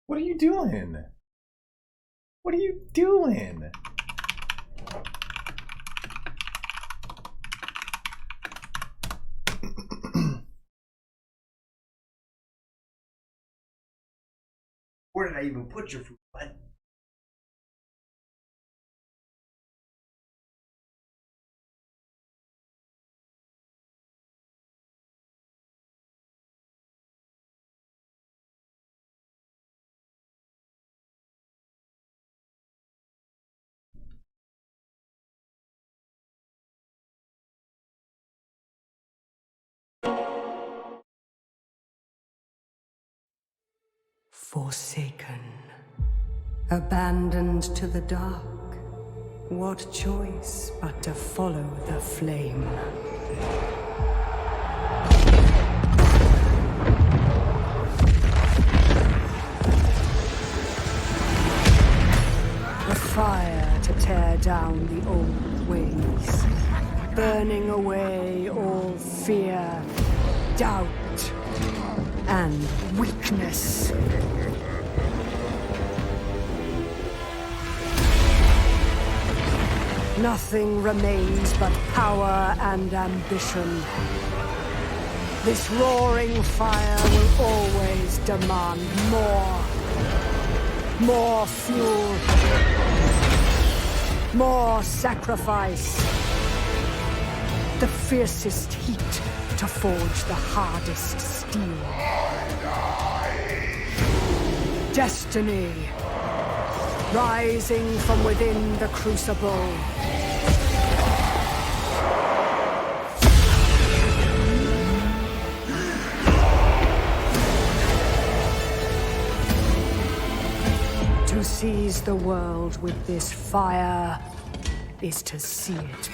What are you doing? What are you doing? Where did I even put your food, bud? Forsaken, abandoned to the dark, what choice but to follow the flame? A fire to tear down the old ways, burning away all fear, doubt, and weakness. Nothing remains but power and ambition. This roaring fire will always demand more. More fuel. More sacrifice. The fiercest heat to forge the hardest steel. Destiny, rising from within the crucible. To seize the world with this fire is to see it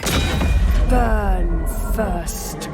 burn first.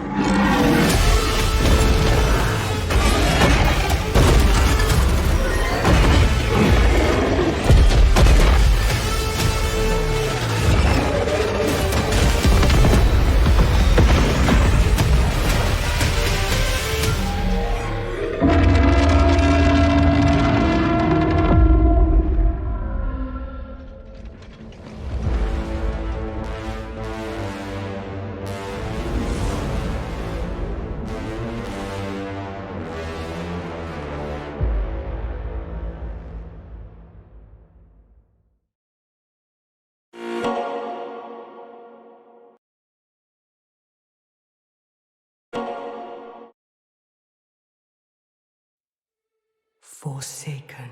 Forsaken,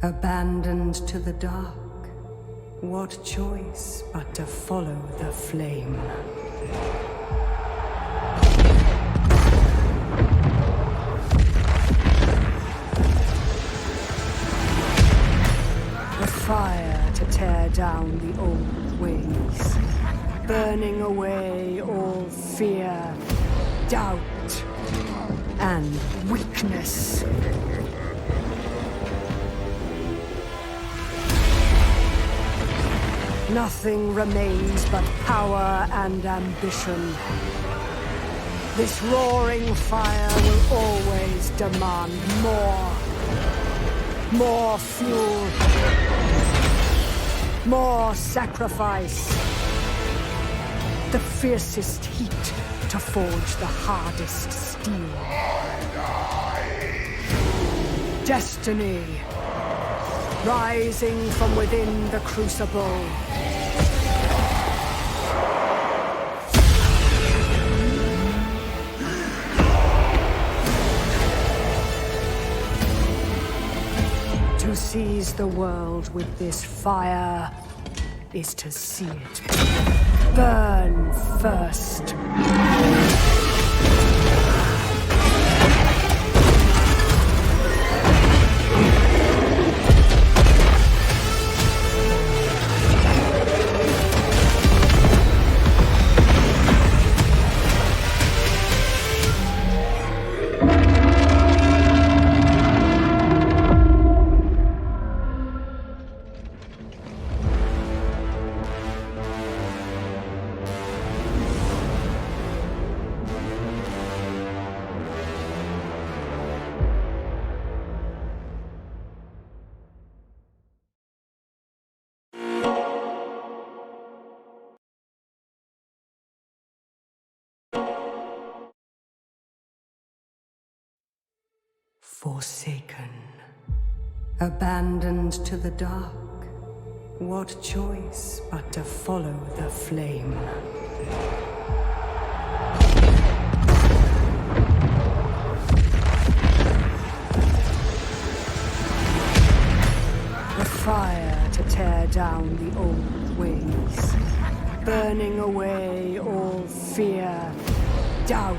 abandoned to the dark, what choice but to follow the flame? A fire to tear down the old ways, burning away all fear, doubt, and weakness. Nothing remains but power and ambition. This roaring fire will always demand more. More fuel. More sacrifice. The fiercest heat to forge the hardest steel. Destiny, rising from within the crucible. To seize the world with this fire is to see it burn first. Forsaken, abandoned to the dark. What choice but to follow the flame? The fire to tear down the old ways, burning away all fear, doubt,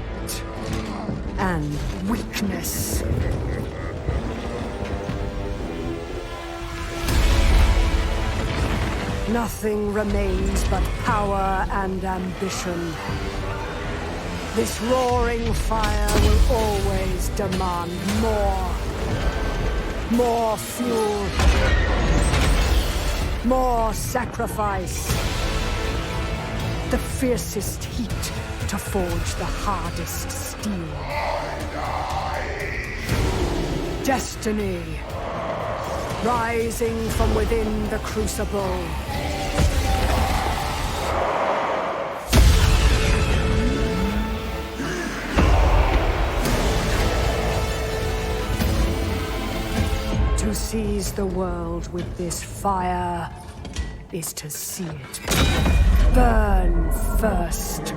and weakness. Nothing remains but power and ambition. This roaring fire will always demand more. More fuel. More sacrifice. The fiercest heat to forge the hardest steel. Destiny. Rising from within the crucible. To seize the world with this fire is to see it burn first.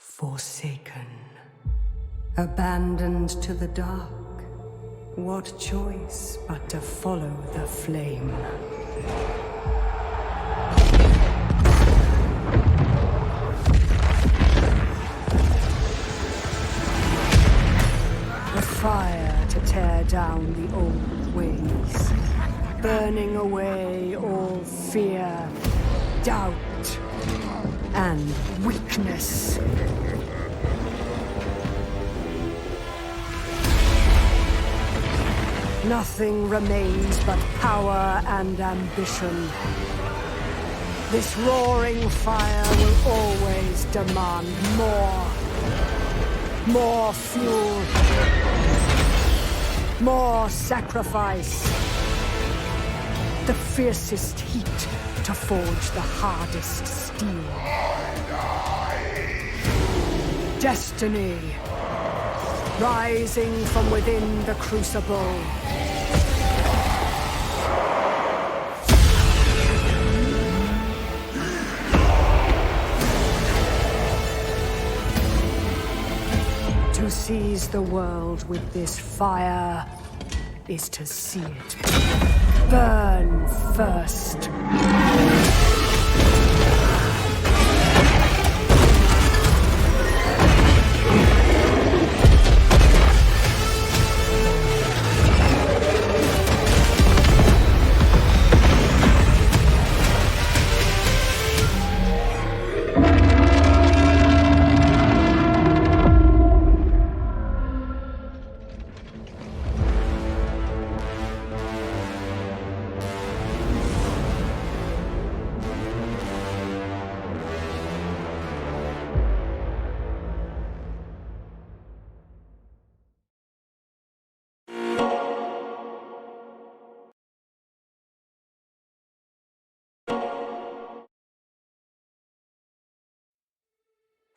Forsaken, abandoned to the dark. What choice but to follow the flame? The fire to tear down the old ways, burning away all fear, doubt, and weakness. Nothing remains but power and ambition. This roaring fire will always demand more. More fuel. More sacrifice. The fiercest heat to forge the hardest steel. Destiny. Rising from within the crucible. To seize the world with this fire is to see it burn first.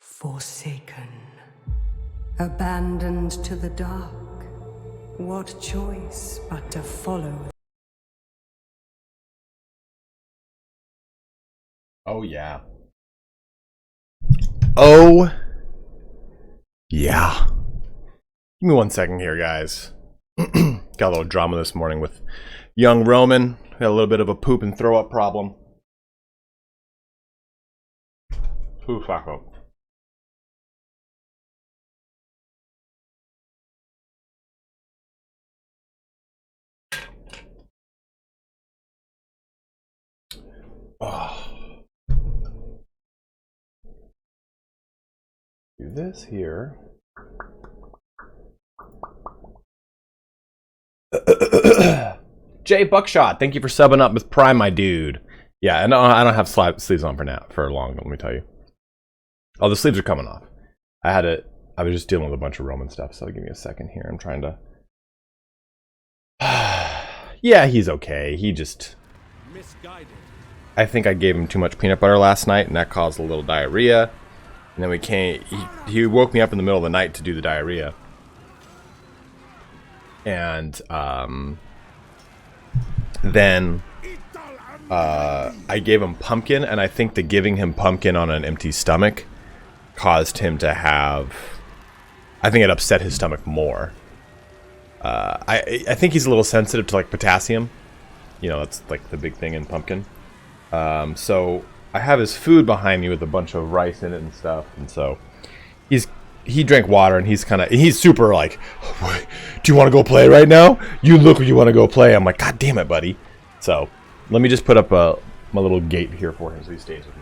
Forsaken, abandoned to the dark. What choice but to follow? Oh, yeah. Oh, yeah. Give me 1 second here, guys. Got a little drama this morning with young Roman. Had a little bit of a poop and throw up problem. Ooh, fuck up. Oh. Do this here. Jay Buckshot, thank you for subbing up with Prime, my dude. Yeah, and I don't have sleeves on for long, let me tell you. Oh, the sleeves are coming off. I was just dealing with a bunch of Roman stuff, so give me a second here. I'm trying to... Yeah, he's okay. He just... Misguided. I think I gave him too much peanut butter last night, and that caused a little diarrhea. And then we can't... He woke me up in the middle of the night to do the diarrhea. And, then... I gave him pumpkin, and I think that giving him pumpkin on an empty stomach caused him to have... I think it upset his stomach more. I think he's a little sensitive to, like, potassium. You know, that's, like, the big thing in pumpkin. So I have his food behind me with a bunch of rice in it and stuff, and so he drank water, and he's super like, do you want to go play right now? You look like you want to go play. I'm like, God damn it, buddy. So let me just put up my little gate here for him so he stays with me.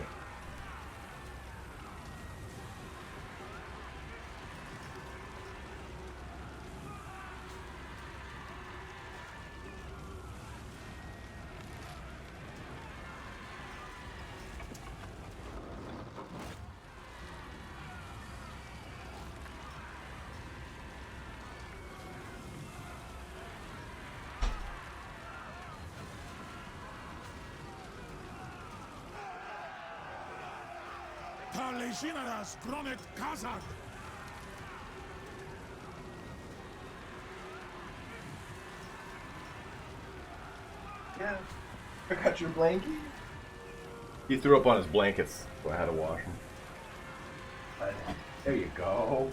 Yeah, I got your blankie. He threw up on his blankets, so I had to wash them. But there you go.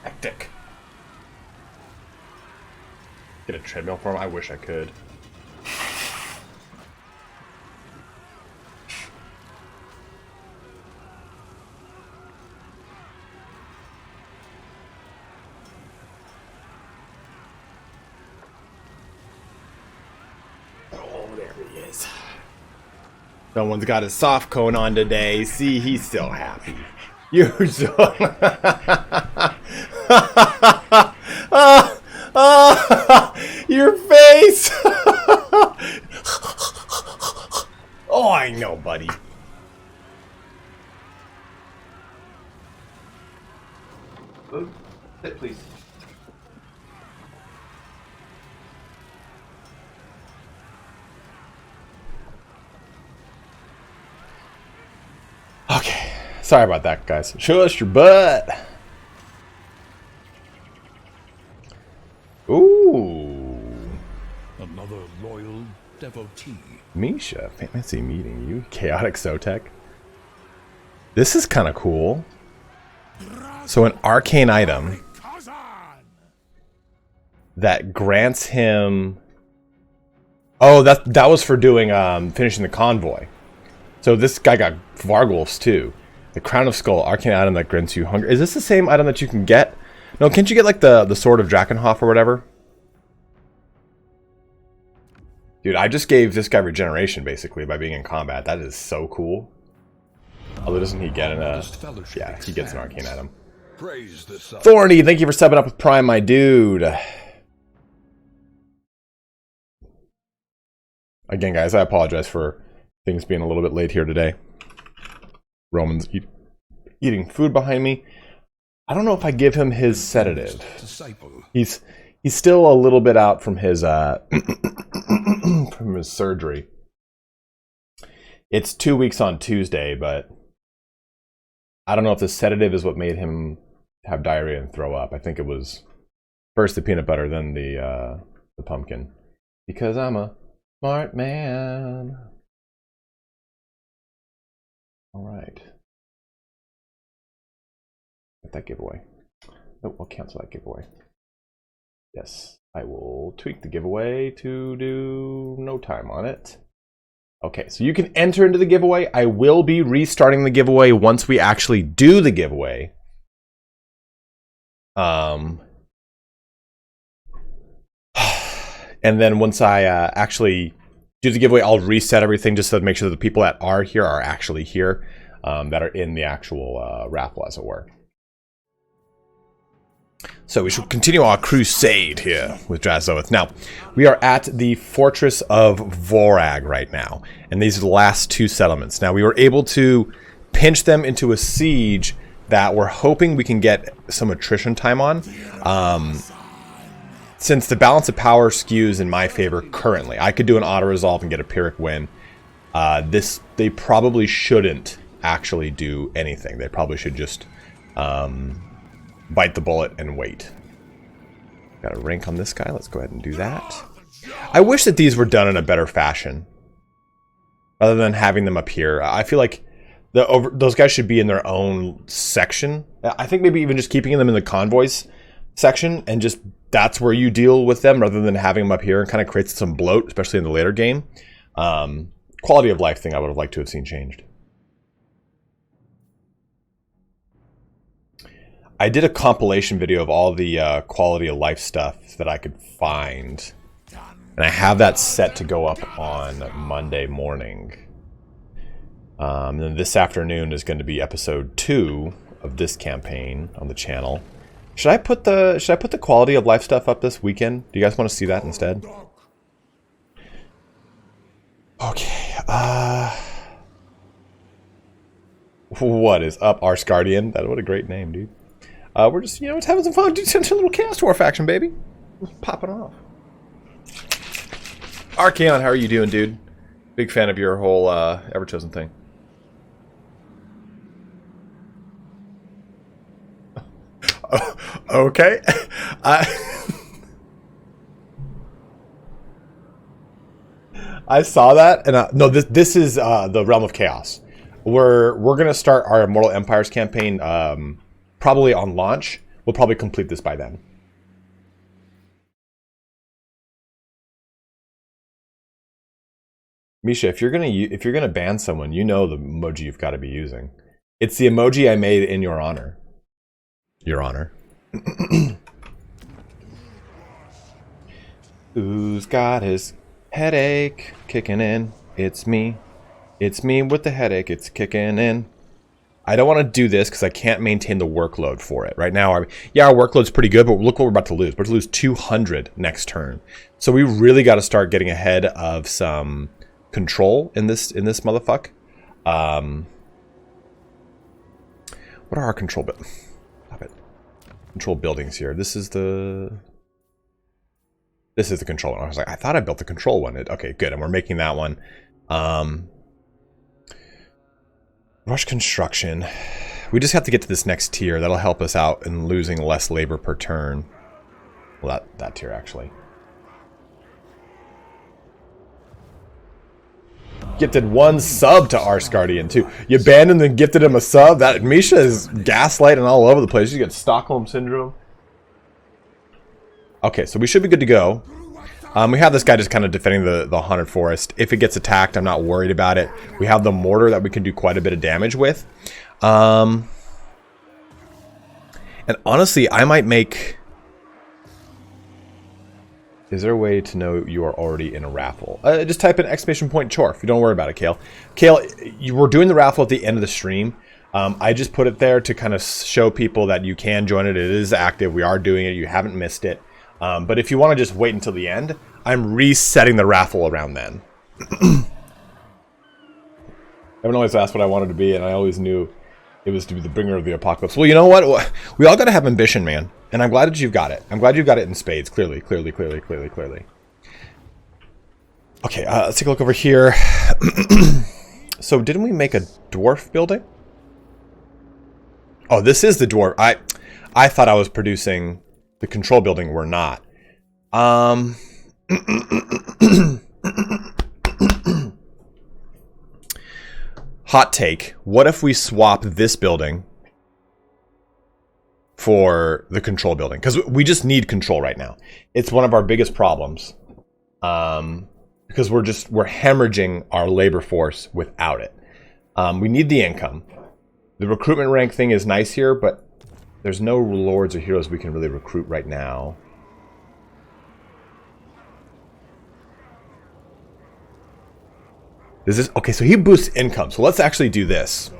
Hectic. Get a treadmill for him? I wish I could. Oh, there he is. Someone's got a soft cone on today. See, he's still happy. You're so... your face! Oh, I know, buddy. Sit, please. Okay. Sorry about that, guys. Show us your butt. Ooh. Another loyal devotee. Misha, fancy meeting you. Chaotic Zotek. This is kind of cool. So an arcane item that grants him... Oh, that was for doing finishing the convoy. So this guy got Vargulfs too. The Crown of Skull, arcane item that grants you hunger. Is this the same item that you can get? No, can't you get like the Sword of Drakenhof or whatever? Dude, I just gave this guy regeneration basically by being in combat. That is so cool. Although doesn't he get yeah, he gets an arcane item. Praise the sun. Thorny, thank you for subbing up with Prime, my dude. Again, guys, I apologize for things being a little bit late here today. Roman's eating food behind me. I don't know if I give him his sedative. He's still a little bit out from his from his surgery. It's 2 weeks on Tuesday, but I don't know if the sedative is what made him have diarrhea and throw up. I think it was first the peanut butter, then the the pumpkin. Because I'm a smart man. Alright. Get that giveaway. Nope, I'll cancel that giveaway. Yes, I will tweak the giveaway to do no time on it. Okay, so you can enter into the giveaway. I will be restarting the giveaway once we actually do the giveaway. And then once I actually do the giveaway, I'll reset everything just to make sure that the people that are here are actually here, that are in the actual raffle, as it were. So we should continue our crusade here with Drazhoath. Now, we are at the Fortress of Vorag right now, and these are the last two settlements. Now, we were able to pinch them into a siege that we're hoping we can get some attrition time on. Since the balance of power skews in my favor currently, I could do an auto-resolve and get a Pyrrhic win. They probably shouldn't actually do anything. They probably should just bite the bullet and wait. Got a rank on this guy. Let's go ahead and do that. I wish that these were done in a better fashion, rather than having them up here. I feel like those guys should be in their own section. I think maybe even just keeping them in the convoys section, and just that's where you deal with them, rather than having them up here, and kind of creates some bloat, especially in the later game. Quality of life thing I would have liked to have seen changed. I did a compilation video of all the quality of life stuff that I could find, and I have that set to go up on Monday morning. And then this afternoon is going to be episode 2 of this campaign on the channel. Should I put the quality of life stuff up this weekend? Do you guys want to see that instead? Okay. What is up, Arscardian? What a great name, dude. We're just, it's having some fun. Dude, a little Chaos Dwarf action, baby. Just popping off. Archeon, how are you doing, dude? Big fan of your whole Everchosen thing. Okay. I saw that, and no, this is the Realm of Chaos. We're gonna start our Immortal Empires campaign probably on launch. We'll probably complete this by then. Misha, if you're gonna ban someone, you know the emoji you've got to be using. It's the emoji I made in your honor. Your honor. Who's got his headache kicking in? It's me. It's me with the headache. It's kicking in. I don't want to do this because I can't maintain the workload for it. Right now, our workload's pretty good, but look what we're about to lose. We're about to lose 200 next turn. So we really got to start getting ahead of some control in this motherfuck. What are our control control buildings here? This is the control one. I was like, I thought I built the control one. Okay, good. And we're making that one. Rush construction. We just have to get to this next tier. That'll help us out in losing less labor per turn. Well, that tier actually. Gifted 1 sub to Arscardian too. You abandoned and gifted him a sub. That Misha is gaslighting all over the place. You get Stockholm syndrome. Okay, so we should be good to go. We have this guy just kind of defending the haunted forest. If it gets attacked, I'm not worried about it. We have the mortar that we can do quite a bit of damage with. And honestly, I might make... Is there a way to know you are already in a raffle? Just type in !Chorf. You don't worry about it, Kale. Kale, we're doing the raffle at the end of the stream. I just put it there to kind of show people that you can join it. It is active. We are doing it. You haven't missed it. But if you want to just wait until the end, I'm resetting the raffle around then. Everyone always asked what I wanted to be, and I always knew it was to be the bringer of the apocalypse. Well, you know what? We all got to have ambition, man. And I'm glad that you've got it. I'm glad you've got it in spades. Clearly. Okay, let's take a look over here. So, didn't we make a dwarf building? Oh, this is the dwarf. I thought I was producing the control building. We're not. Hot take. What if we swap this building for the control building? Because we just need control right now. It's one of our biggest problems. Because we're hemorrhaging our labor force without it. We need the income. The recruitment rank thing is nice here, but there's no lords or heroes we can really recruit right now. Is this okay? So he boosts income. So let's actually do this.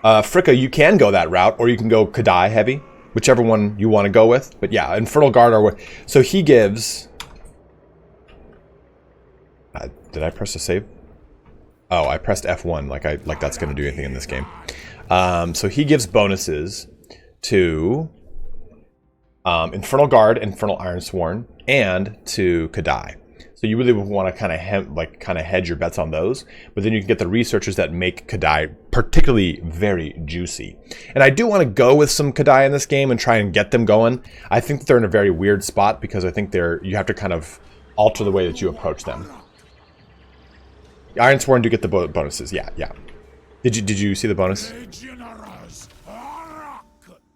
Fricka, you can go that route, or you can go Kadai heavy, whichever one you want to go with. But yeah, Infernal Guard are. So he gives. Did I press a save? Oh, I pressed F1. Like that's going to do anything in this game. So he gives bonuses to Infernal Guard, Infernal Ironsworn, and to Kadai. So you really want to kind of hedge your bets on those, but then you can get the researchers that make Kadai particularly very juicy. And I do want to go with some Kadai in this game and try and get them going. I think that they're in a very weird spot because I think you have to kind of alter the way that you approach them. Ironsworn do get the bonuses. Yeah. Did you see the bonus?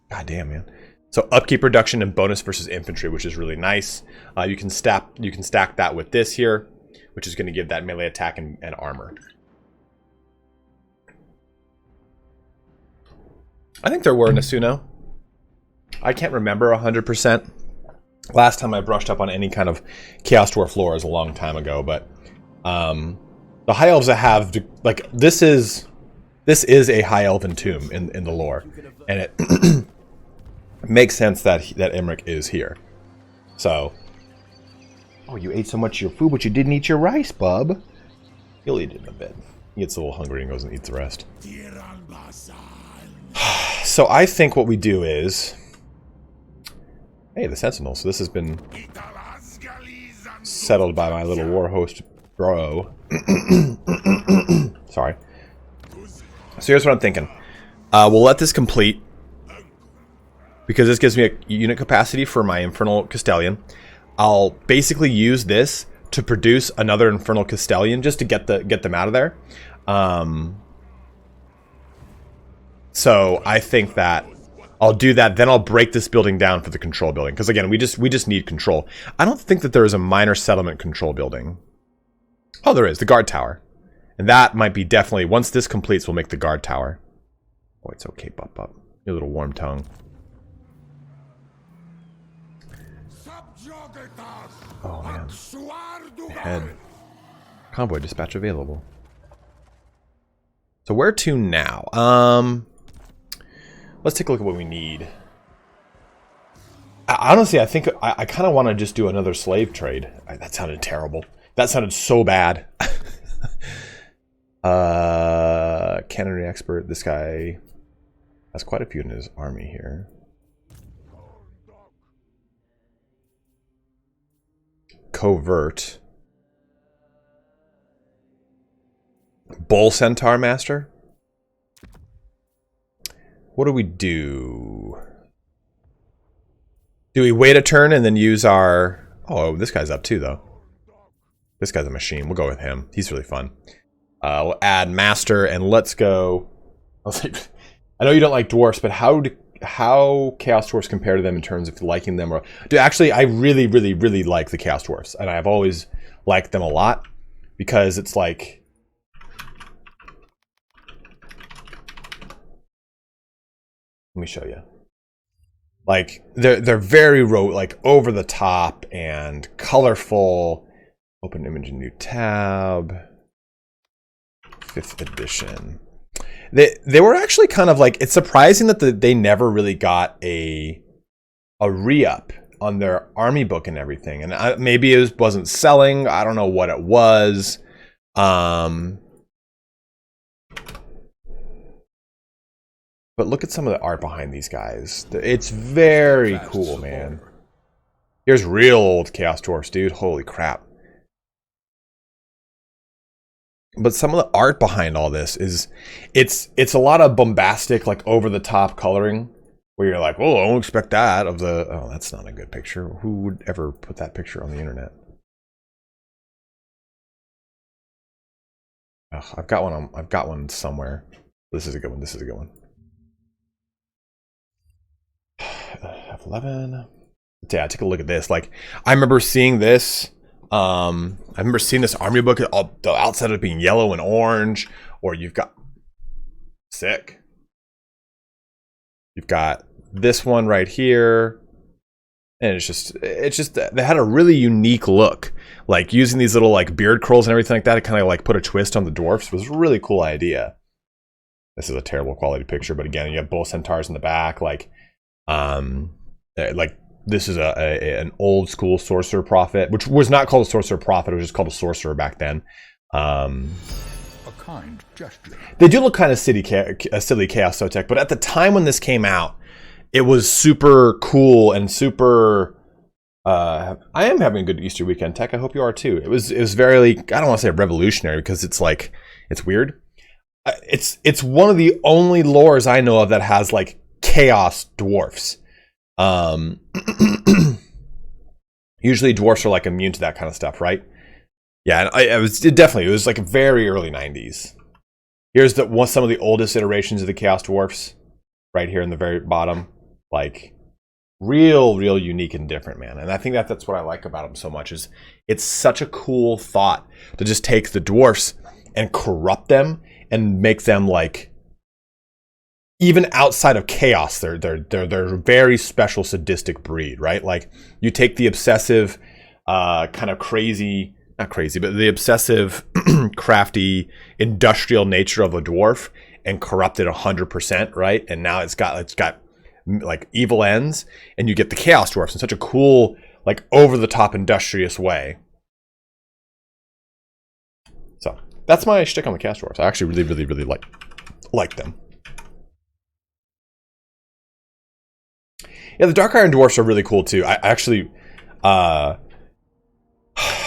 God damn, man. So upkeep reduction and bonus versus infantry, which is really nice. You can stack that with this here, which is going to give that melee attack and armor. I think there were Nasuno. I can't remember 100%. Last time I brushed up on any kind of Chaos Dwarf lore is a long time ago, but the High Elves that have this is a High Elven tomb in the lore, and it makes sense that IMRIK is here. So, oh, you ate so much of your food, but you didn't eat your rice, bub. He'll eat it in a bit. He gets a little hungry and goes and eats the rest. So I think what we do is, hey, the Sentinel. So this has been settled by my little war host bro. Sorry. So here's what I'm thinking. We'll let this complete, because this gives me a unit capacity for my Infernal Castellan. I'll basically use this to produce another Infernal Castellan just to get them out of there. So I think that I'll do that. Then I'll break this building down for the control building, because again, we just need control. I don't think that there is a minor settlement control building. Oh, there is the guard tower, and that might be definitely, once this completes, we'll make the guard tower. Oh, it's okay, Bup. Your little warm tongue. Oh man. Head. Convoy dispatch available. So where to now? Let's take a look at what we need. Honestly, I think I kind of want to just do another slave trade. That sounded terrible. That sounded so bad. Canonry expert. This guy has quite a few in his army here. Covert. Bull Centaur Master. What do we do? Do we wait a turn and then use our... Oh, this guy's up too, though. This guy's a machine. We'll go with him. He's really fun. We'll add Master, and let's go... I know you don't like dwarfs, but how Chaos Dwarfs compare to them in terms of liking them? Or actually, I really, really, really like the Chaos Dwarfs, and I've always liked them a lot, because it's like... Let me show you. Like, they're very over the top and colorful. Open image in new tab. 5th edition. They were actually kind of like, it's surprising that they never really got a re-up on their army book and everything. And maybe it wasn't selling. I don't know what it was. But look at some of the art behind these guys. It's very cool, man. Here's real old Chaos Dwarfs, dude. Holy crap. But some of the art behind all this is, it's a lot of bombastic, like over the top coloring. where you're like, oh, I don't expect that of the... Oh, that's not a good picture. Who would ever put that picture on the internet? Oh, I've got one somewhere. This is a good one. This is a good one. F11. Yeah, take a look at this. Like, I remember seeing this. I remember seeing this army book. The outside of it being yellow and orange, or you've got sick. You've got this one right here, and it's just they had a really unique look. Like using these little like beard curls and everything like that to kind of like put a twist on the dwarfs was a really cool idea. This is a terrible quality picture, but again, you have bull centaurs in the back. Like this is an old school sorcerer prophet, which was not called a sorcerer prophet. It was just called a sorcerer back then. A kind gesture. They do look kind of silly Chaos Sotek, but at the time when this came out, it was super cool and super. I am having a good Easter weekend, Tech. I hope you are too. It was very. I don't want to say revolutionary because it's like it's weird. It's one of the only lores I know of that has like Chaos Dwarfs. Usually dwarfs are like immune to that kind of stuff, right? Yeah, and it was like very early 90s. Here's some of the oldest iterations of the Chaos Dwarfs right here in the very bottom. Like real unique and different, man. And I think that's what I like about them so much is it's such a cool thought to just take the dwarfs and corrupt them and make them like even outside of chaos, they're a very special sadistic breed, right? Like you take the obsessive, kind of crazy, not crazy, but the obsessive, crafty, industrial nature of a dwarf and corrupt it 100%, right? And now it's got like evil ends, and you get the Chaos Dwarfs in such a cool, like over the top industrious way. So that's my shtick on the Chaos Dwarfs. I actually really like them. Yeah, the Dark Iron Dwarfs are really cool too. I actually,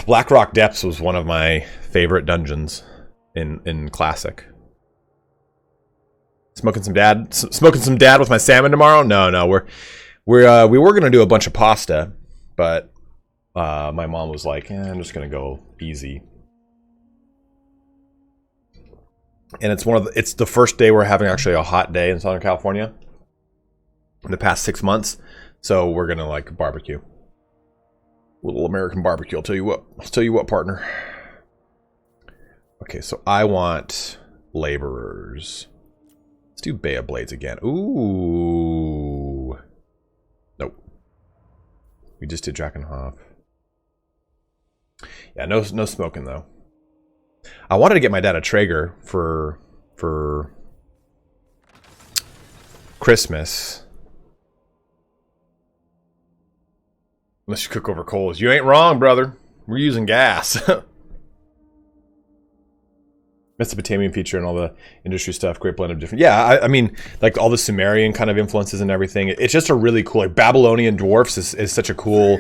Blackrock Depths was one of my favorite dungeons in Classic. Smoking some dad with my salmon tomorrow. No, we were gonna do a bunch of pasta, but my mom was like, I'm just gonna go easy. And it's the first day we're having actually a hot day in Southern California in the past 6 months, so we're gonna like barbecue, a little American barbecue. I'll tell you what, partner. Okay, so I want laborers. Let's do Bay of Blades again. Ooh, nope. We just did Drakenhof. Yeah, no smoking though. I wanted to get my dad a Traeger for Christmas. Unless you cook over coals. You ain't wrong, brother. We're using gas. Mesopotamian feature and all the industry stuff. Great blend of different... Yeah, I mean, like all the Sumerian kind of influences and everything. It's just a really cool... Like Babylonian dwarfs is such a cool...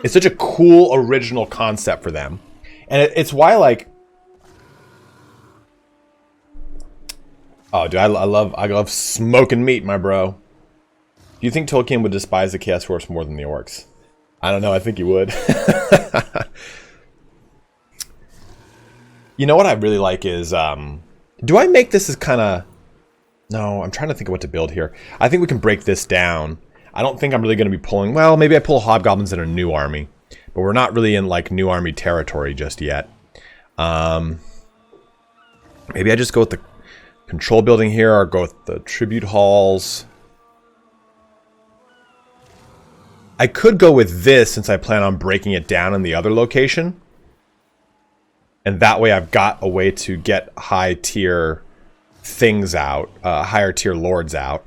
It's such a cool original concept for them. And it's why, like... Oh, dude, I love smoking meat, my bro. Do you think Tolkien would despise the Chaos Dwarfs more than the orcs? I don't know. I think he would. You know what I really like is, do I make this as kind of... No, I'm trying to think of what to build here. I think we can break this down. I don't think I'm really going to be pulling... Well, maybe I pull hobgoblins in a new army. But we're not really in, like, new army territory just yet. Maybe I just go with the control building here, or go with the tribute halls. I could go with this since I plan on breaking it down in the other location. And that way I've got a way to get high tier things out, higher tier lords out.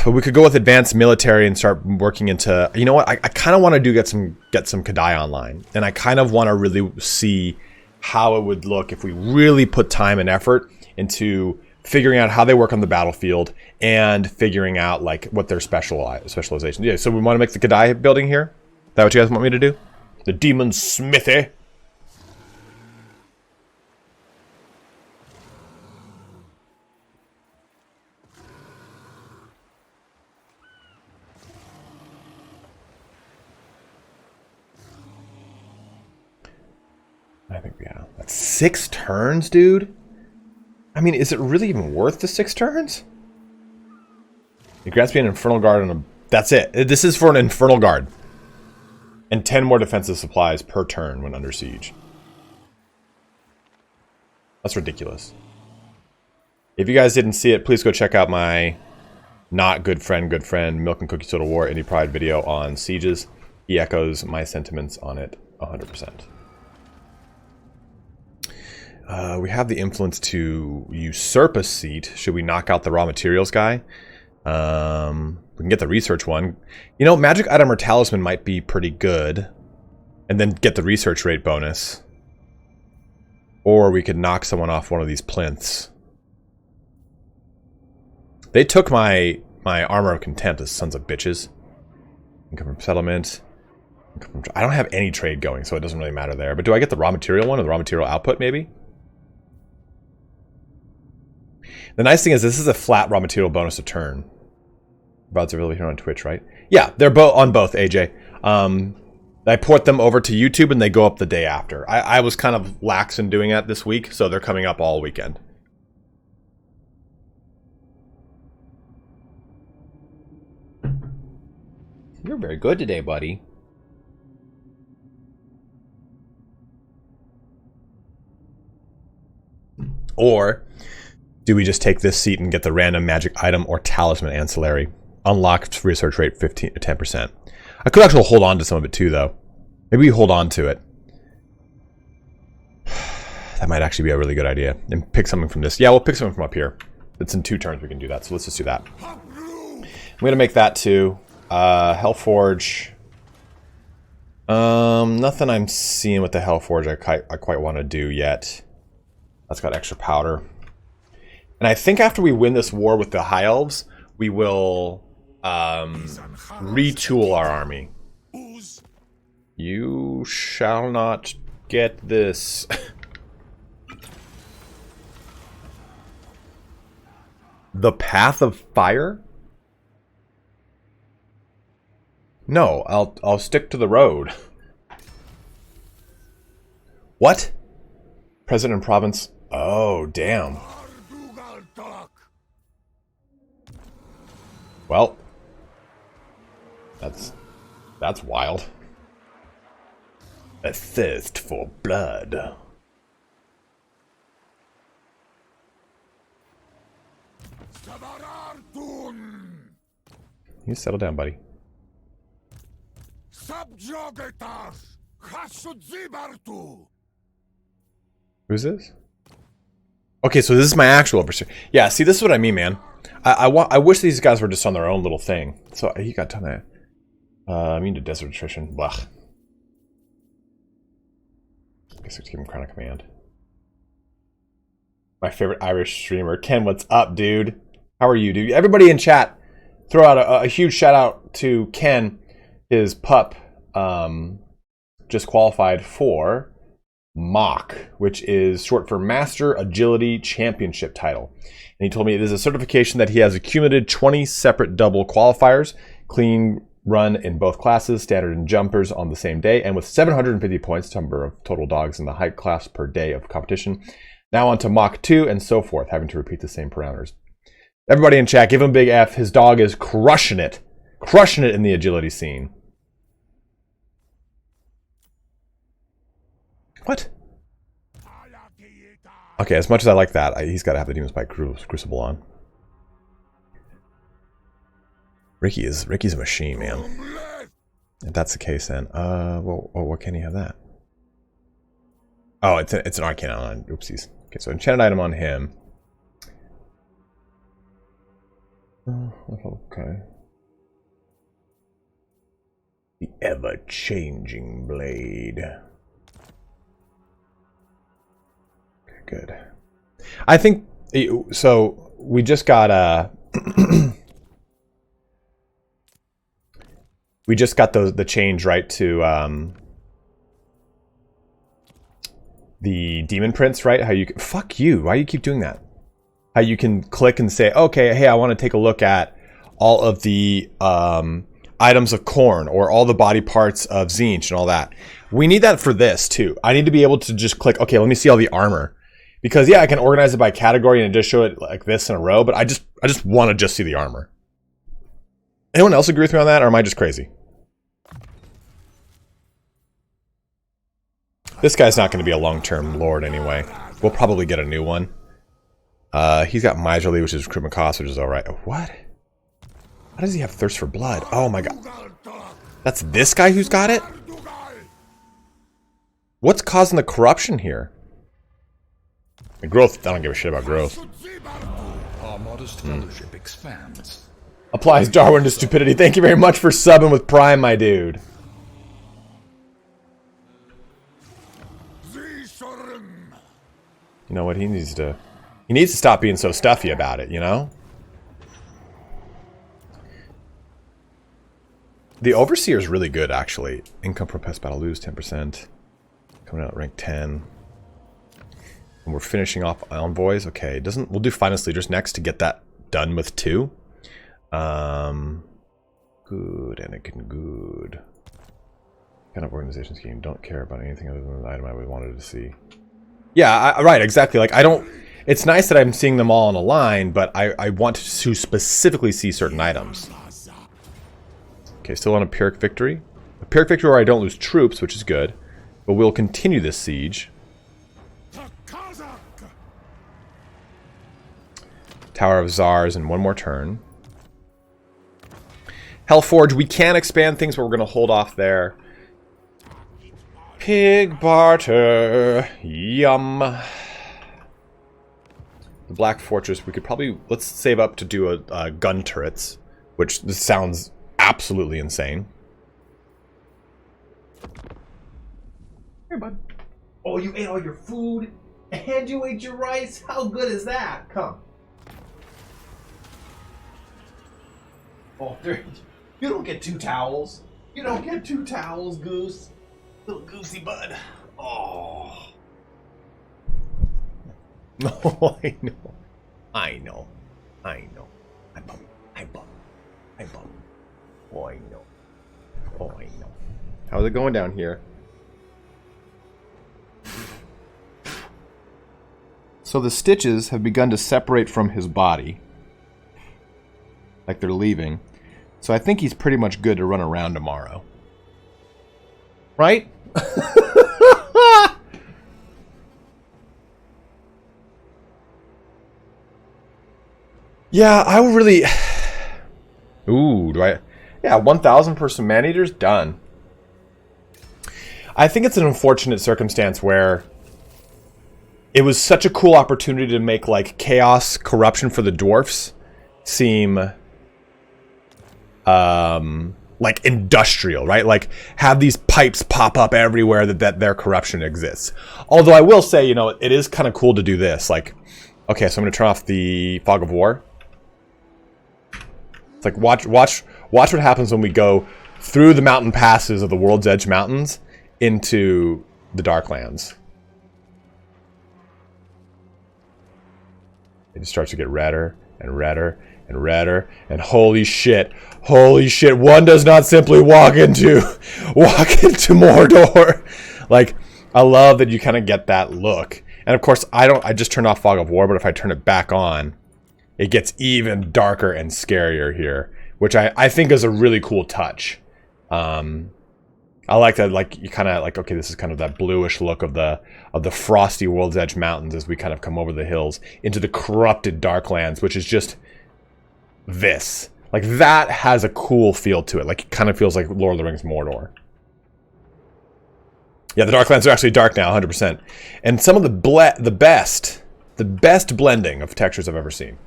But we could go with advanced military and start working into... You know what? I kind of want to get some Kadai online. And I kind of want to really see how it would look if we really put time and effort into figuring out how they work on the battlefield and figuring out like what their specialization. Yeah, so we want to make the Kadai building here. Is that what you guys want me to do? The Demon Smithy. 6 turns, dude? I mean, is it really even worth the 6 turns? It grants me an Infernal Guard and a... That's it. This is for an Infernal Guard. And 10 more defensive supplies per turn when under siege. That's ridiculous. If you guys didn't see it, please go check out my not good friend, Milk and Cookie Soda War Indie Pride video on sieges. He echoes my sentiments on it 100%. We have the influence to usurp a seat. Should we knock out the raw materials guy? We can get the research one. You know, magic item or talisman might be pretty good. And then get the research rate bonus. Or we could knock someone off one of these plinths. They took my armor of contempt as sons of bitches. Income from settlement. I don't have any trade going, so it doesn't really matter there. But do I get the raw material one or the raw material output, maybe? The nice thing is this is a flat raw material bonus a turn. VODs available here on Twitch, right? Yeah, they're both on both, AJ. I port them over to YouTube and they go up the day after. I was kind of lax in doing that this week, so they're coming up all weekend. You're very good today, buddy. Or do we just take this seat and get the random magic item or talisman ancillary? Unlocked research rate 10%. I could actually hold on to some of it too, though. Maybe we hold on to it. That might actually be a really good idea. And pick something from this. Yeah, we'll pick something from up here. It's in 2 turns we can do that, so let's just do that. I'm going to make that too. Hellforge. Nothing I'm seeing with the Hellforge I quite want to do yet. That's got extra powder. And I think after we win this war with the High Elves, we will retool our army. You shall not get this. The Path of Fire? No, I'll stick to the road. What? President and province? Oh, damn. Well, that's wild. A thirst for blood. You settle down, buddy. Who's this? Okay, so this is my actual pursuit. Yeah, see, this is what I mean, man. I wish these guys were just on their own little thing. So he got done that. I mean to desert attrition. Blah. I guess I give him Crown of Command. My favorite Irish streamer. Ken, what's up, dude? How are you, dude? Everybody in chat, throw out a huge shout out to Ken. His pup just qualified for MOC, which is short for Master Agility Championship title. And he told me it is a certification that he has accumulated 20 separate double qualifiers, clean run in both classes, standard and jumpers on the same day, and with 750 points, number of total dogs in the height class per day of competition. Now on to MOC 2 and so forth, having to repeat the same parameters. Everybody in chat, give him a big F. His dog is crushing it in the agility scene. What? Okay, as much as I like that, he's got to have the Demon's Bite Crucible on. Ricky's a machine, man. If that's the case, then well, what can he have that? Oh, it's an arcane on. Oopsies. Okay, so enchanted item on him. Okay. The ever-changing blade. Good. I think so. We just got we just got the change right to the demon prince, right? How you can, fuck you? Why do you keep doing that? How you can click and say, okay, hey, I want to take a look at all of the items of corn or all the body parts of Tzeentch and all that. We need that for this too. I need to be able to just click, okay, let me see all the armor. Because yeah, I can organize it by category and just show it like this in a row, but I just want to just see the armor. Anyone else agree with me on that, or am I just crazy? This guy's not going to be a long-term lord anyway. We'll probably get a new one. He's got Miserly, which is recruitment cost, which is alright. What? How does he have Thirst for Blood? Oh my god. That's this guy who's got it? What's causing the corruption here? The growth, I don't give a shit about growth. Our modest fellowship expands. Applies Darwin to stupidity. Thank you very much for subbing with Prime, my dude. You know what, he needs to stop being so stuffy about it, you know? The Overseer is really good, actually. Income per pest battle, lose 10%. Coming out at rank 10. And we're finishing off Envoys. Okay, we'll do Finest Leaders next to get that done with 2. Good, Anakin, good. Kind of organization scheme. Don't care about anything other than the item I wanted to see. Yeah, right, exactly. Like, I don't... It's nice that I'm seeing them all in a line, but I want to specifically see certain items. Okay, still on a Pyrrhic victory. A Pyrrhic victory where I don't lose troops, which is good. But we'll continue this siege. Tower of Czars in one more turn. Hellforge, we can expand things, but we're going to hold off there. Pig barter. Yum. The Black Fortress, we could probably... Let's save up to do a gun turrets. Which this sounds absolutely insane. Here, bud. Oh, you ate all your food? And you ate your rice? How good is that? Come. Oh, there, you don't get 2 towels. You don't get 2 towels, Goose. Little goosey bud. Oh. No, I know. I know. I know. I bum. I bum. I bum. Oh, I know. Oh, I know. How's it going down here? So the stitches have begun to separate from his body. Like they're leaving. So I think he's pretty much good to run around tomorrow. Right? Yeah, I would really... Ooh, do I... Yeah, 1,000 per some man-eaters? Done. I think it's an unfortunate circumstance where it was such a cool opportunity to make, like, chaos corruption for the dwarfs seem... like industrial, right? Like have these pipes pop up everywhere that their corruption exists. Although I will say, you know, it is kind of cool to do this. Like, okay, so I'm going to turn off the Fog of War. It's like watch what happens when we go through the mountain passes of the World's Edge Mountains into the Darklands. It just starts to get redder and redder and redder, and holy shit, one does not simply walk into Mordor. Like, I love that you kind of get that look. And of course, I just turned off Fog of War, but if I turn it back on, it gets even darker and scarier here, which I think is a really cool touch. I like that, like, you kind of like, okay, this is kind of that bluish look of the frosty World's Edge Mountains as we kind of come over the hills into the corrupted Darklands, which is just this. Like, that has a cool feel to it. Like, it kind of feels like Lord of the Rings Mordor. Yeah, the Darklands are actually dark now, 100%. And some of the best blending of textures I've ever seen.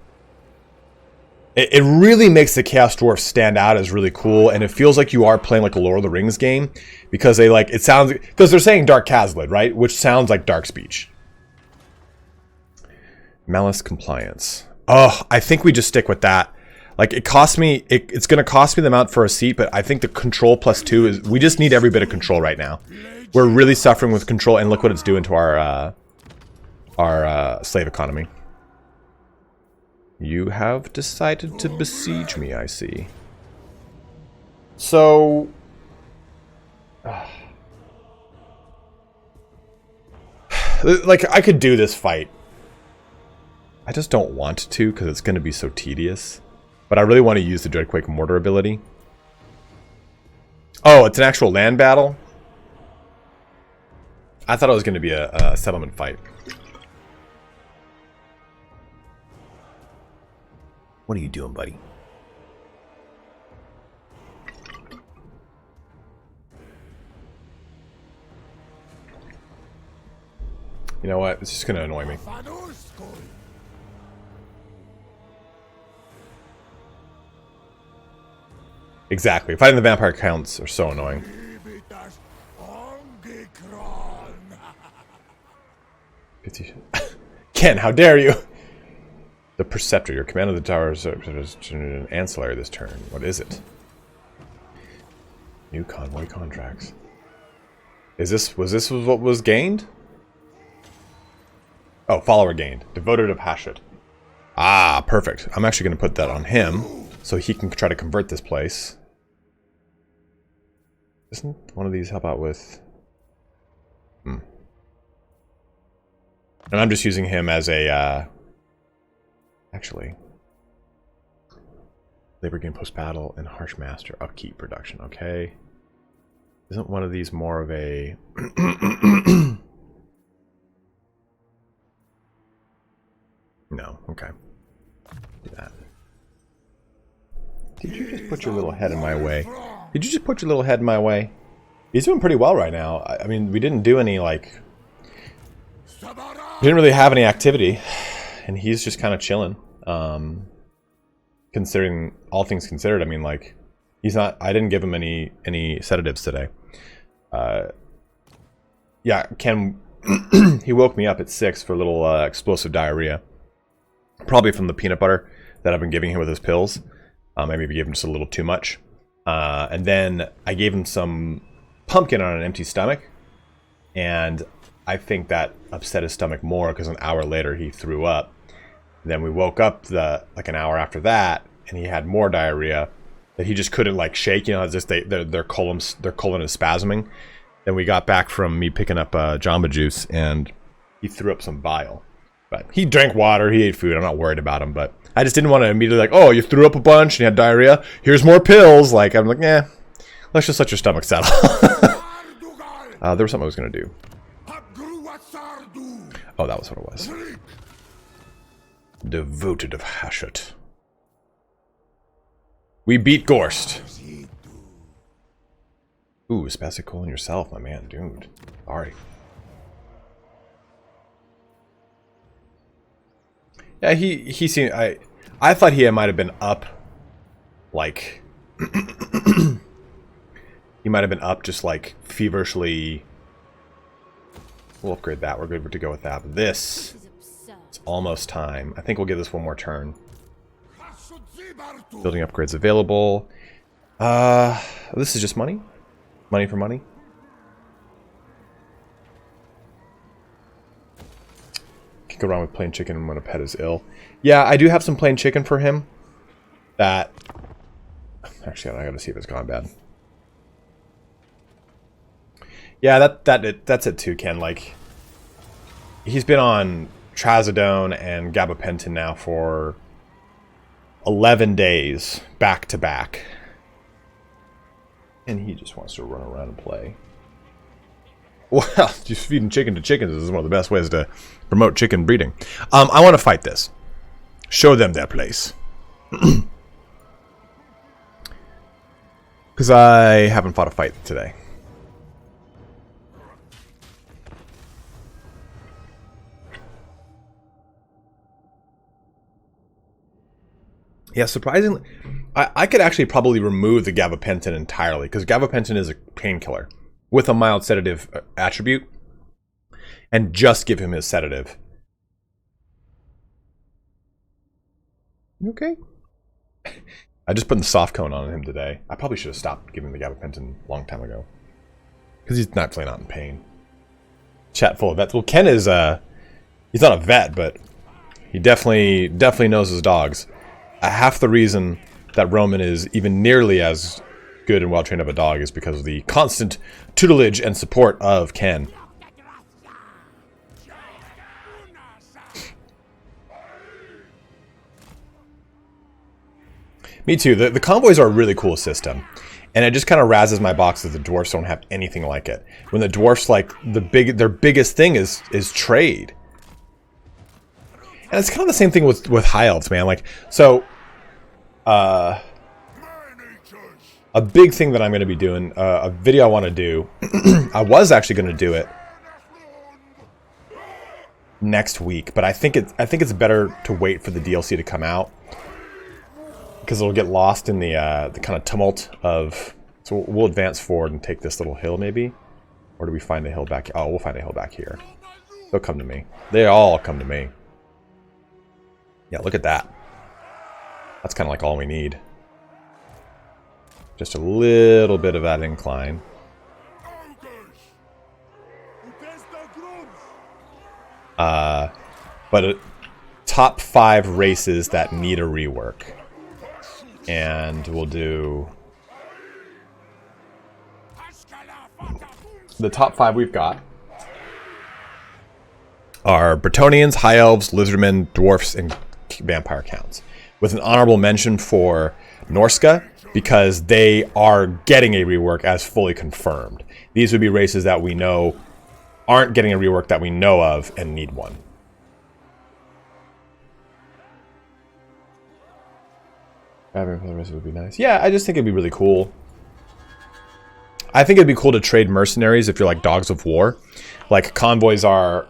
It really makes the Chaos Dwarfs stand out as really cool, and it feels like you are playing like a Lord of the Rings game, because they like, it sounds, because they're saying Dark Caslid, right? Which sounds like Dark Speech. Malice Compliance. Oh, I think we just stick with that. Like, it cost me, it's going to cost me the amount for a seat, but I think the control +2 is, we just need every bit of control right now. We're really suffering with control, and look what it's doing to our slave economy. You have decided to besiege me, I see. So... like, I could do this fight. I just don't want to, because it's going to be so tedious. But I really want to use the Dreadquake Mortar ability. Oh, it's an actual land battle? I thought it was going to be a settlement fight. What are you doing, buddy? You know what? It's just going to annoy me. Exactly. Fighting the vampire counts are so annoying. Ken, how dare you? The Preceptor, your command of the tower is an ancillary this turn. What is it? New convoy contracts. Was this what was gained? Oh, follower gained. Devoted of Hashut. Ah, perfect. I'm actually going to put that on him, so he can try to convert this place. Doesn't one of these help out with... And I'm just using him as a, actually... Labor gain post-battle and Harsh Master upkeep production, okay. Isn't one of these more of a... No, okay. Do that. Did you just put your little head in my way? Did you just put your little head in my way? He's doing pretty well right now. I mean, we didn't do any, like... We didn't really have any activity. And he's just kind of chilling. Considering, all things considered, I mean, like... He's not... I didn't give him any sedatives today. Yeah, Ken... he woke me up at 6 for a little explosive diarrhea. Probably from the peanut butter that I've been giving him with his pills. Maybe we gave him just a little too much. And then I gave him some pumpkin on an empty stomach. And I think that upset his stomach more because an hour later he threw up. Then we woke up like an hour after that, and he had more diarrhea that he just couldn't like shake. You know, it's just their colon is spasming. Then we got back from me picking up Jamba Juice, and he threw up some bile. But he drank water, he ate food. I'm not worried about him, but I just didn't want to immediately like, oh, you threw up a bunch and you had diarrhea. Here's more pills. Like, I'm like, yeah, let's just let your stomach settle. There was something I was going to do. Oh, that was what it was. Devoted of Hashut. We beat Gorst. Ooh, spastic colon yourself, my man, dude. Sorry. Yeah, he seemed... I thought he might have been up, like... he might have been up just, like, feverishly... We'll upgrade that. We're good to go with that. But this... It's almost time. I think we'll give this one more turn. Building upgrades available. This is just money? Money for money? Can't go wrong with plain chicken when a pet is ill. Yeah, I do have some plain chicken for him. That... Actually, I gotta see if it's gone bad. Yeah, that's it too, Ken. Like, he's been on Trazodone and Gabapentin now for 11 days, back to back. And he just wants to run around and play. Well, just feeding chicken to chickens is one of the best ways to promote chicken breeding. I want to fight this. Show them their place. Because I haven't fought a fight today. Yeah, surprisingly, I could actually probably remove the Gabapentin entirely, because Gabapentin is a painkiller with a mild sedative attribute, and just give him his sedative. You okay? I just put the soft cone on him today. I probably should have stopped giving the Gabapentin a long time ago, because he's naturally not in pain. Chat full of vets. Well, Ken is he's not a vet, but he definitely knows his dogs. Half the reason that Roman is even nearly as good and well trained of a dog is because of the constant tutelage and support of Ken. Me too. The convoys are a really cool system. And it just kind of razzes my box that the dwarfs don't have anything like it. When the dwarfs, like, their biggest thing is trade. And it's kind of the same thing with high elves, man. Like, so, a big thing that I'm going to be doing, a video I want to do, I was actually going to do it next week, but I think it's better to wait for the DLC to come out. Because it'll get lost in the kind of tumult of... So we'll advance forward and take this little hill, maybe? Or do we find a hill back... Oh, we'll find a hill back here. They'll come to me. They all come to me. Yeah, look at that. That's kind of like all we need. Just a little bit of that incline. But top 5 races that need a rework. And we'll do... The top 5 we've got are Bretonnians, High Elves, Lizardmen, Dwarfs, and Vampire Counts. With an honorable mention for Norska, because they are getting a rework as fully confirmed. These would be races that we know aren't getting a rework that we know of and need one. Having for the rest would be nice. Yeah, I just think it'd be really cool. I think it'd be cool to trade mercenaries if you're like Dogs of War. Like, convoys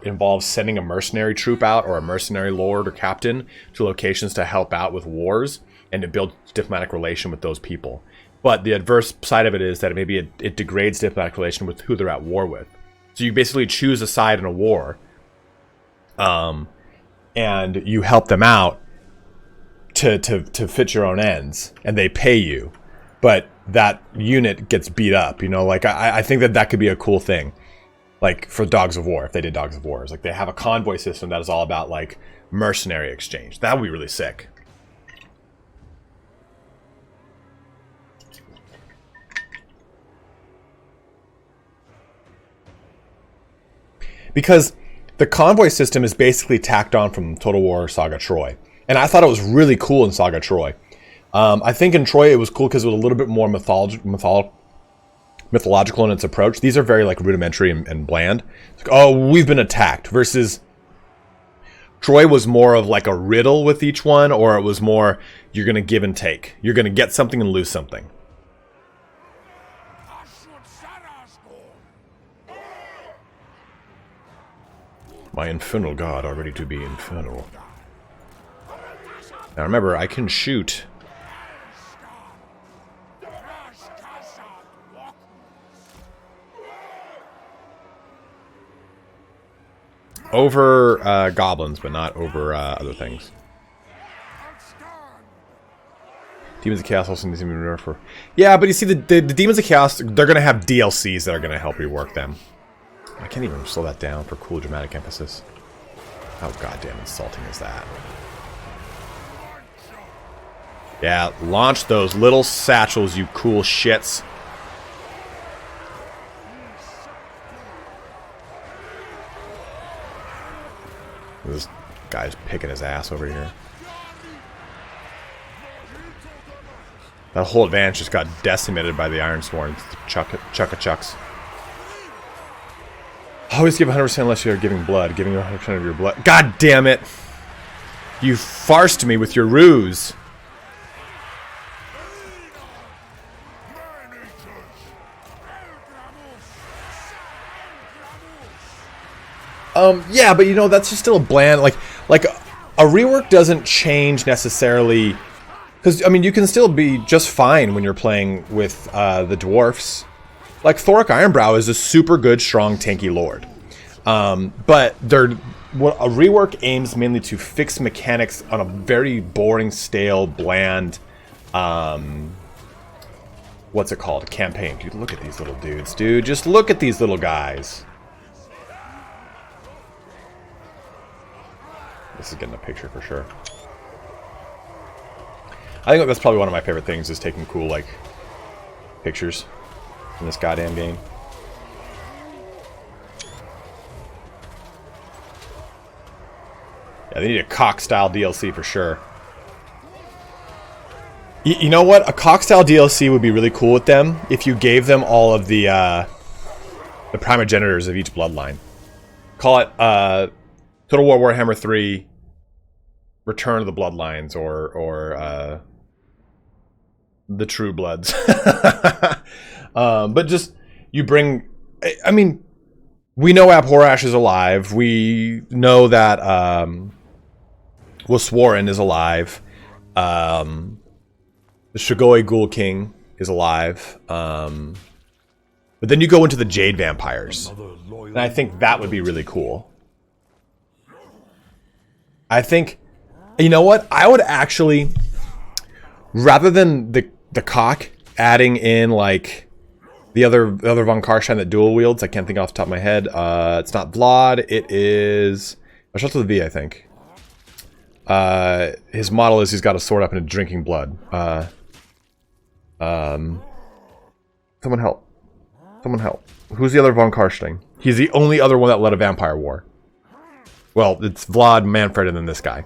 involve sending a mercenary troop out, or a mercenary lord or captain, to locations to help out with wars and to build diplomatic relation with those people. But the adverse side of it is that maybe it degrades diplomatic relation with who they're at war with. So you basically choose a side in a war, and you help them out to fit your own ends, and they pay you. But that unit gets beat up, you know? Like, I think that could be a cool thing. Like, for Dogs of War, if they did Dogs of War. It's like they have a convoy system that is all about, like, mercenary exchange. That would be really sick. Because the convoy system is basically tacked on from Total War Saga Troy. And I thought it was really cool in Saga Troy. I think in Troy it was cool because it was a little bit more mythological in its approach. These are very like rudimentary and bland. It's like, oh, we've been attacked. Versus Troy was more of like a riddle with each one, or it was more, you're going to give and take. You're going to get something and lose something. My infernal god are ready to be infernal. Now remember, I can shoot. Over goblins, but not over other things. Demons of Chaos also need to be reworked for... Yeah, but you see, the Demons of Chaos, they're going to have DLCs that are going to help rework them. I can't even slow that down for cool dramatic emphasis. How goddamn insulting is that? Yeah, launch those little satchels, you cool shits. This guy's picking his ass over here. That whole advantage just got decimated by the Ironsworn chucka-chucks. Always give 100% unless you're giving blood. Giving 100% of your blood. God damn it! You farced me with your ruse. Yeah, but you know, that's just still a bland, like a rework doesn't change necessarily, because, I mean, you can still be just fine when you're playing with the dwarfs. Like, Thoric Ironbrow is a super good, strong, tanky lord. But a rework aims mainly to fix mechanics on a very boring, stale, bland, what's it called? Campaign. Dude, look at these little dudes, dude. Just look at these little guys. This is getting a picture for sure. I think that's probably one of my favorite things, is taking cool, like, pictures in this goddamn game. Yeah, they need a cock-style DLC for sure. You know what? A cock-style DLC would be really cool with them if you gave them all of the primogenitors of each bloodline. Call it Total War Warhammer 3 Return of the Bloodlines or the True Bloods. But just, you bring... I mean, we know Abhorrash is alive. We know that Waswarren is alive. The Shigoi Ghoul King is alive. But then you go into the Jade Vampires. And I think that would be really cool. I think... You know what? I would actually... Rather than the cock adding in, like... The other Von Karstein that dual wields, I can't think off the top of my head. It's not Vlad, it is... Drazhoath the V, I think. His model is he's got a sword up and a drinking blood. Someone help. Someone help. Who's the other Von Karstein? He's the only other one that led a vampire war. Well, it's Vlad, Manfred, and then this guy.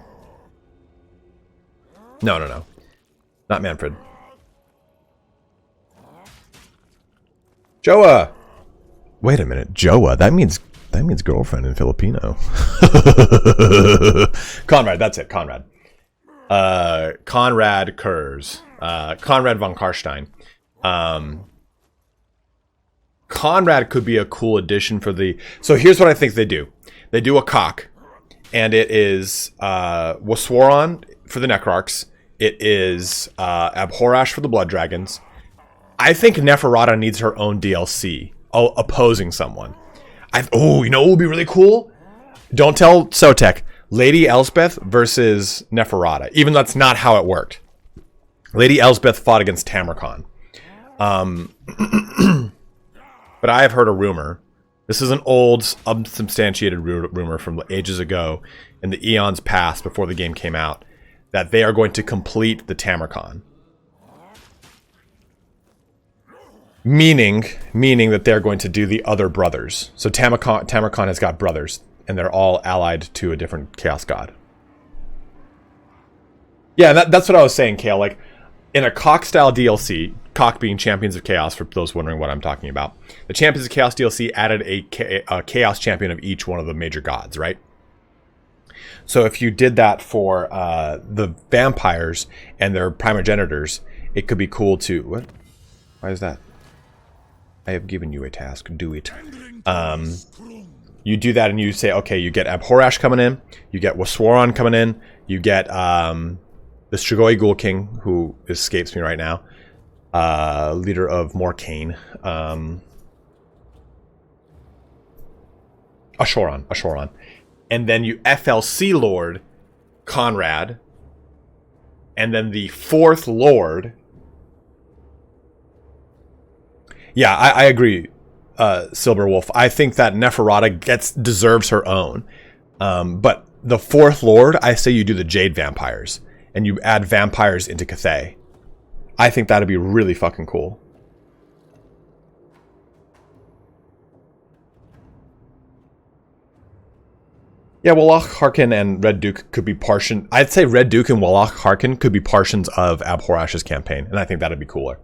No. Not Manfred. Joa! Wait a minute, Joa. That means girlfriend in Filipino. Conrad, that's it, Conrad. Conrad Kurz. Conrad von Karstein. Conrad could be a cool addition for the... So here's what I think they do. They do a cock, and it is Waswaron for the Necrarchs. It is Abhorrash for the Blood Dragons. I think Neferata needs her own DLC, opposing someone. Oh, you know what would be really cool? Don't tell Sotek. Lady Elspeth versus Neferata. Even though that's not how it worked. Lady Elspeth fought against Tamarkon. But I have heard a rumor. This is an old, unsubstantiated rumor from ages ago, in the eons past, before the game came out, that they are going to complete the Tamarkon. Meaning that they're going to do the other brothers. So Tamarkon has got brothers, and they're all allied to a different Chaos God. Yeah, that's what I was saying, Kale. Like, in a Cock-style DLC, Cock being Champions of Chaos, for those wondering what I'm talking about, the Champions of Chaos DLC added a Chaos Champion of each one of the major gods, right? So if you did that for the vampires and their primogenitors, it could be cool to... What? Why is that? I have given you a task. Do it. You do that and you say, okay, you get Abhorrash coming in, you get Waswaron coming in, you get the Shigoi Ghoul King, who escapes me right now, leader of Morkane, Ashoron. And then you FLC Lord, Conrad, and then the fourth Lord... Yeah, I agree, Silverwolf. I think that Neferata deserves her own. But the fourth Lord, I say you do the Jade Vampires. And you add vampires into Cathay. I think that'd be really fucking cool. Yeah, Wallach Harkin and Red Duke could be portion. I'd say Red Duke and Wallach Harkin could be portions of Abhorrash's campaign. And I think that'd be cooler.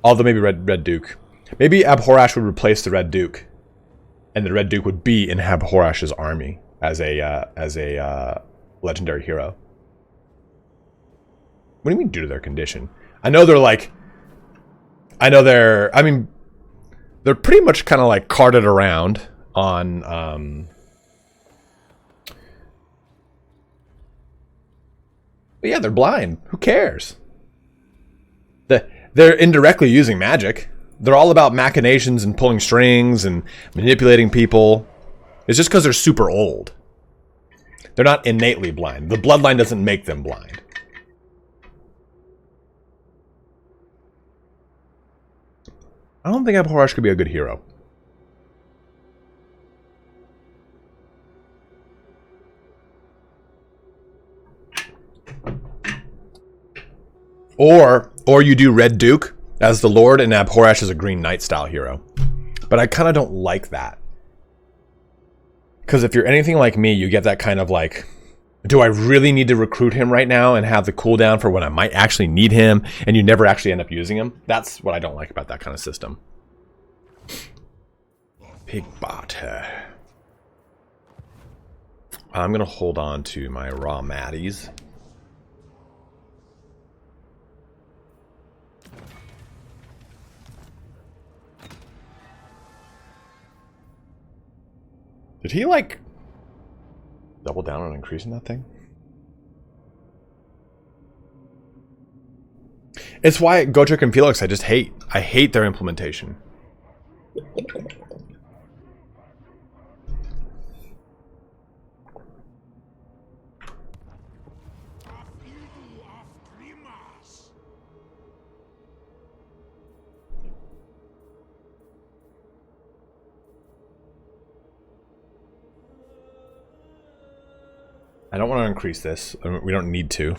Although maybe Red Duke. Maybe Abhorrash would replace the Red Duke. And the Red Duke would be in Abhorrash's army as a legendary hero. What do you mean due to their condition? I know they're like... I mean, they're pretty much kind of like carted around on... But yeah, they're blind. Who cares? They're indirectly using magic. They're all about machinations and pulling strings and manipulating people. It's just because they're super old. They're not innately blind. The bloodline doesn't make them blind. I don't think Abhorrash could be a good hero. Or you do Red Duke, as the Lord, and Abhorrash is a Green Knight style hero. But I kind of don't like that. Because if you're anything like me, you get that kind of like, do I really need to recruit him right now and have the cooldown for when I might actually need him, and you never actually end up using him? That's what I don't like about that kind of system. Pig butter. I'm going to hold on to my raw matties. Did he, like, double down on increasing that thing? It's why Gotrek and Felix I just hate. I hate their implementation. I don't want to increase this. We don't need to.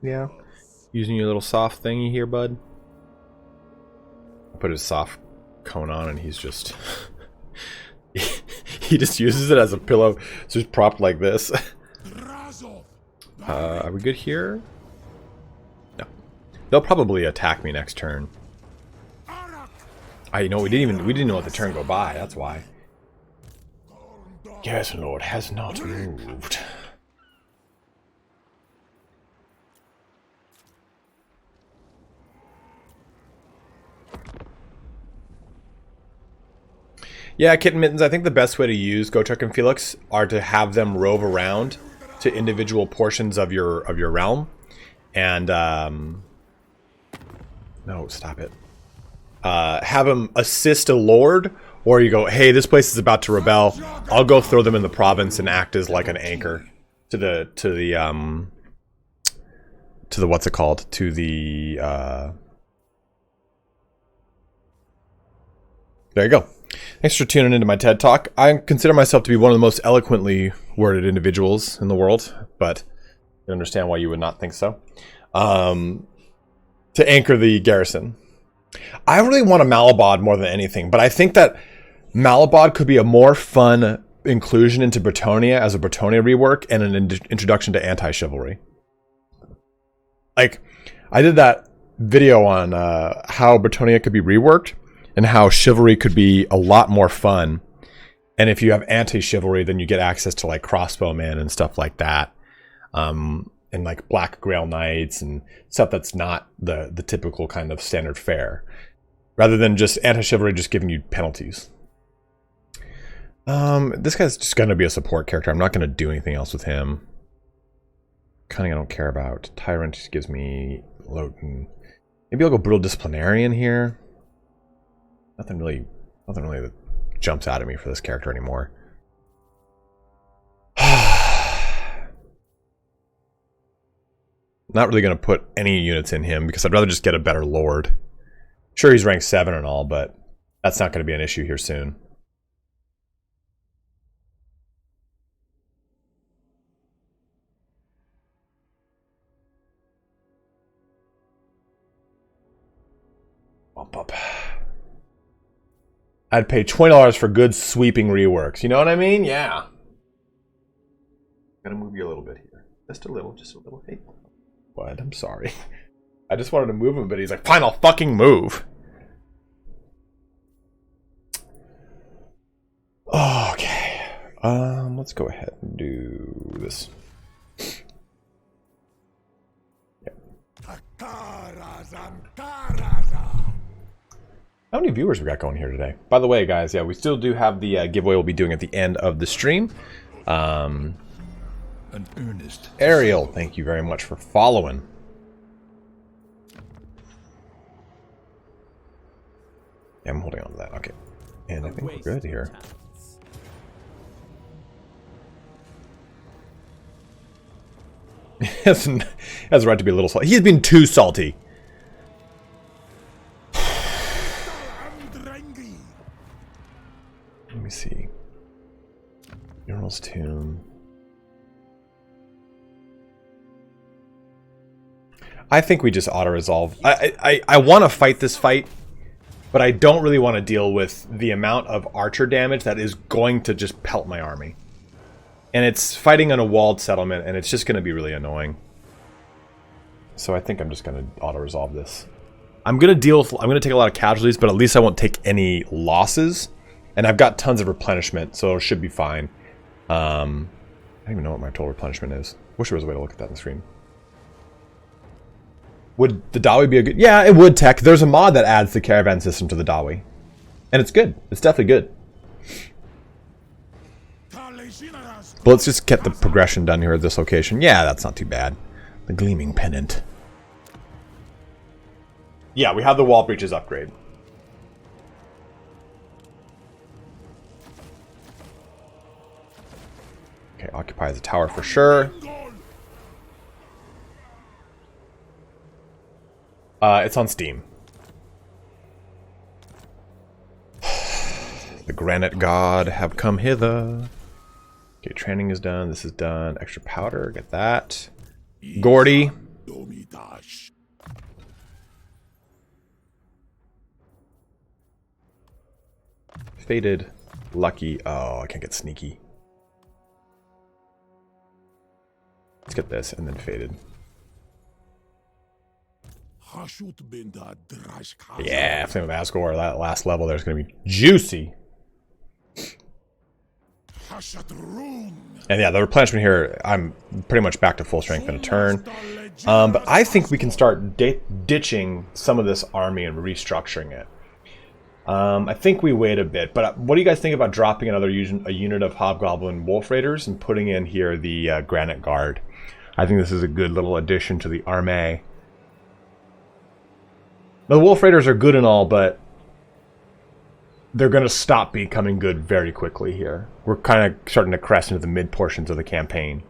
Yeah. Using your little soft thingy here, bud. I put his soft cone on and he's just... he just uses it as a pillow. So he's propped like this. Are we good here? No. They'll probably attack me next turn. You know, we didn't let the turn go by, that's why. Yes, Lord, has not moved. Yeah, Kitten Mittens, I think the best way to use Gotrek and Felix are to have them rove around to individual portions of your realm. And, no, stop it. Have them assist a lord, or you go, hey, this place is about to rebel. I'll go throw them in the province and act as like an anchor to the what's it called? To the there you go. Thanks for tuning into my TED Talk. I consider myself to be one of the most eloquently worded individuals in the world, but I understand why you would not think so. To anchor the garrison. I really want a Malabod more than anything, but I think that Malabod could be a more fun inclusion into Bretonnia as a Bretonnia rework and an introduction to anti-chivalry. Like, I did that video on how Bretonnia could be reworked and how chivalry could be a lot more fun. And if you have anti-chivalry, then you get access to like crossbowmen and stuff like that. And like Black Grail Knights and stuff that's not the typical kind of standard fare. Rather than just anti-chivalry just giving you penalties. This guy's just going to be a support character. I'm not going to do anything else with him. Cunning I don't care about. Tyrant just gives me Loten. Maybe I'll go Brutal Disciplinarian here. Nothing really that jumps out at me for this character anymore. Not really going to put any units in him because I'd rather just get a better lord. Sure, he's rank 7 and all, but that's not going to be an issue here soon. Bump up. I'd pay $20 for good sweeping reworks. You know what I mean? Yeah. I'm going to move you a little bit here. Just a little. Hey. What? I'm sorry. I just wanted to move him, but he's like, fine, I'll fucking move. Okay. Let's go ahead and do this. How many viewers we got going here today? By the way, guys, yeah, we still do have the giveaway we'll be doing at the end of the stream. An earnest Ariel, thank you very much for following. Yeah, I'm holding on to that. Okay. And I think we're good here. Has a right to be a little salty. He's been too salty. Let me see. General's Tomb. I think we just auto-resolve. I want to fight this fight, but I don't really want to deal with the amount of archer damage that is going to just pelt my army. And it's fighting on a walled settlement, and it's just going to be really annoying. So I think I'm just going to auto-resolve this. I'm going to take a lot of casualties, but at least I won't take any losses. And I've got tons of replenishment, so it should be fine. I don't even know what my total replenishment is. Wish there was a way to look at that on the screen. Would the Dawi be a good... Yeah, it would, Tech. There's a mod that adds the caravan system to the Dawi. And it's good. It's definitely good. But let's just get the progression done here at this location. Yeah, that's not too bad. The Gleaming Pennant. Yeah, we have the wall breaches upgrade. Okay, occupy the tower for sure. It's on Steam. The Granite God have come hither. Okay, training is done. This is done. Extra powder. Get that. Gordy. Faded. Lucky. Oh, I can't get sneaky. Let's get this and then faded. Yeah, Flame of Azgorh, that last level there's going to be juicy. And yeah, the replenishment here, I'm pretty much back to full strength in a turn. But I think we can start ditching some of this army and restructuring it. I think we wait a bit, but what do you guys think about dropping another a unit of Hobgoblin Wolf Raiders and putting in here the Granite Guard? I think this is a good little addition to the army. Now, the Wolf Raiders are good and all, but they're going to stop becoming good very quickly here. We're kind of starting to crest into the mid portions of the campaign.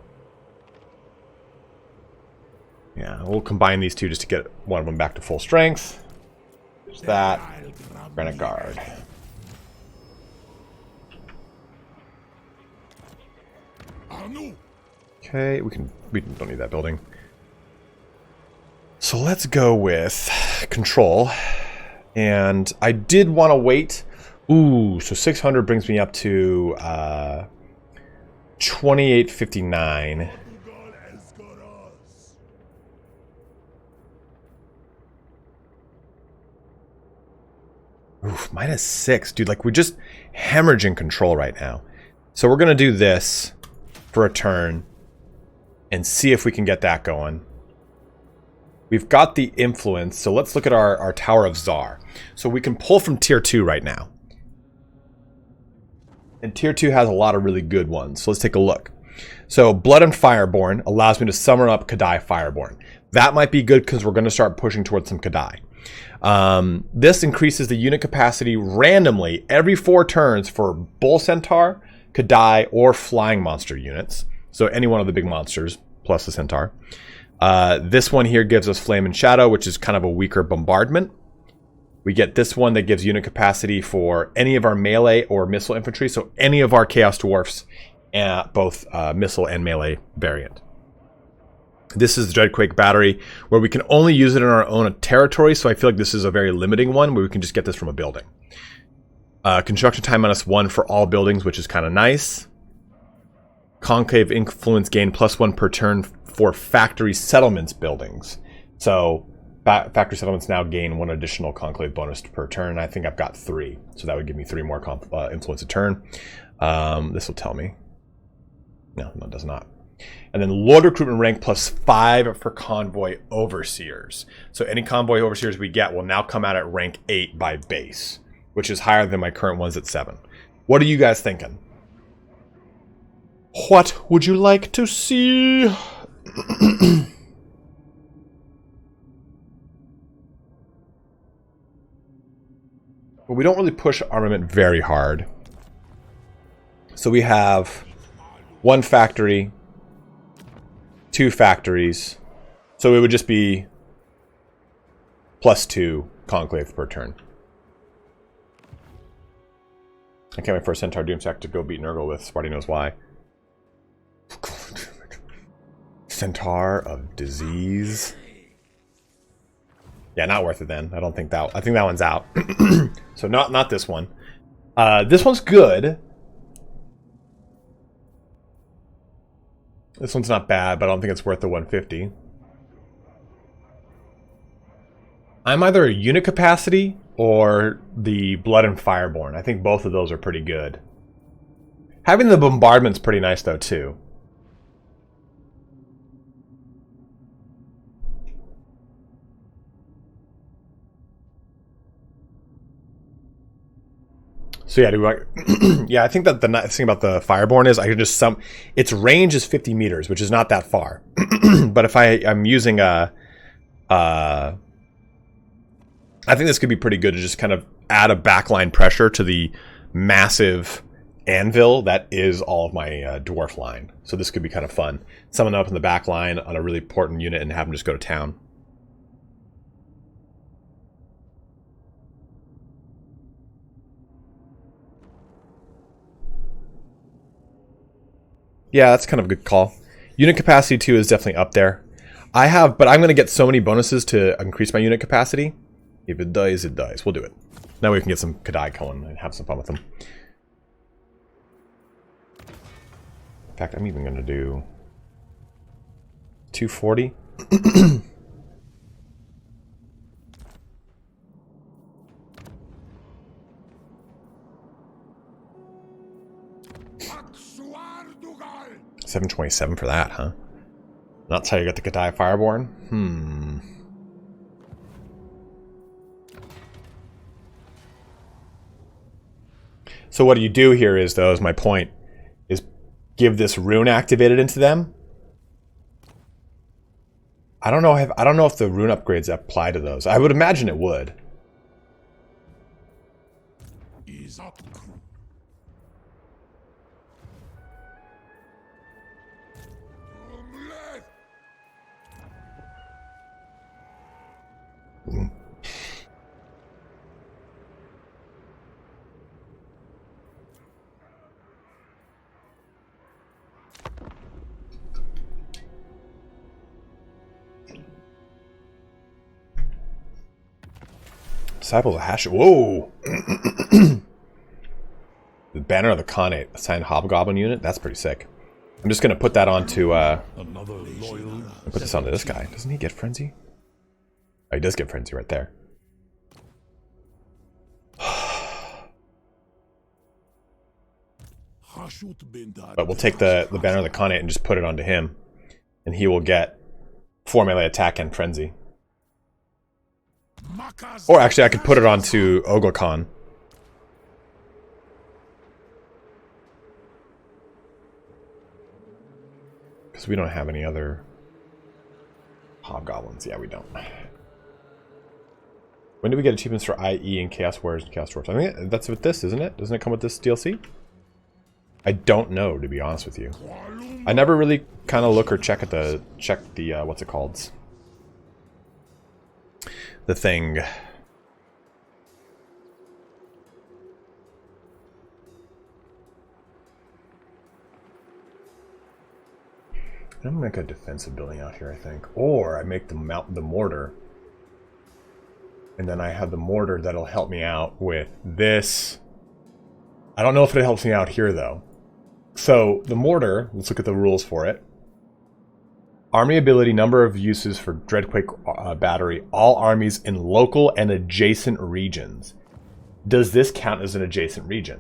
Yeah, we'll combine these two just to get one of them back to full strength. There's that. Granite Guard. Okay, we don't need that building. So let's go with control. And I did want to wait. Ooh, so 600 brings me up to 2859. Oof, -6. Dude, like, we're just hemorrhaging control right now. So we're going to do this for a turn and see if we can get that going. We've got the influence, so let's look at our Tower of Czar. So we can pull from tier 2 right now. And tier 2 has a lot of really good ones, so let's take a look. So Blood and Fireborn allows me to summon up Kadai Fireborn. That might be good because we're going to start pushing towards some Kadai. This increases the unit capacity randomly every 4 turns for Bull Centaur, Kadai, or Flying Monster units. So any one of the big monsters plus the Centaur. This one here gives us Flame and Shadow, which is kind of a weaker bombardment. We get this one that gives unit capacity for any of our melee or missile infantry, so any of our Chaos Dwarfs, both missile and melee variant. This is the Dreadquake Battery, where we can only use it in our own territory, so I feel like this is a very limiting one, where we can just get this from a building. Construction time -1 for all buildings, which is kind of nice. Conclave Influence gain +1 per turn for Factory Settlements buildings. So Factory Settlements now gain 1 additional Conclave bonus per turn. I think I've got 3, so that would give me 3 more influence a turn. This will tell me. No, it does not. And then Lord Recruitment rank +5 for Convoy Overseers. So any Convoy Overseers we get will now come out at rank 8 by base, which is higher than my current ones at 7. What are you guys thinking? What would you like to see? Well, we don't really push armament very hard. So we have 1 factory, 2 factories. So it would just be +2 conclave per turn. I can't wait for a Centaur Doomsack to go beat Nurgle with. Sparty knows why. Centaur of Disease. Yeah, not worth it then. I don't think that... I think that one's out. So not this one. This one's good. This one's not bad, but I don't think it's worth the 150. I'm either a unit capacity or the Blood and Fireborn. I think both of those are pretty good. Having the bombardment's pretty nice though too. So yeah, yeah, I think that the nice thing about the Fireborn is I can just its range is 50 meters, which is not that far. But if I'm using I think this could be pretty good to just kind of add a backline pressure to the massive anvil that is all of my dwarf line. So this could be kind of fun. Summon up in the back line on a really important unit and have them just go to town. Yeah, that's kind of a good call. Unit capacity 2 is definitely up there. But I'm going to get so many bonuses to increase my unit capacity. If it dies, it dies. We'll do it. Now we can get some Kadai going and have some fun with them. In fact, I'm even going to do 240. $727 for that, huh? That's how you get the Kadai Fireborn? So what you do here is, though, is my point, is give this rune activated into them. I don't know if the rune upgrades apply to those. I would imagine it would. Ease up, crew. Disciples of Hash. Whoa! The Banner of the Khanate, assigned Hobgoblin unit. That's pretty sick. I'm just gonna put that onto. Another loyal. Put this onto this guy. Doesn't he get Frenzy? Oh, he does get Frenzy right there. But we'll take the Banner of the Khanate and just put it onto him, and he will get 4 melee attack and Frenzy. Or actually, I could put it onto Ogokhan. Because we don't have any other Hobgoblins. Yeah, we don't. When do we get achievements for IE and Chaos Warriors and Chaos Dwarfs? I think that's with this, isn't it? Doesn't it come with this DLC? I don't know, to be honest with you. I never really kind of look or check the what's it called? The thing. I'm gonna make a defensive building out here, I think. Or I make the mortar. And then I have the mortar that'll help me out with this. I don't know if it helps me out here, though. So, the mortar, let's look at the rules for it. Army ability, number of uses for Dreadquake battery, all armies in local and adjacent regions. Does this count as an adjacent region?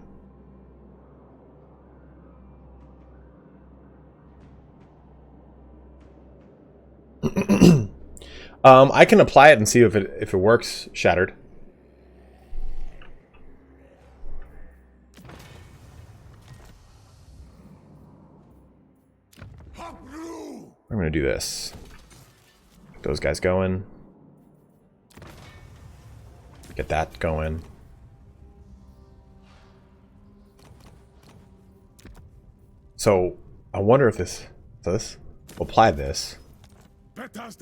I can apply it and see if it works, Shattered. I'm going to do this. Get those guys going. Get that going. So, I wonder if this... So this... We'll apply this.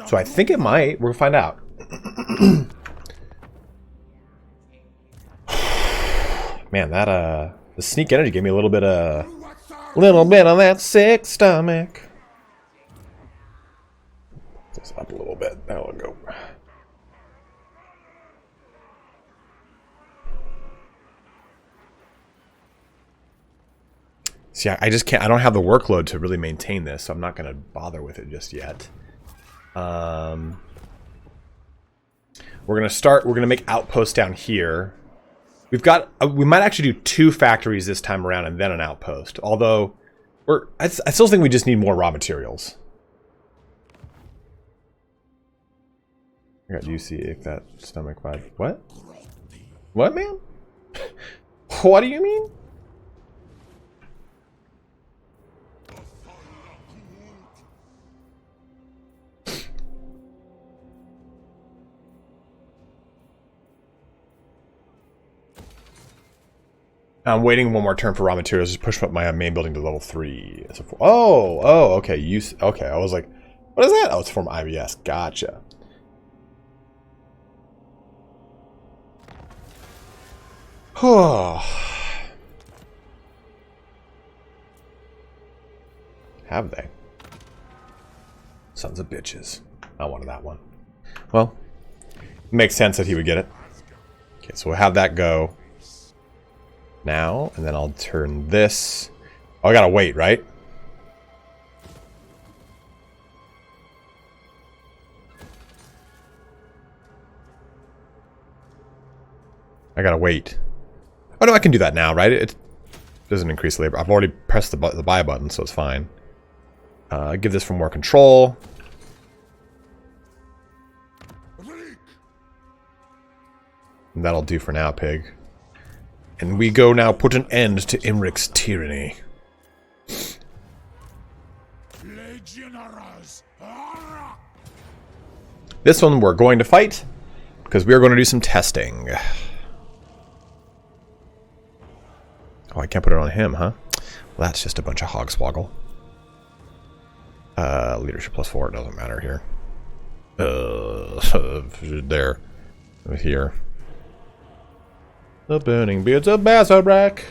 So I think it might. We'll find out. Man, that, the sneak energy gave me a little bit of that sick stomach. This up a little bit. That'll go. See, I just can't. I don't have the workload to really maintain this, so I'm not going to bother with it just yet. We're going to start. We're going to make outposts down here. We've got. We might actually do 2 factories this time around and then an outpost. Although, I still think we just need more raw materials. I got UC if that stomach vibe. What? What, man? What do you mean? I'm waiting one more turn for raw materials. Just push up my main building to level 3. Okay. Okay, I was like, what is that? Oh, it's from IBS. Gotcha. Have they? Sons of bitches. I wanted that one. Well, makes sense that he would get it. Okay, so we'll have that go now, and then I'll turn this. Oh, I gotta wait, right? I gotta wait. Oh no, I can do that now, right? It doesn't increase labor. I've already pressed the buy button, so it's fine. Give this for more control. And that'll do for now, pig. And we go now put an end to IMRIK's tyranny. This one we're going to fight, because we are going to do some testing. Oh, I can't put it on him, huh? Well, that's just a bunch of hogswoggle. Leadership +4, it doesn't matter here. There. Here. The burning beards of Bazarak.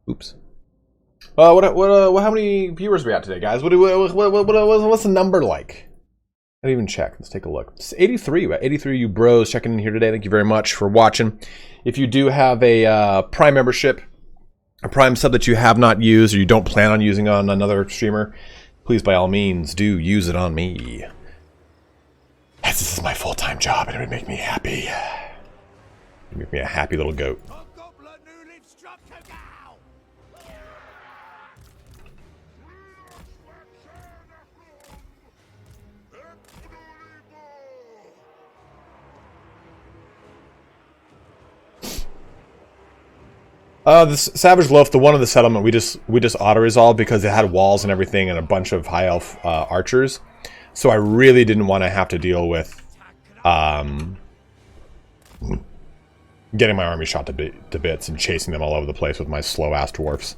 Oops. How many viewers we got today, guys? What's the number like? I didn't even check. Let's take a look. It's 83. We got 83 you bros checking in here today. Thank you very much for watching. If you do have a Prime membership, a Prime sub that you have not used or you don't plan on using on another streamer, please, by all means, do use it on me. As this is my full-time job and it would make me happy. It would make me a happy little goat. The Savage Loaf, the one in the settlement, we just auto-resolved because it had walls and everything and a bunch of high elf archers. So I really didn't want to have to deal with getting my army shot to bits and chasing them all over the place with my slow-ass dwarfs.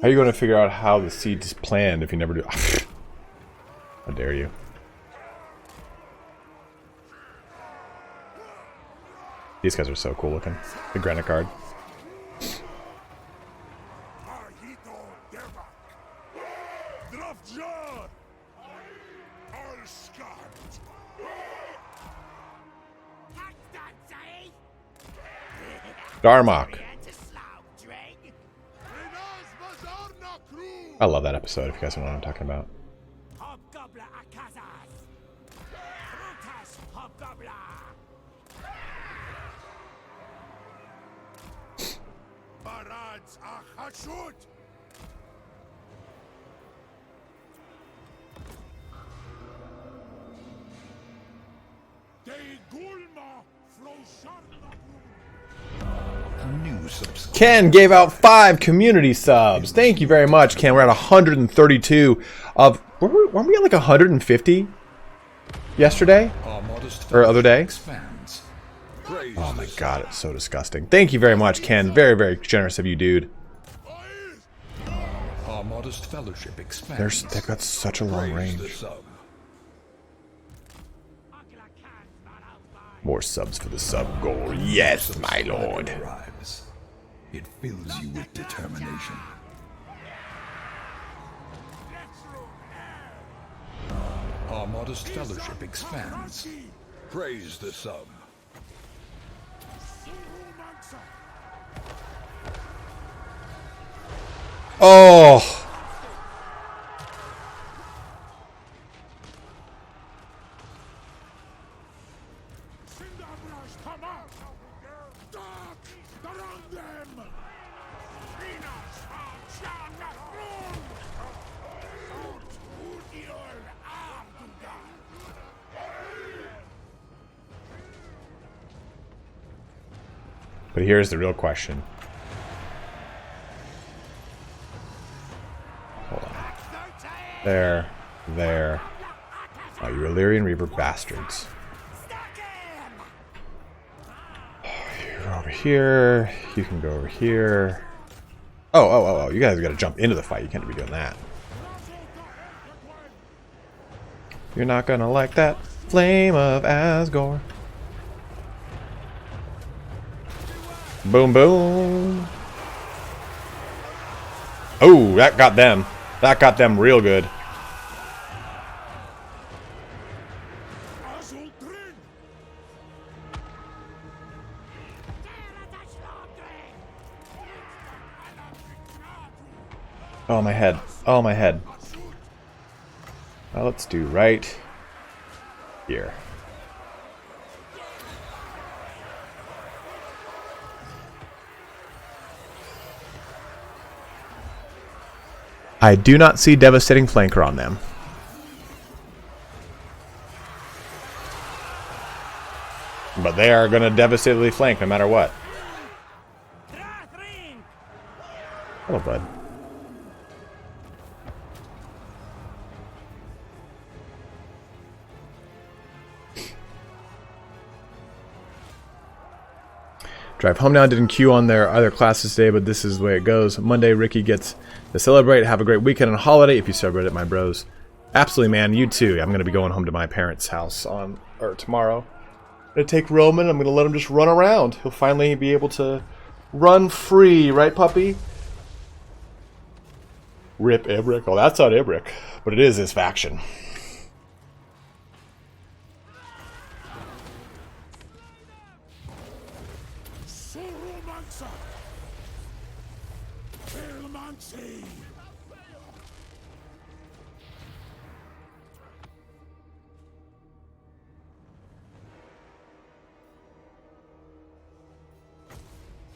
How are you going to figure out how the siege is planned if you never do? How dare you? These guys are so cool looking. The granite guard. Darmok. I love that episode, if you guys don't know what I'm talking about. New subscribers. Ken gave out 5 community subs. Thank you very much, Ken. We're at 132 of... Weren't we at like 150 yesterday? Our modest Or other day? expands. Praise Oh my the god, it's so disgusting. Thank you very much, Ken. Very, very generous of you, dude. Our modest fellowship expands. They've got such a long Praise the range. sub. More subs for the sub goal. Yes, my lord. Arrives. It fills you with determination. Our modest fellowship expands. Praise the sub. Oh! But here's the real question. Hold on. There. Oh, you Illyrian Reaper bastards. You're over here. You can go over here. Oh. You guys gotta jump into the fight. You can't be doing that. You're not gonna like that. Flame of Azgorh. Boom, boom. Oh, that got them. That got them real good. Oh, my head. Oh, my head. Well, let's do right here. I do not see devastating flanker on them. But they are going to devastatingly flank no matter what. Hello, bud. Drive home now. Didn't queue on their other classes today, but this is the way it goes. Monday, Ricky gets to celebrate. Have a great weekend and holiday if you celebrate it, my bros. Absolutely, man. You too. I'm going to be going home to my parents' house tomorrow. I'm going to take Roman. I'm going to let him just run around. He'll finally be able to run free. Right, puppy? Rip IMRIK. Oh, that's not IMRIK. But it is his faction.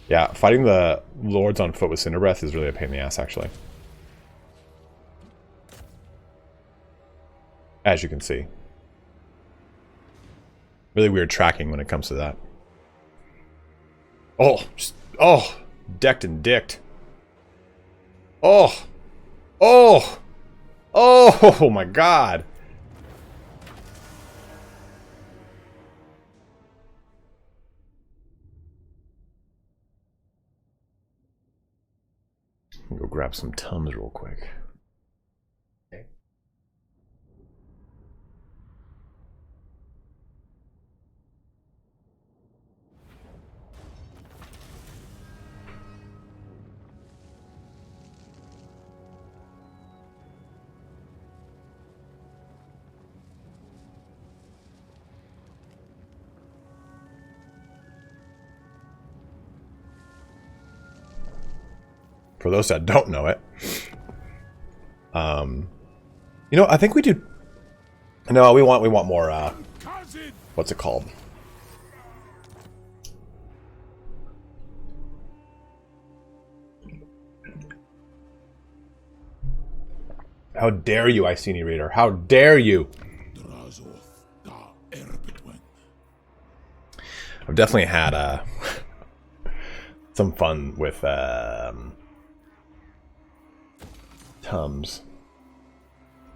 Yeah, fighting the lords on foot with Cinder Breath is really a pain in the ass, actually. As you can see. Really weird tracking when it comes to that. Oh, decked and dicked. Oh my god. Go grab some Tums real quick. Okay. For those that don't know it, you know, I think we do. No, we want more. What's it called? How dare you, Iceni Reader? How dare you? I've definitely had some fun with Tums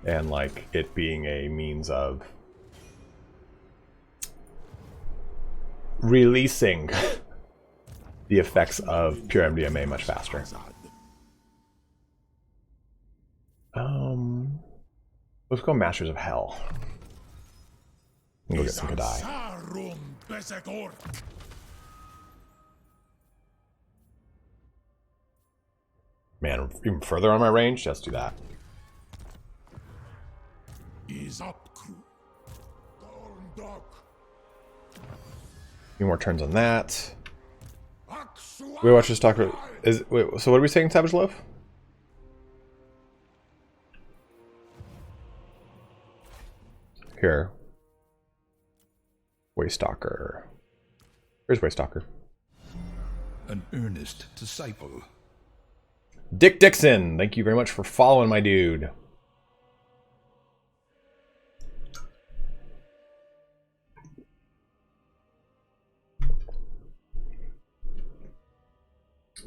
and like it being a means of releasing the effects of pure MDMA much faster. Let's go Masters of Hell. Go get some Kadai. Man, even further on my range? Let's do that. Few more turns on that. We watch this talk. Wait, so what are we saying, Savage Loaf? Here. Waystalker. Where's Waystalker? An earnest disciple. Dick Dixon, thank you very much for following, my dude.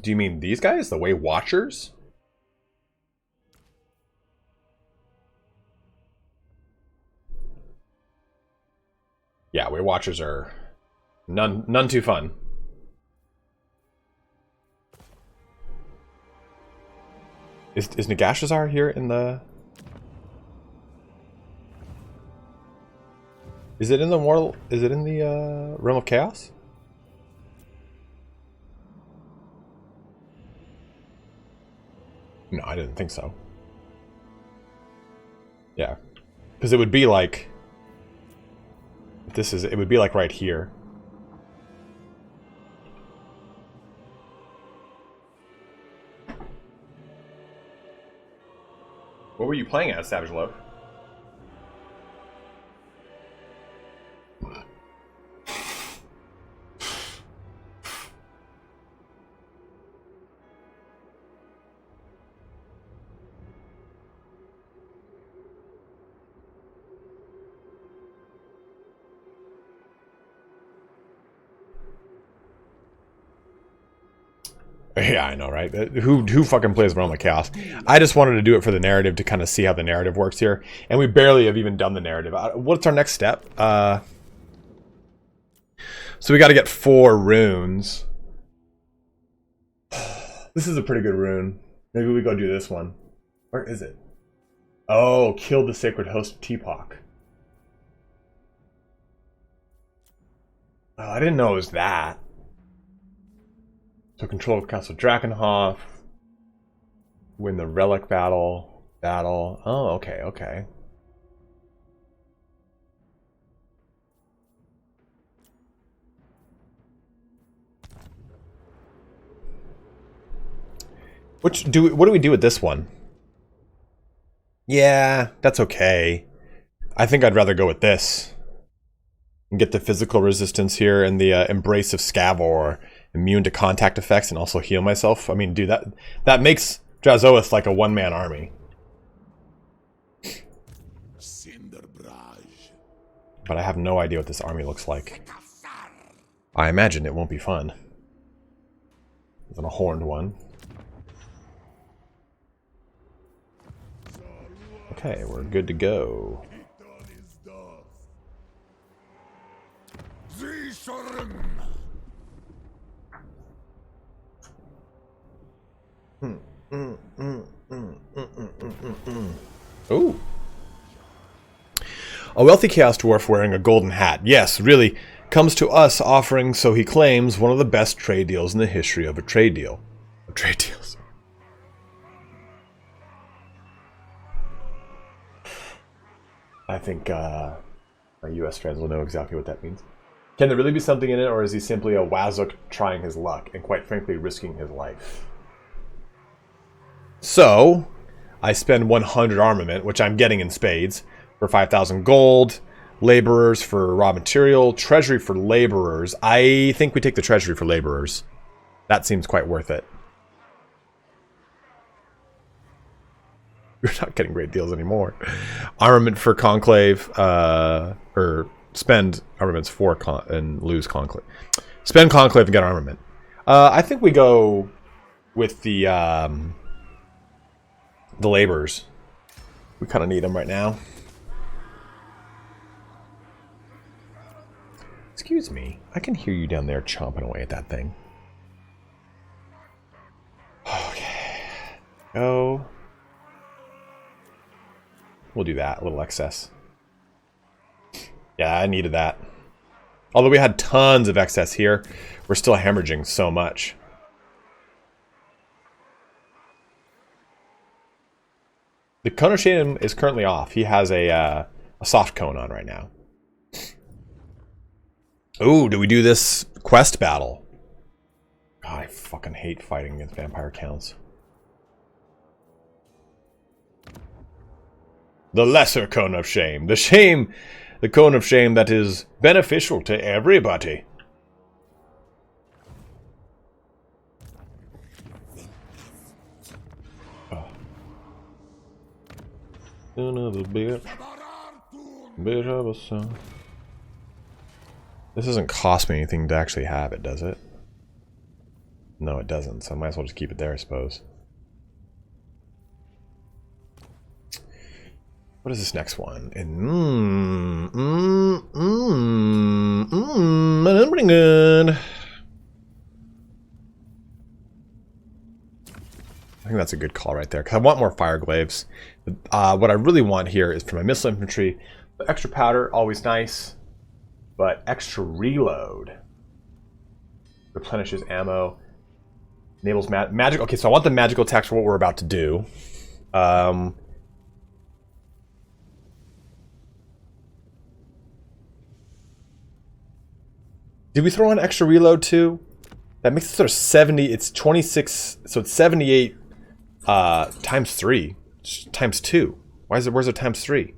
Do you mean these guys? The Way Watchers? Yeah, Way Watchers are none too fun. Is Nagashazar here in the... Is it in the Mortal... Is it in the Realm of Chaos? No, I didn't think so. Yeah. Because it would be like... This is... It would be like right here. What were you playing as, Savage Loaf? Yeah, I know, right? Who fucking plays Realm of Chaos? I just wanted to do it for the narrative to kind of see how the narrative works here, and we barely have even done the narrative. What's our next step? So we got to get 4 runes. This is a pretty good rune. Maybe we go do this one. Where is it? Oh, kill the sacred host of Teapot. Oh, I didn't know it was that. So control of Castle Drakenhof. Win the relic battle. Oh, okay, okay. What do we do with this one? Yeah, that's okay. I think I'd rather go with this. And get the physical resistance here and the Embrace of Scavor. Immune to contact effects and also heal myself. I mean, dude, that makes Drazhoath like a one-man army. But I have no idea what this army looks like. I imagine it won't be fun. It's on a horned one. Okay, we're good to go. Ooh. A wealthy Chaos Dwarf wearing a golden hat. Yes, really, comes to us offering, so he claims, one of the best trade deals in the history of a trade deal. Of trade deals. I think my US friends will know exactly what that means. Can there really be something in it, or is he simply a Wazuk trying his luck, and quite frankly risking his life? So, I spend 100 armament, which I'm getting in spades, for 5,000 gold, laborers for raw material, treasury for laborers. I think we take the treasury for laborers. That seems quite worth it. We're not getting great deals anymore. Armament for Conclave, or spend armaments for and lose Conclave. Spend Conclave and get armament. I think we go with the laborers. We kind of need them right now. Excuse me. I can hear you down there chomping away at that thing. Okay. Go. We'll do that. A little excess. Yeah, I needed that. Although we had tons of excess here, we're still hemorrhaging so much. The cone of shame is currently off. He has a soft cone on right now. Ooh, do we do this quest battle? God, I fucking hate fighting against vampire counts. The lesser cone of shame. The cone of shame that is beneficial to everybody. Oh. Another bit of a song. This doesn't cost me anything to actually have it, does it? No, it doesn't, so I might as well just keep it there, I suppose. What is this next one? And pretty good. I think that's a good call right there, because I want more fire glaives. What I really want here is for my missile infantry, extra powder, always nice. But extra reload replenishes ammo, enables magic. Okay, so I want the magical attacks for what we're about to do. Did we throw on extra reload too? That makes it sort of 70. It's 26, so it's 78 times 3, times 2. Where's there times 3?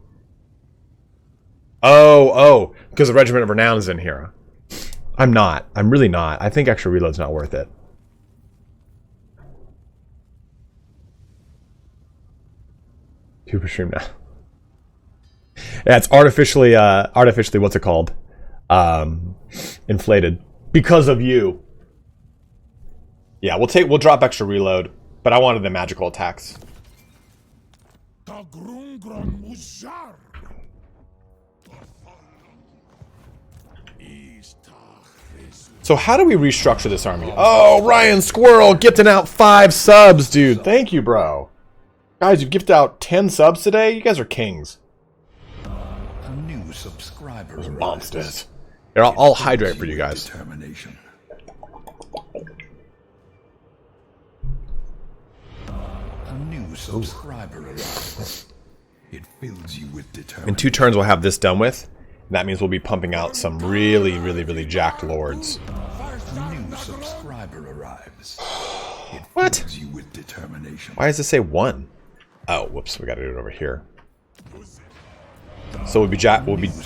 Oh, because the Regiment of Renown is in here. I'm not. I'm really not. I think extra reload's not worth it. Super stream now. Yeah, it's artificially, what's it called? Inflated. Because of you. Yeah, we'll drop extra reload, but I wanted the magical attacks. So how do we restructure this army? Oh, Ryan Squirrel gifting out 5 subs, dude. Thank you, bro. Guys, you gift out 10 subs today? You guys are kings. A new subscriber. Those monsters. Here, I'll hydrate for you guys. Determination. A new subscriber arrives. It fills you with determination. In 2 turns, we'll have this done with. And that means we'll be pumping out some really, really, really jacked lords. A new subscriber arrives. It What? fills you with determination. Why does it say 1? Oh, whoops, we gotta do it over here. So we'll be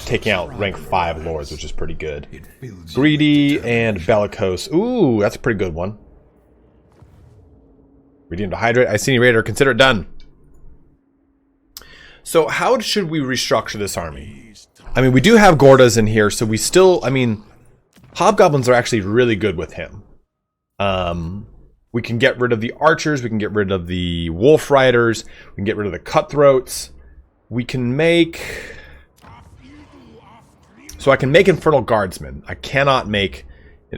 taking out rank 5 lords, which is pretty good. It fills you Greedy with and bellicose. Ooh, that's a pretty good one. Redeem to hydrate. Iceni Raider, consider it done. So how should we restructure this army? I mean, we do have Gordas in here, so we still, I mean, Hobgoblins are actually really good with him. We can get rid of the archers, we can get rid of the wolf riders, we can get rid of the cutthroats. We can make... So I can make Infernal Guardsmen. I cannot make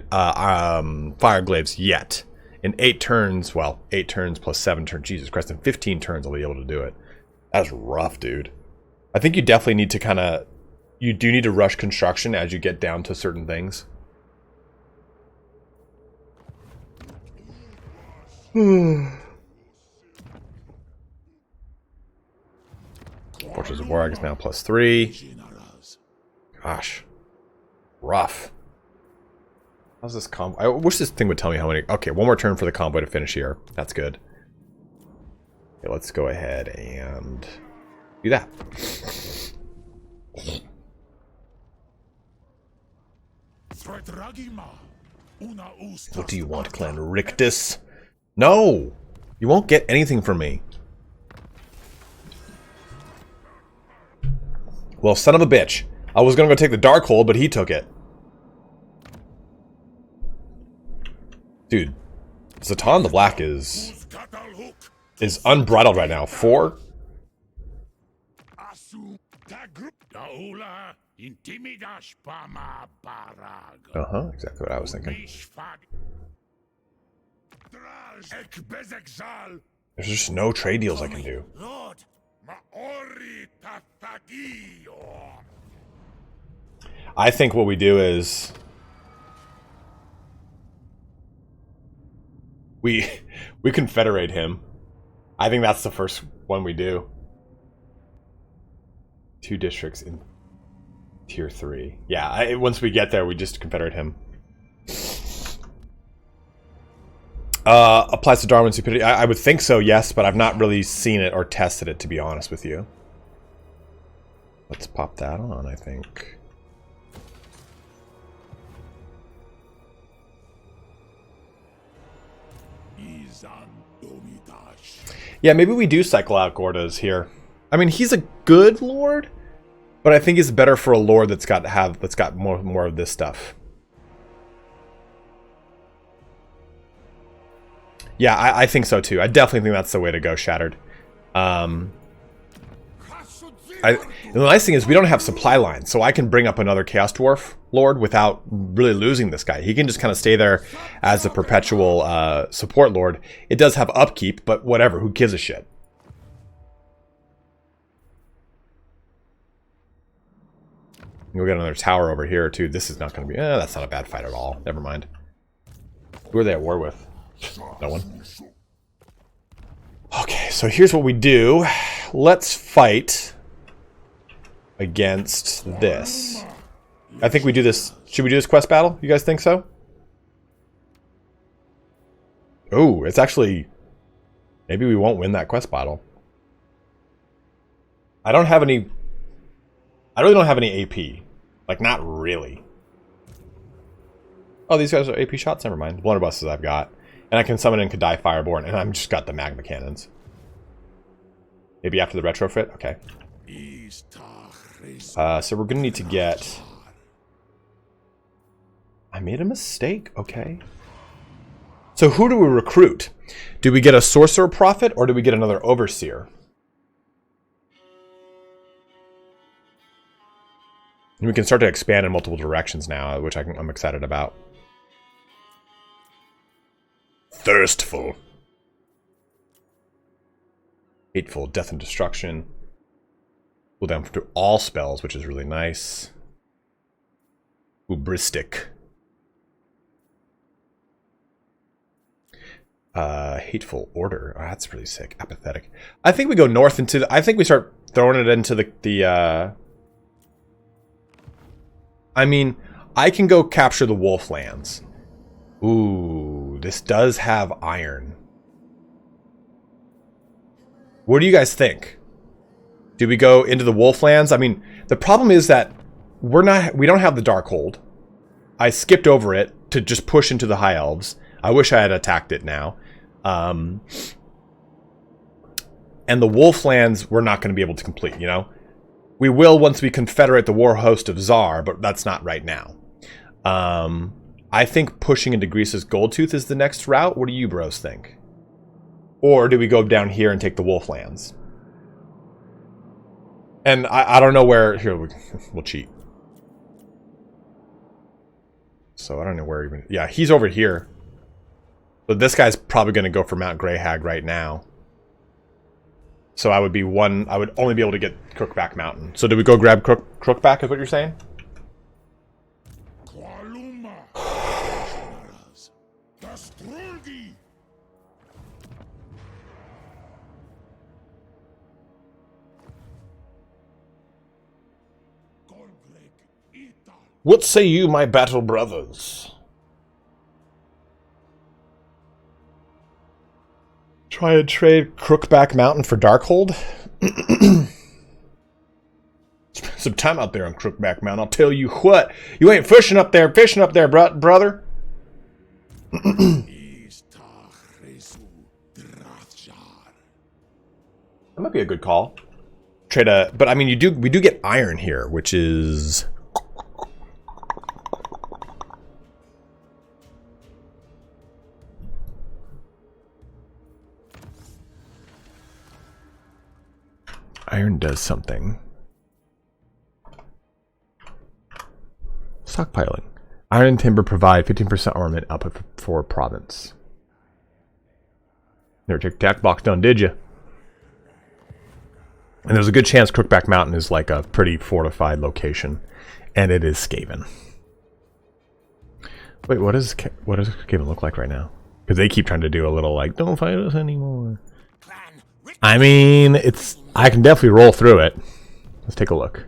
Fire Glaives yet. In 8 turns, well, 8 turns plus 7 turns, Jesus Christ, in 15 turns I'll be able to do it. That's rough, dude. I think you definitely need to kind of... You do need to rush construction as you get down to certain things. Fortress of Warg is now +3. Gosh. Rough. How's this combo? I wish this thing would tell me how many... Okay, one more turn for the combo to finish here. That's good. Okay, let's go ahead and do that. What do you want, Clan Rictus? No! You won't get anything from me. Well, son of a bitch. I was gonna go take the Darkhold, but he took it. Dude, Zatan the Black is unbridled right now. 4? Exactly what I was thinking. There's just no trade deals I can do. I think what we do is we confederate him. I think that's the first one we do. 2 districts in tier 3. Yeah, once we get there, we just confederate him. Applies to Darwin's stupidity. I would think so, yes, but I've not really seen it or tested it, to be honest with you. Let's pop that on, I think. Yeah, maybe we do cycle out Gordas here. I mean, he's a good lord, but I think he's better for a lord that's got more of this stuff. Yeah, I think so too. I definitely think that's the way to go, Shattered. The nice thing is we don't have supply lines, so I can bring up another Chaos Dwarf Lord without really losing this guy. He can just kind of stay there as a perpetual support Lord. It does have upkeep, but whatever, who gives a shit? We'll get another tower over here too. This is not going to be... that's not a bad fight at all. Never mind. Who are they at war with? No one. Okay, so here's what we do. Let's fight against this. I think we do this. Should we do this quest battle? You guys think so? Oh, it's actually... Maybe we won't win that quest battle. I don't have any... I really don't have any AP. Like, not really. Oh, these guys are AP shots? Never mind. Blunderbusses I've got. And I can summon in Kadai Fireborn, and I've just got the magma cannons. Maybe after the retrofit? Okay. So we're gonna need to get... I made a mistake, okay. So who do we recruit? Do we get a Sorcerer Prophet, or do we get another Overseer? And we can start to expand in multiple directions now, which I'm excited about. Thirstful. Hateful. Death and Destruction. Cool down to all spells, which is really nice. Hubristic. Hateful Order. Oh, that's really sick. Apathetic. I think we go north into the... I think we start throwing it into the I mean, I can go capture the Wolflands. Ooh, this does have iron. What do you guys think? Do we go into the Wolflands? I mean, the problem is that we don't have the Darkhold. I skipped over it to just push into the High Elves. I wish I had attacked it now. And the Wolflands we're not going to be able to complete, you know? We will once we confederate the war host of Zar, but that's not right now. I think pushing into Greece's Goldtooth is the next route. What do you bros think? Or do we go down here and take the Wolflands? And I don't know where... Here, we'll cheat. So I don't know where even... Yeah, he's over here. But this guy's probably going to go for Mount Greyhag right now. So I would only be able to get Crookback Mountain. So do we go grab Crookback, is what you're saying? What say you, my battle brothers? Try and trade Crookback Mountain for Darkhold? Spend some time out there on Crookback Mountain. I'll tell you what. You ain't fishing up there, brother. That might be a good call. Trade a... But I mean, we do get iron here, which is... Iron does something. Stockpiling. Iron and timber provide 15% armament output for province. Never checked tack box done, did you? And there's a good chance Crookback Mountain is like a pretty fortified location, and it is Skaven. Wait, what does Skaven look like right now? Because they keep trying to do a little like, don't fight us anymore. I mean, I can definitely roll through it. Let's take a look.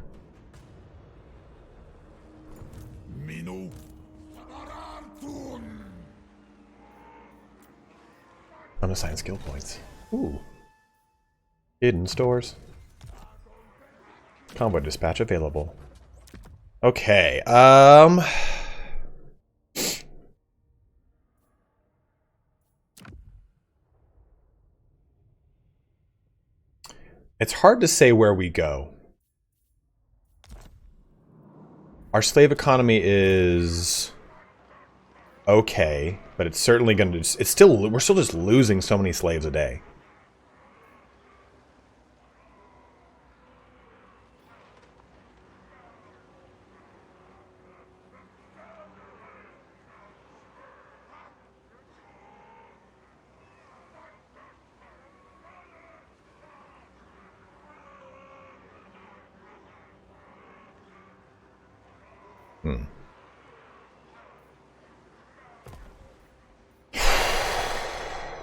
Unassigned skill points. Ooh. Hidden stores. Convoy dispatch available. Okay, it's hard to say where we go. Our slave economy is okay, but it's certainly going to. We're still just losing so many slaves a day.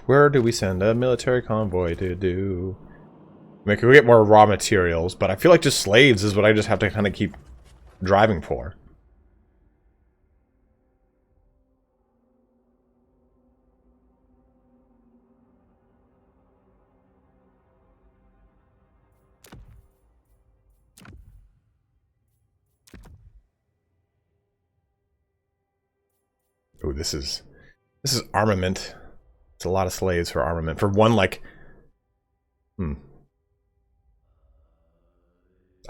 Where do we send a military convoy to do? I mean, we get more raw materials, but I feel like just slaves is what I just have to kind of keep driving for. Oh, this is armament. It's a lot of slaves for armament. For one, like... I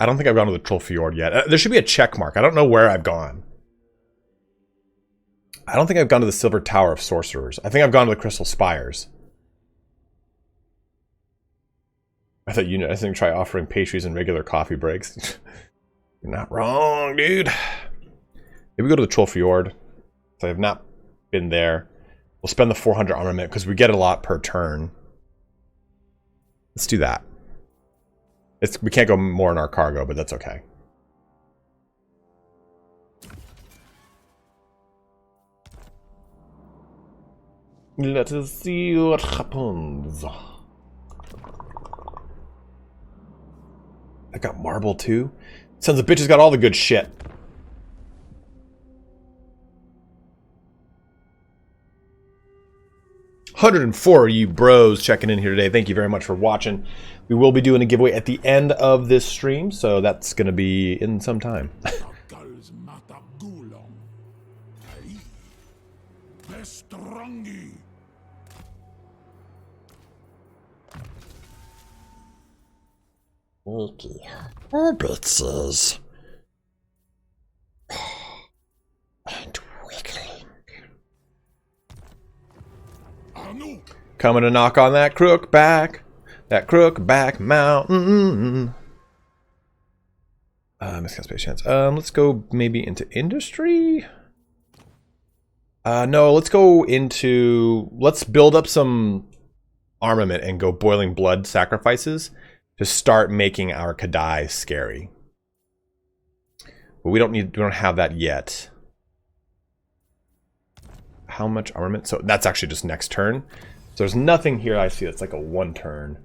don't think I've gone to the Trollfjord yet. There should be a check mark. I don't know where I've gone. I don't think I've gone to the Silver Tower of Sorcerers. I think I've gone to the Crystal Spires. I think try offering pastries and regular coffee breaks. You're not wrong, dude. Maybe go to the Trollfjord. So I have not been there. We'll spend the 400 armament because we get a lot per turn. Let's do that. We can't go more in our cargo, but that's okay. Let us see what happens. I got marble too. Sons of bitches got all the good shit. $104 of you bros checking in here today. Thank you very much for watching. We will be doing a giveaway at the end of this stream, so that's going to be in some time. Okay. Bitches. And wiggling. Coming to knock on that Crookback Mountain. Miscast space chance. Let's go maybe into industry. No, let's go into. Let's build up some armament and go boiling blood sacrifices to start making our Kadai scary. But we don't have that yet. How much armament? So that's actually just next turn. So there's nothing here I see that's like a one turn.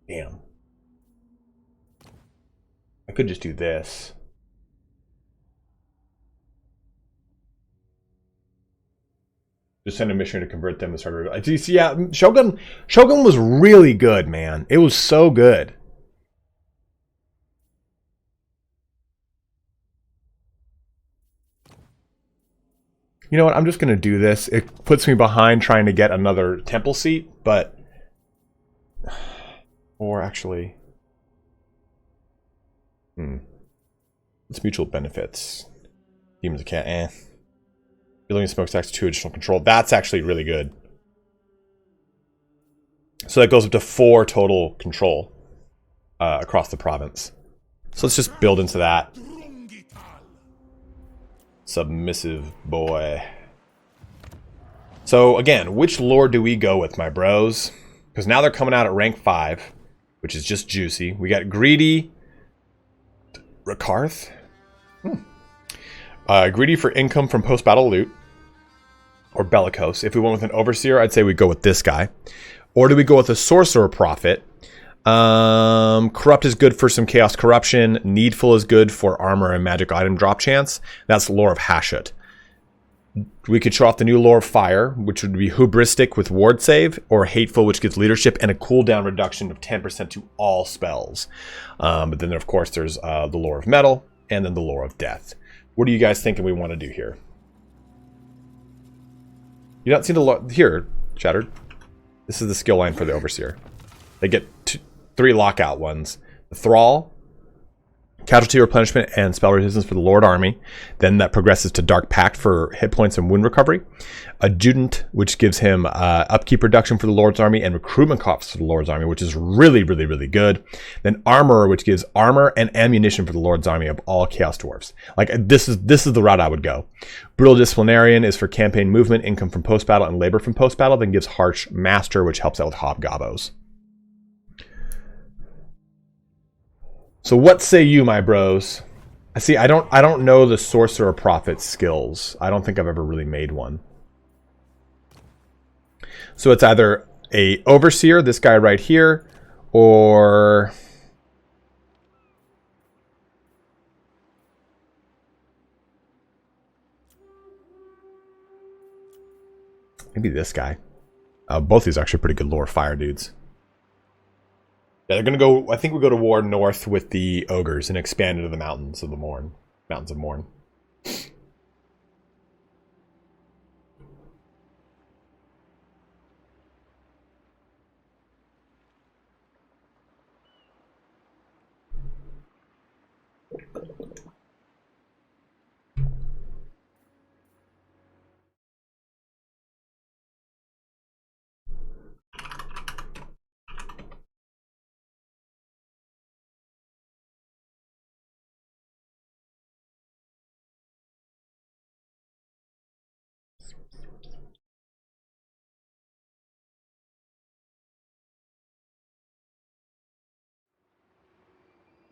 Damn. I could just do this. Just send a missionary to convert them and start. Yeah, Shogun was really good, man. It was so good. You know what? I'm just going to do this. It puts me behind trying to get another temple seat, but... Or actually... It's mutual benefits. Demons of Cat, Building smokestacks, 2 additional control. That's actually really good. So that goes up to 4 total control across the province. So let's just build into that. Submissive boy. So again, which lore do we go with, my bros? Because now they're coming out at rank 5, which is just juicy. We got Greedy. Rakarth? Greedy for income from post-battle loot. Or Bellicose. If we went with an Overseer, I'd say we go with this guy. Or do we go with a Sorcerer Prophet? Corrupt is good for some Chaos Corruption. Needful is good for armor and magic item drop chance. That's the lore of Hashut. We could show off the new lore of Fire, which would be Hubristic with Ward Save, or Hateful, which gives leadership and a cooldown reduction of 10% to all spells. But then, of course, there's the lore of Metal, and then the lore of Death. What are you guys thinking we want to do here? You don't see the lore here, Shattered. This is the skill line for the Overseer. They get 3 lockout ones. The Thrall, Casualty Replenishment, and Spell Resistance for the Lord Army. Then that progresses to Dark Pact for hit points and wound recovery. Adjutant, which gives him upkeep reduction for the Lord's Army and recruitment costs for the Lord's Army, which is really, really, really good. Then Armorer, which gives armor and ammunition for the Lord's Army of all Chaos Dwarfs. Like, this is the route I would go. Brutal Disciplinarian is for campaign movement, income from post-battle, and labor from post-battle. Then gives Harsh Master, which helps out with Hobgobbos. So what say you, my bros? I don't know the Sorcerer Prophet skills. I don't think I've ever really made one. So it's either a Overseer, this guy right here, or maybe this guy. Both these are actually pretty good lore fire dudes. Yeah, they're gonna go. I think we go to war north with the ogres and expand into the mountains of the Morn. Mountains of Morn.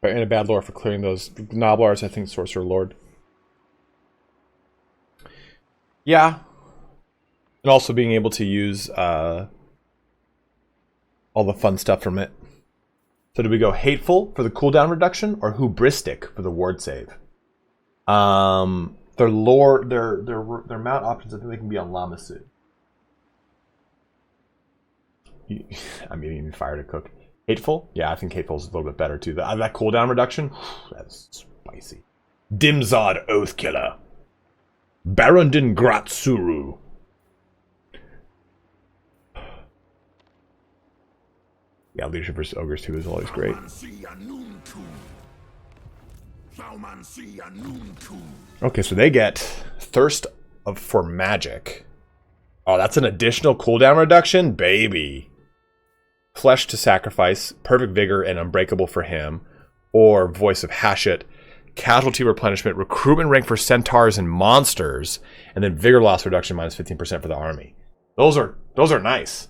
And a bad lore for clearing those Noblars, I think Sorcerer Lord. Yeah. And also being able to use all the fun stuff from it. So do we go Hateful for the cooldown reduction or Hubristic for the ward save? Their lore, their mount options, I think they can be on Lamasu. I'm eating fire to cook. Hateful? Yeah, I think Hateful is a little bit better too. That cooldown reduction? That's spicy. Dimzod Oathkiller. Barondin Gratsuru. Yeah, leadership versus ogres too is always great. Okay, so they get Thirst for Magic. Oh, that's an additional cooldown reduction? Baby. Flesh to Sacrifice, Perfect Vigor, and Unbreakable for him. Or Voice of Hashut, Casualty Replenishment, Recruitment Rank for Centaurs and Monsters, and then Vigor Loss Reduction minus 15% for the army. Those are nice.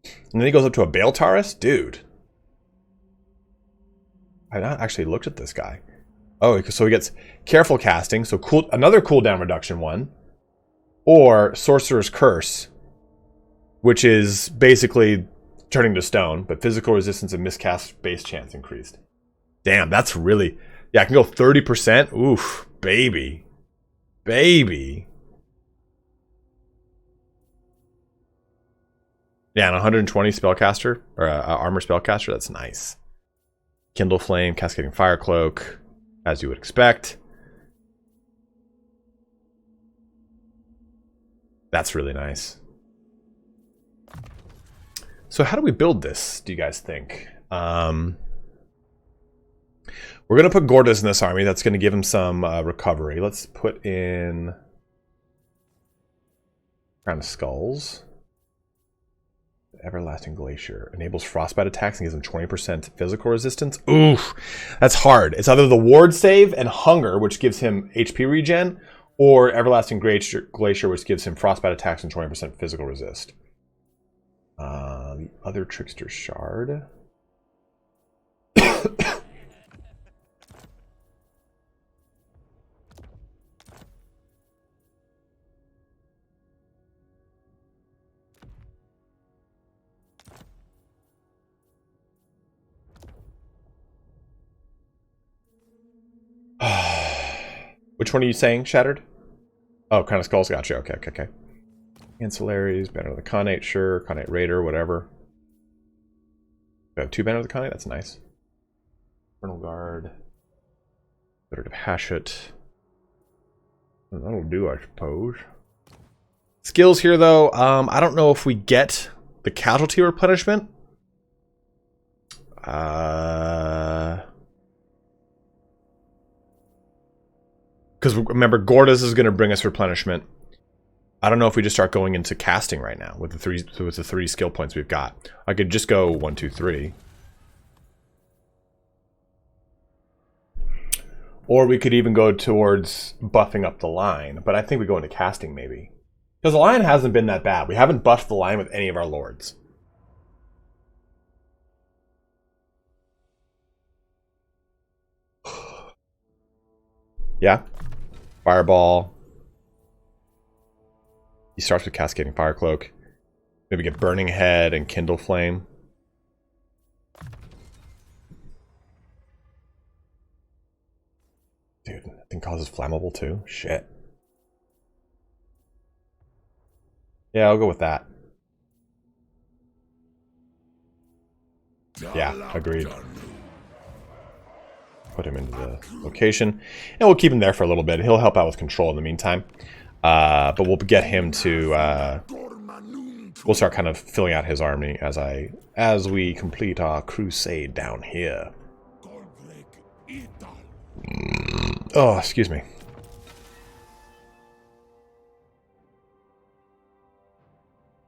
And then he goes up to a Baeltaurus? Dude. I not actually looked at this guy. Oh, so he gets Careful Casting, so another cooldown reduction one. Or Sorcerer's Curse, which is basically turning to stone, but physical resistance and miscast base chance increased. Damn, that's really... Yeah, I can go 30%. Oof, baby. Baby. Yeah, and 120 spellcaster, or armor spellcaster, that's nice. Kindle Flame, Cascading Fire Cloak, as you would expect. That's really nice. So how do we build this, do you guys think? We're going to put Gordas in this army. That's going to give him some recovery. Let's put in Crown of Skulls. Everlasting Glacier. Enables frostbite attacks and gives him 20% physical resistance. Oof. That's hard. It's either the ward save and hunger, which gives him HP regen, or Everlasting Glacier, which gives him frostbite attacks and 20% physical resist. The other Trickster Shard. Which one are you saying, Shattered? Oh, Crown of Skulls, gotcha. Okay. Ancillaries, Banner of the Khanate, sure. Khanate Raider, whatever. We have 2 Banner of the Khanate, that's nice. Infernal Guard. Better to Hashut. That'll do, I suppose. Skills here, though. I don't know if we get the casualty replenishment. Because remember, Gordas is going to bring us replenishment. I don't know if we just start going into casting right now with the three skill points we've got. I could just go 1, 2, 3. Or we could even go towards buffing up the line. But I think we go into casting maybe. Because the line hasn't been that bad. We haven't buffed the line with any of our lords. Yeah. Fireball. He starts with Cascading Fire Cloak. Maybe get Burning Head and Kindle Flame. Dude, that thing causes flammable too? Shit. Yeah, I'll go with that. Yeah, agreed. Put him into the location. And we'll keep him there for a little bit. He'll help out with control in the meantime. But we'll get him to... we'll start kind of filling out his army as we complete our crusade down here. Oh, excuse me.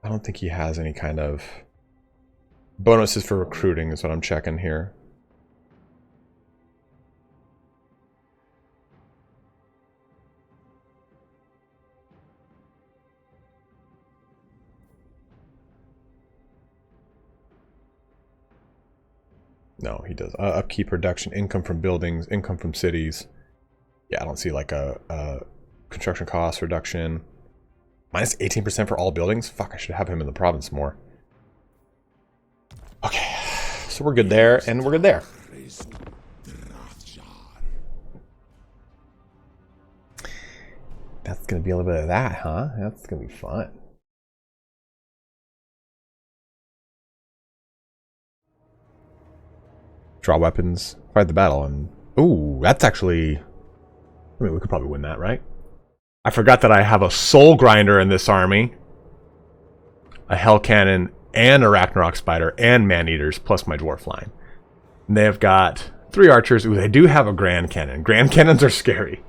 I don't think he has any kind of bonuses for recruiting is what I'm checking here. No, he does. Upkeep reduction, income from buildings, income from cities. Yeah, I don't see like a construction cost reduction. Minus 18% for all buildings? Fuck, I should have him in the province more. Okay, so we're good there, and we're good there. That's gonna be a little bit of that, huh? That's gonna be fun. Draw weapons, fight the battle, and ooh, that's actually... I mean, we could probably win that, right? I forgot that I have a Soul Grinder in this army, a Hell Cannon, and a Ragnarok Spider, and Man-Eaters, plus my Dwarf line. And they have got 3 archers. Ooh, they do have a Grand Cannon. Grand Cannons are scary.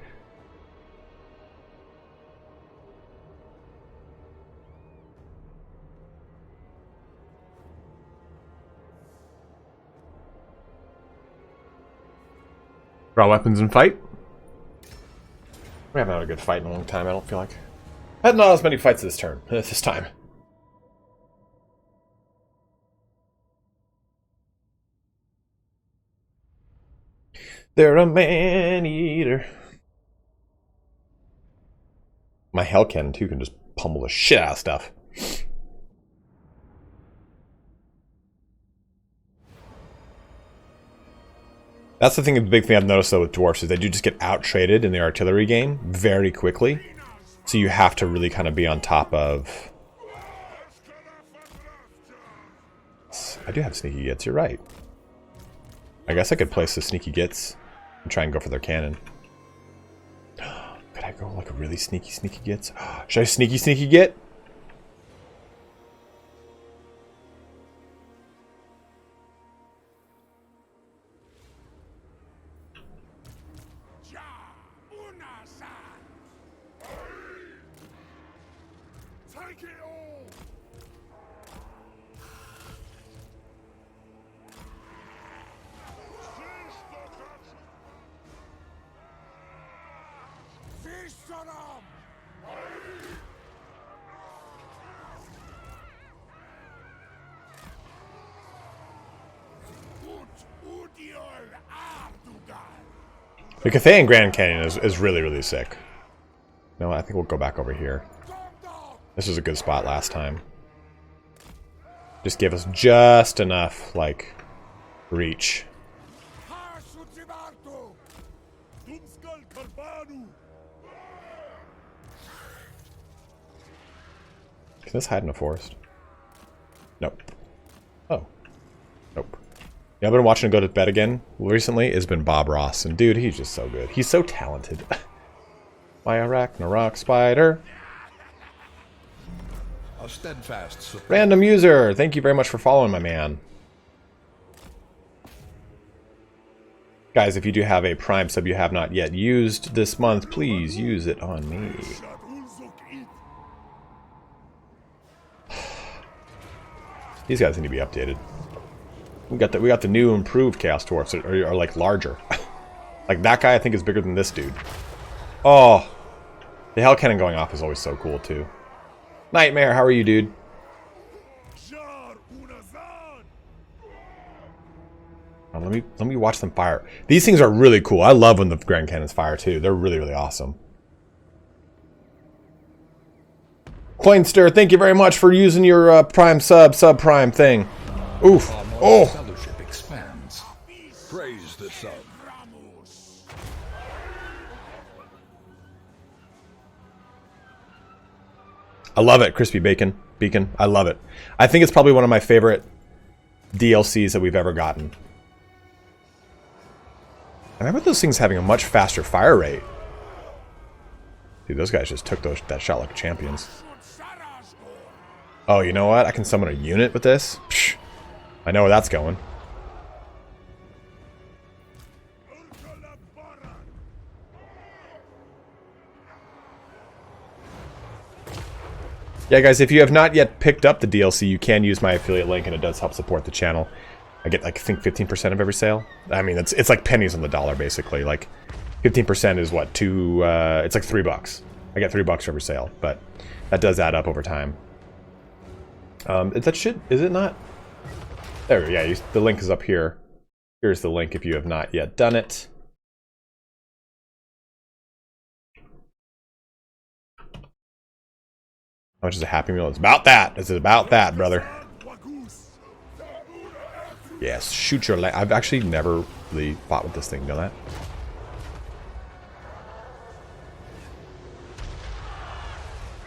Draw weapons and fight. We haven't had a good fight in a long time, I don't feel like. I had not as many fights this turn, this time. They're a man-eater. My Hell Cannon, too, can just pummel the shit out of stuff. That's the thing, the big thing I've noticed though with dwarfs is they do just get out-traded in the artillery game very quickly. So you have to really kind of be on top of... I do have Sneaky Gits, you're right. I guess I could place the Sneaky Gits and try and go for their cannon. Could I go like a really sneaky Gits? Should I sneaky Git? The Cathayan Grand Canyon is really, really sick. No, I think we'll go back over here. This was a good spot last time. Just gave us just enough, like, reach. Can this hide in a forest? Nope. Oh. Nope. Yeah, I've been watching him go to bed again recently. Has been Bob Ross. And dude, he's just so good. He's so talented. My Ragnarok spider. A steadfast support. Random user. Thank you very much for following, my man. Guys, if you do have a Prime sub you have not yet used this month, please use it on me. These guys need to be updated. We got the new improved Chaos Dwarfs are like larger. Like that guy I think is bigger than this dude. Oh, the Hell Cannon going off is always so cool too. Nightmare, how are you, dude? Oh, let me watch them fire. These things are really cool. I love when the Grand Cannons fire too. They're really, really awesome. Coinster, thank you very much for using your Prime sub-Prime thing. Oof. Oh. Fellowship expands. Praise the sub. I love it, Crispy Bacon. Beacon. I love it. I think it's probably one of my favorite DLCs that we've ever gotten. I remember those things having a much faster fire rate. Dude, those guys just took that shot like champions. Oh, you know what? I can summon a unit with this? Psh, I know where that's going. Yeah, guys, if you have not yet picked up the DLC, you can use my affiliate link, and it does help support the channel. I get, like, I think 15% of every sale. I mean, it's like pennies on the dollar, basically. Like, 15% is what? It's like $3. I get $3 for every sale, but that does add up over time. Is it not? There, yeah, the link is up here. Here's the link if you have not yet done it. How much is a Happy Meal? It's about that. It's about that, brother. Yes, shoot your leg. I've actually never really fought with this thing, you know that?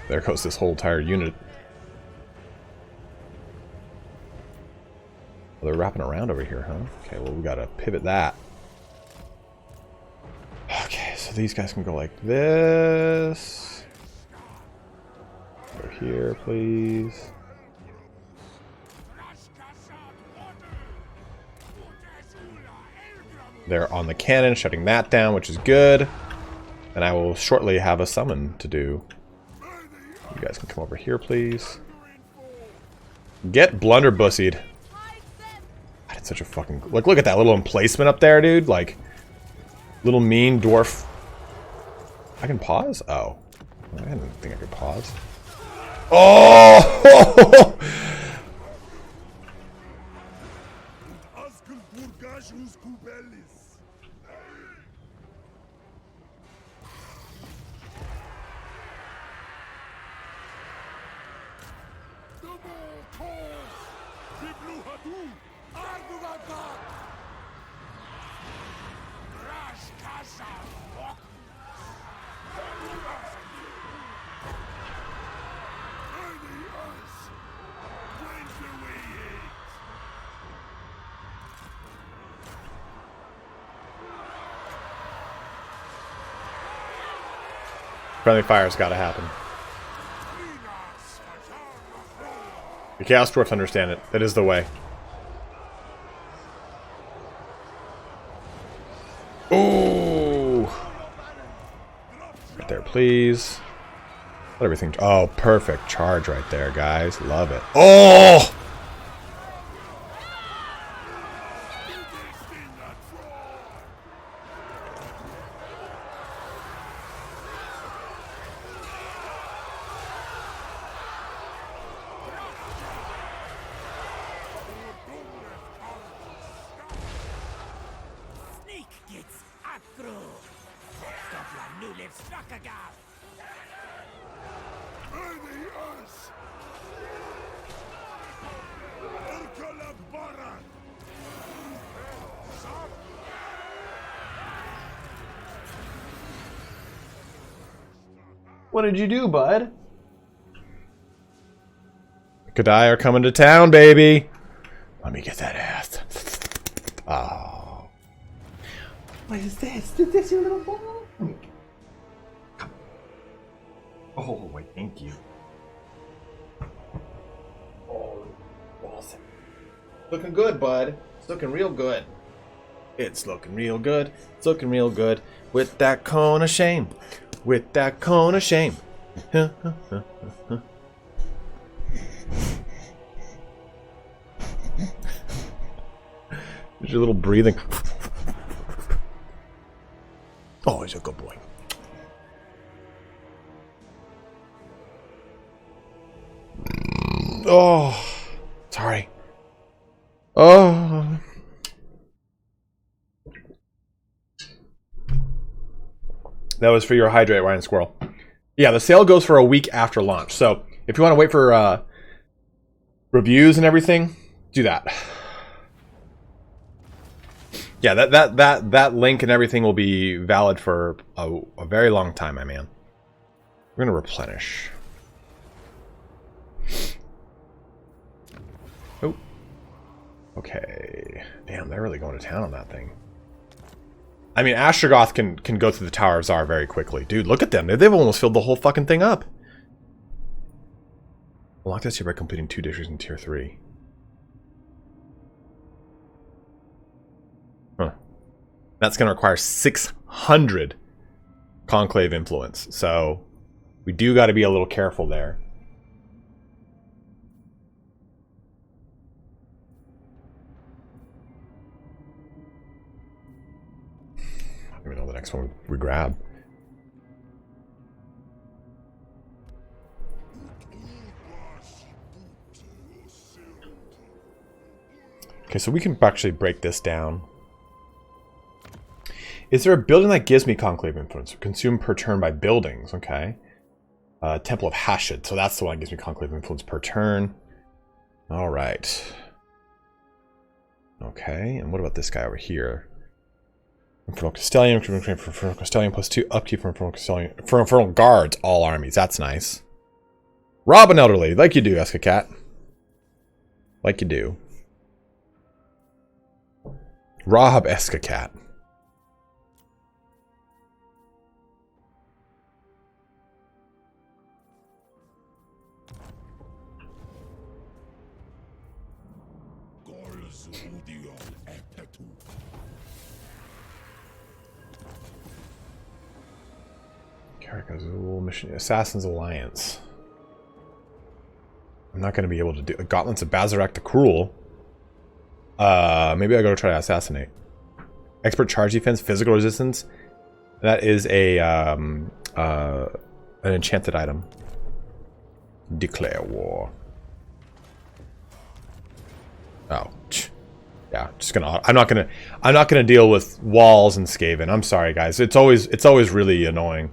There goes this whole entire unit. Oh, they're wrapping around over here, huh? Okay, well, we gotta pivot that. Okay, so these guys can go like this. Go here, please. They're on the cannon, shutting that down, which is good. And I will shortly have a summon to do. You guys can come over here, please. Get blunderbussied. It's such a fucking... Like, look at that little emplacement up there, dude. Like, little mean dwarf. I can pause? Oh. I didn't think I could pause. Oh! Friendly fire's gotta happen. The Chaos Dwarfs understand it. That is the way. Ooh! Right there, please. Let everything... Oh, perfect charge right there, guys. Love it. Oh! What did you do, bud? Kadai are coming to town, baby. Let me get that ass. Oh. What is this? Is this your little ball? Come. Oh, wait, thank you. Oh, awesome. Looking good, bud. It's looking real good. It's looking real good. It's looking real good. With that cone of shame. With that cone of shame. There's your little breathing. Oh, he's a good boy. Oh, sorry. Oh. That was for your hydrate, Ryan Squirrel. Yeah, the sale goes for a week after launch. So if you want to wait for reviews and everything, do that. Yeah, that link and everything will be valid for a very long time, my man. We're gonna replenish. Oh. Okay. Damn, they're really going to town on that thing. I mean, Astragoth can go through the Tower of Zar very quickly. Dude, look at them. They've almost filled the whole fucking thing up. Unlock this here by completing 2 dishes in Tier 3. Huh. That's going to require 600 Conclave influence. So, we do got to be a little careful there. I don't even know the next one we grab. Okay, so we can actually break this down. Is there a building that gives me Conclave influence? Consumed per turn by buildings, okay. Temple of Hashid, so that's the one that gives me Conclave influence per turn. Alright. Okay, and what about this guy over here? Infernal Castellium, Infernal Castellium plus 2 upkeep from Infernal Castellium. For Infernal Guards, all armies. That's nice. Rob an elderly, like you do, Eska Cat. Like you do. Rob Eska Cat. Karakazul Mission Assassin's Alliance. I'm not going to be able to do Gauntlets of Bazarak the Cruel. Maybe I'll go try to assassinate. Expert charge defense, physical resistance. That is a an enchanted item. Declare war. Oh, yeah. Just gonna. I'm not gonna deal with walls and Skaven. I'm sorry, guys. It's always really annoying.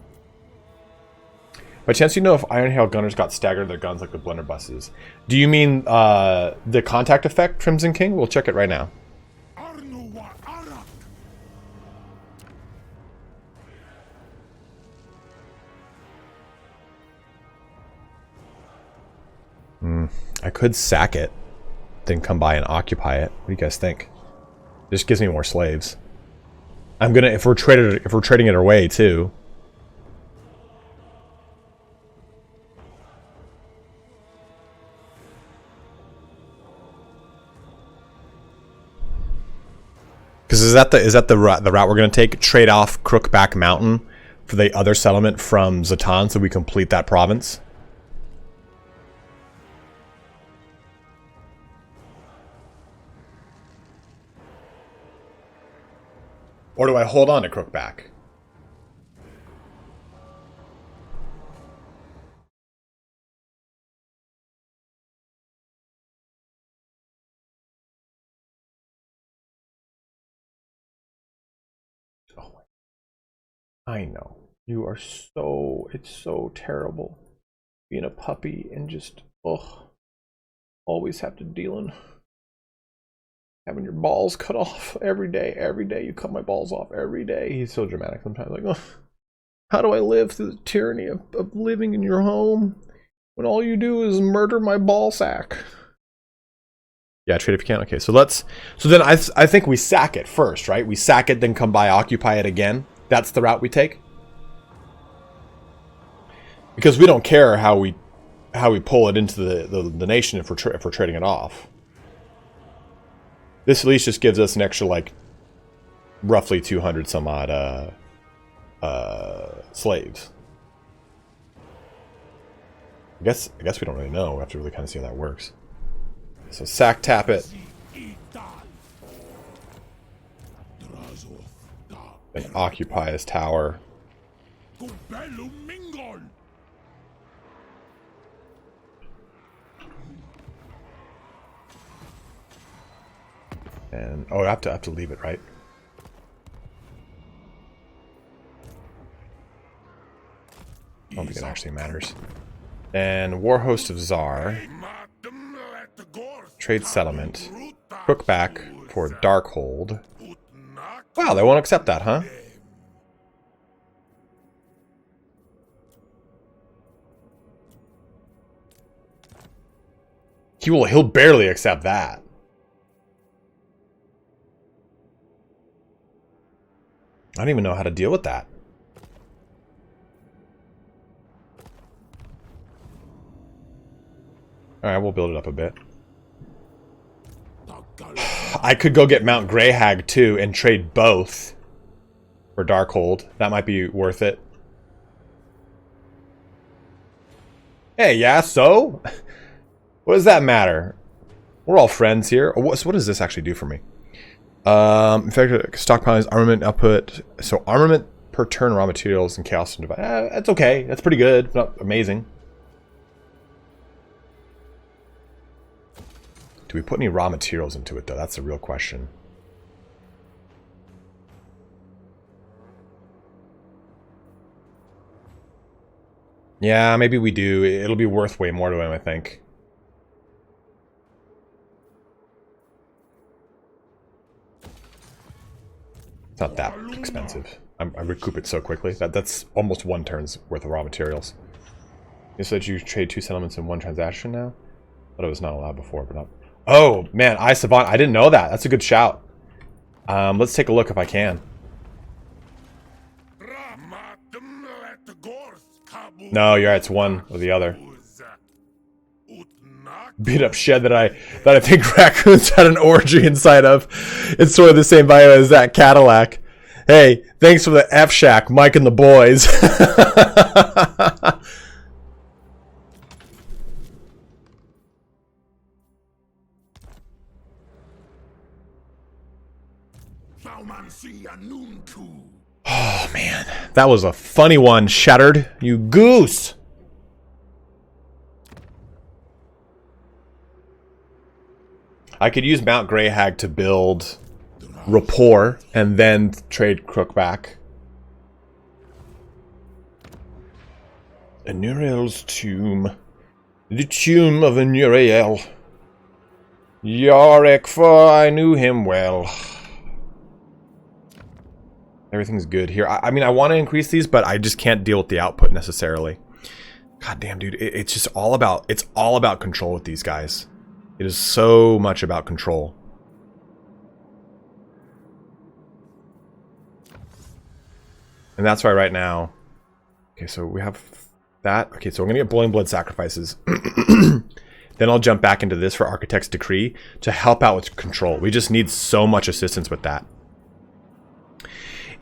By chance, you know if Ironhail gunners got staggered their guns like the blunderbusses? Do you mean the contact effect, Crimson King? We'll check it right now. I could sack it, then come by and occupy it. What do you guys think? This gives me more slaves. I'm gonna if we're trading it away too. Because is that the route we're gonna take? Trade off Crookback Mountain for the other settlement from Zatan, so we complete that province. Or do I hold on to Crookback? Oh my I know. You are so, it's so terrible being a puppy and just, always have to deal in having your balls cut off every day you cut my balls off every day. He's so dramatic sometimes, like, how do I live through the tyranny of living in your home when all you do is murder my ball sack? Yeah, trade if you can. Okay, so then I think we sack it first, right? We sack it, then come by, occupy it again. That's the route we take. Because we don't care how we pull it into the nation if we're trading it off. This at least just gives us an extra, like, roughly 200 some odd slaves. I guess we don't really know. We have to really kind of see how that works. So sack tap it. And occupy his tower. And I have to leave it, right? I don't think it actually matters. And Warhost of Tsar. Trade settlement. Crook back for Darkhold. Wow, they won't accept that, huh? He'll barely accept that. I don't even know how to deal with that. Alright, we'll build it up a bit. I could go get Mount Greyhag too and trade both for Darkhold. That might be worth it. Hey, yeah, so? What does that matter? We're all friends here. So what does this actually do for me? In fact, stockpiling armament output. So armament per turn, raw materials, and chaos and divide. That's okay. That's pretty good. Not amazing. Do we put any raw materials into it, though? That's the real question. Yeah, maybe we do. It'll be worth way more to him, I think. It's not that expensive. I recoup it so quickly. That's almost one turn's worth of raw materials. You said you trade 2 settlements in 1 transaction now? I thought it was not allowed before, but not... Oh, man, Savant. I didn't know that. That's a good shout. Let's take a look if I can. No, you're right. It's one or the other. Beat up shed that I think raccoons had an orgy inside of. It's sort of the same bio as that Cadillac. Hey, thanks for the F Shack, Mike and the boys. Oh man, that was a funny one, Shattered. You goose. I could use Mount Greyhag to build rapport and then trade Crook back. Anuriel's tomb. The tomb of Anuriel. Yorick, for I knew him well. Everything's good here. I mean, I want to increase these, but I just can't deal with the output necessarily. God damn, dude. It's just all about, it's all about control with these guys. It is so much about control. And that's why right now... Okay, so we have that. Okay, so we're going to get Boiling Blood Sacrifices. Then I'll jump back into this for Architect's Decree to help out with control. We just need so much assistance with that.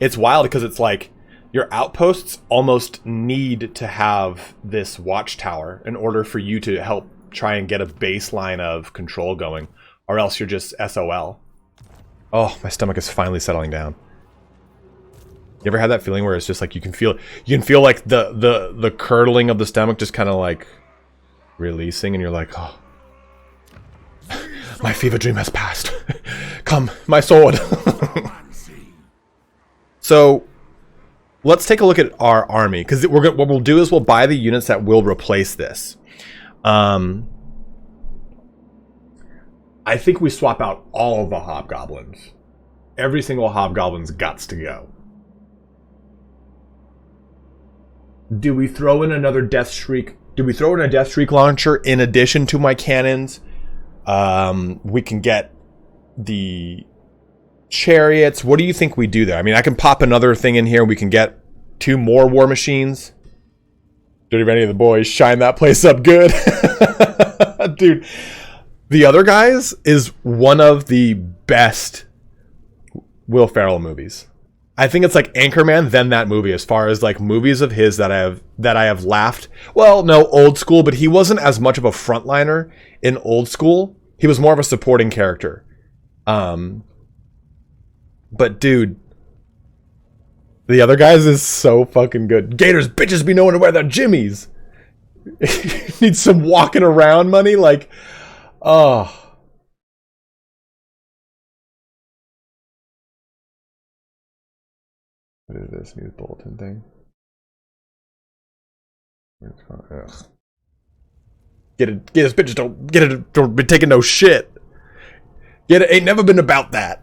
It's wild because it's like your outposts almost need to have this watchtower in order for you to help try and get a baseline of control going, or else you're just SOL. Oh, my stomach is finally settling down. You ever had that feeling where it's just like you can feel like the curdling of the stomach just kind of like releasing, and you're like, oh, my fever dream has passed. Come, my sword. So let's take a look at our army, because what we'll do is we'll buy the units that will replace this. I think we swap out all of the hobgoblins. Every single hobgoblin's guts to go. Do we throw in another Death Shriek? Do we throw in a Death Shriek launcher in addition to my cannons? We can get the chariots. What do you think we do there? I mean, I can pop another thing in here. We can get 2 more war machines. Did any of the boys shine that place up good? Dude, The Other Guys is one of the best Will Ferrell movies. I think it's like Anchorman, then that movie, as far as like movies of his that I have laughed. Well, no, Old School, but he wasn't as much of a frontliner in Old School. He was more of a supporting character. But dude, The Other Guys is so fucking good. Gators, bitches be knowing to wear their jimmies. Need some walking around money, like, oh. What is this news bulletin thing? Ugh. Get it, bitches don't be taking no shit. Get it, ain't never been about that.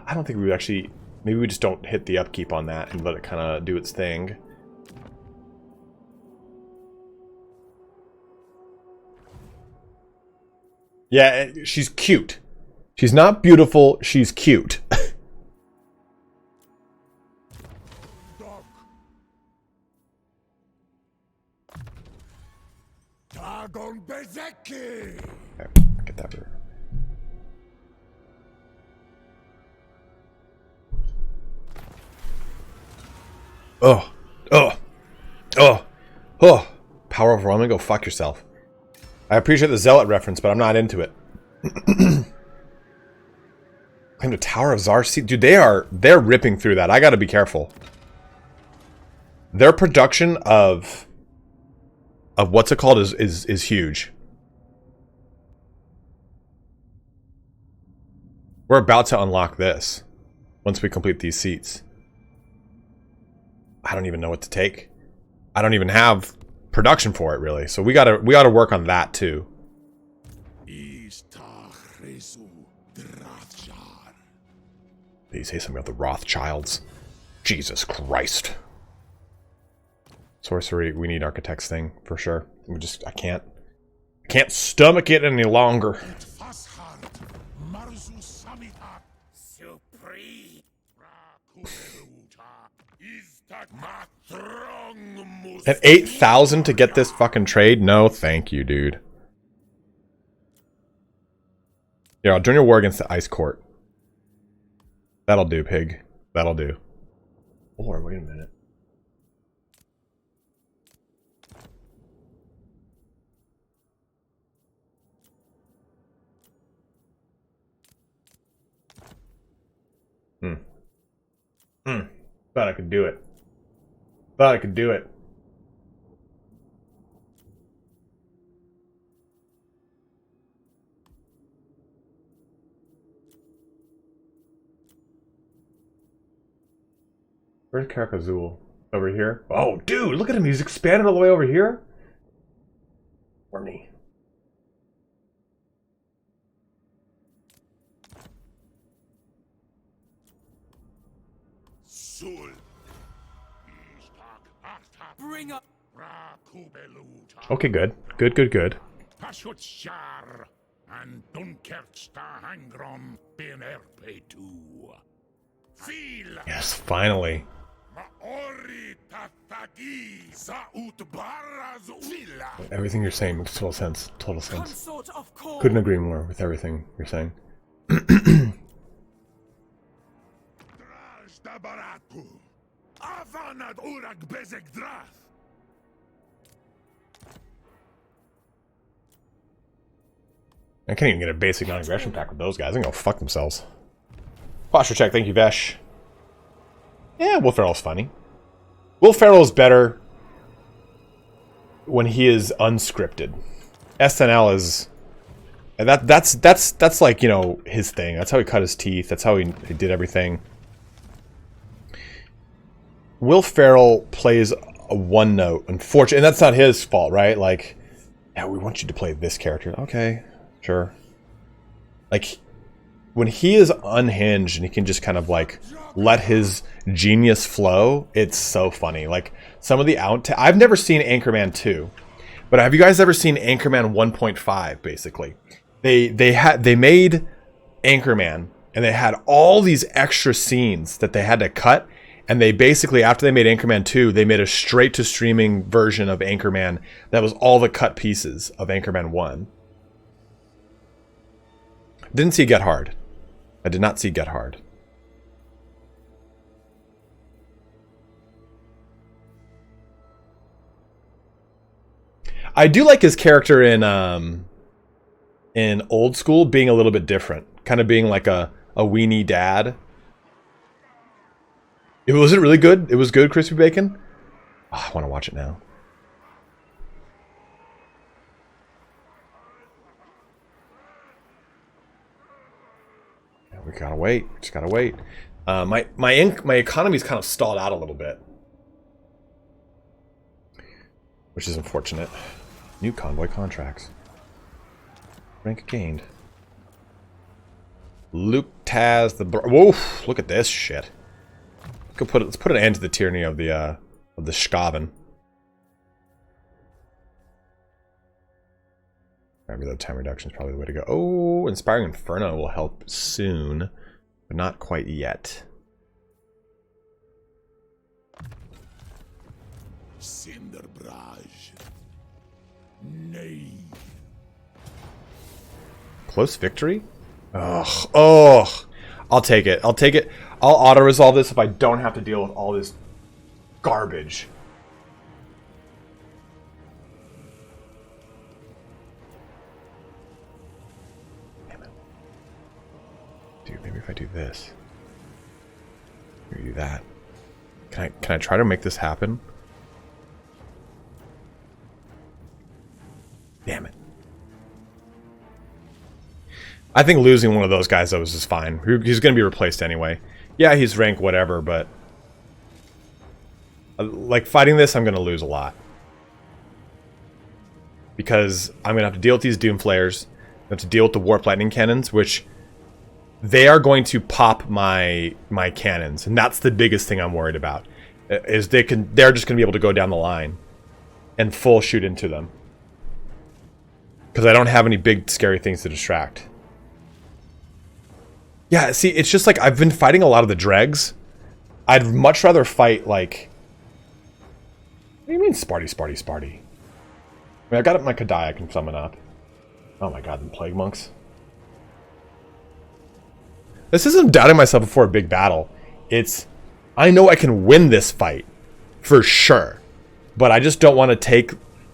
I don't think we would actually, maybe we just don't hit the upkeep on that and let it kind of do its thing. Yeah, she's cute. She's not beautiful, she's cute. Okay, get that rid. Oh. Power overwhelming, go fuck yourself. I appreciate the Zealot reference, but I'm not into it. Claim to Tower of Zarsi. Dude, they're ripping through that. I gotta be careful. Their production of what's it called is huge. We're about to unlock this once we complete these seats. I don't even know what to take. I don't even have production for it, really. So we gotta work on that too. Please say something about the Rothschilds. Jesus Christ. Sorcery, we need Architect's thing for sure. I can't stomach it any longer. At 8,000 to get this fucking trade? No, thank you, dude. Yeah, I'll join your war against the Ice Court. That'll do, pig. That'll do. Or, wait a minute. Thought I could do it. Thought I could do it. Where's Karakazul? Over here? Oh, dude, look at him. He's expanded all the way over here. Horny. Bring up. Okay, good. Good. Yes, finally. Everything you're saying makes total sense. Total sense. Couldn't agree more with everything you're saying. I can't even get a basic non-aggression pack with those guys. They're gonna go fuck themselves. Posture check, thank you, Vesh. Yeah, Will Ferrell's funny. Will Ferrell's better when he is unscripted. SNL is And that's like, you know, his thing. That's how he cut his teeth. That's how he did everything. Will Ferrell plays a one note, unfortunately, and that's not his fault, right? Like, yeah, we want you to play this character. Okay, sure. Like, when he is unhinged and he can just kind of like let his genius flow, it's so funny. Like some of the I've never seen Anchorman 2, but have you guys ever seen Anchorman 1.5? Basically, they made Anchorman and they had all these extra scenes that they had to cut. And they basically, after they made Anchorman 2, they made a straight-to-streaming version of Anchorman that was all the cut pieces of Anchorman 1. Didn't see Get Hard. I did not see Get Hard. I do like his character in Old School being a little bit different. Kind of being like a weenie dad. It wasn't really good. It was good, Crispy Bacon. Oh, I want to watch it now. Yeah, we gotta wait. Just gotta wait. My economy's kind of stalled out a little bit, which is unfortunate. New convoy contracts. Rank gained. Luke Taz the. Whoa! Look at this shit. Let's put an end to the tyranny of the Skaven. Reload time reduction is probably the way to go. Oh, Inspiring Inferno will help soon, but not quite yet. Cinderbraj. Nay. Close victory? Ugh. Oh, I'll take it. I'll take it. I'll auto-resolve this if I don't have to deal with all this garbage. Damn it. Dude, maybe if I do this. Maybe do that. Can I try to make this happen? Damn it. I think losing one of those guys, though, is just fine. He's going to be replaced anyway. Yeah, he's rank whatever, but... like, fighting this, I'm going to lose a lot. Because I'm going to have to deal with these Doom Flares. I have to deal with the Warp Lightning Cannons, which... they are going to pop my cannons. And that's the biggest thing I'm worried about. Is they're just going to be able to go down the line. And full shoot into them. Because I don't have any big, scary things to distract. Yeah, see, it's just like I've been fighting a lot of the dregs. I'd much rather fight, like... what do you mean, Sparty? I mean, I got up my Kadai I can summon up. Oh my god, the Plague Monks. This isn't doubting myself before a big battle. It's... I know I can win this fight. For sure. But I just don't want to take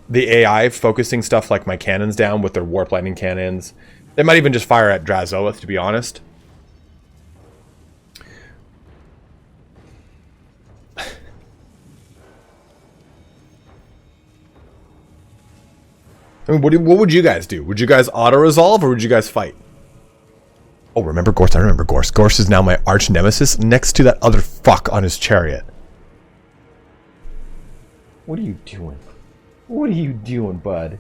the AI focusing stuff like my cannons down with their Warp Lightning Cannons. They might even just fire at Drazhoath, to be honest. I mean, what would you guys do? Would you guys auto-resolve or would you guys fight? Oh, remember Gorse? I remember Gorse. Gorse is now my arch nemesis next to that other fuck on his chariot. What are you doing? What are you doing, bud?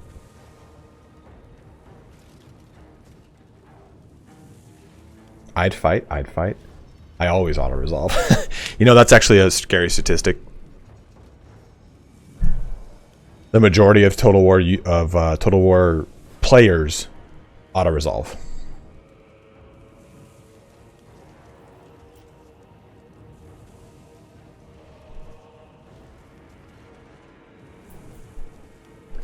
I'd fight. I always auto-resolve. You know, that's actually a scary statistic. The majority of Total War players auto-resolve.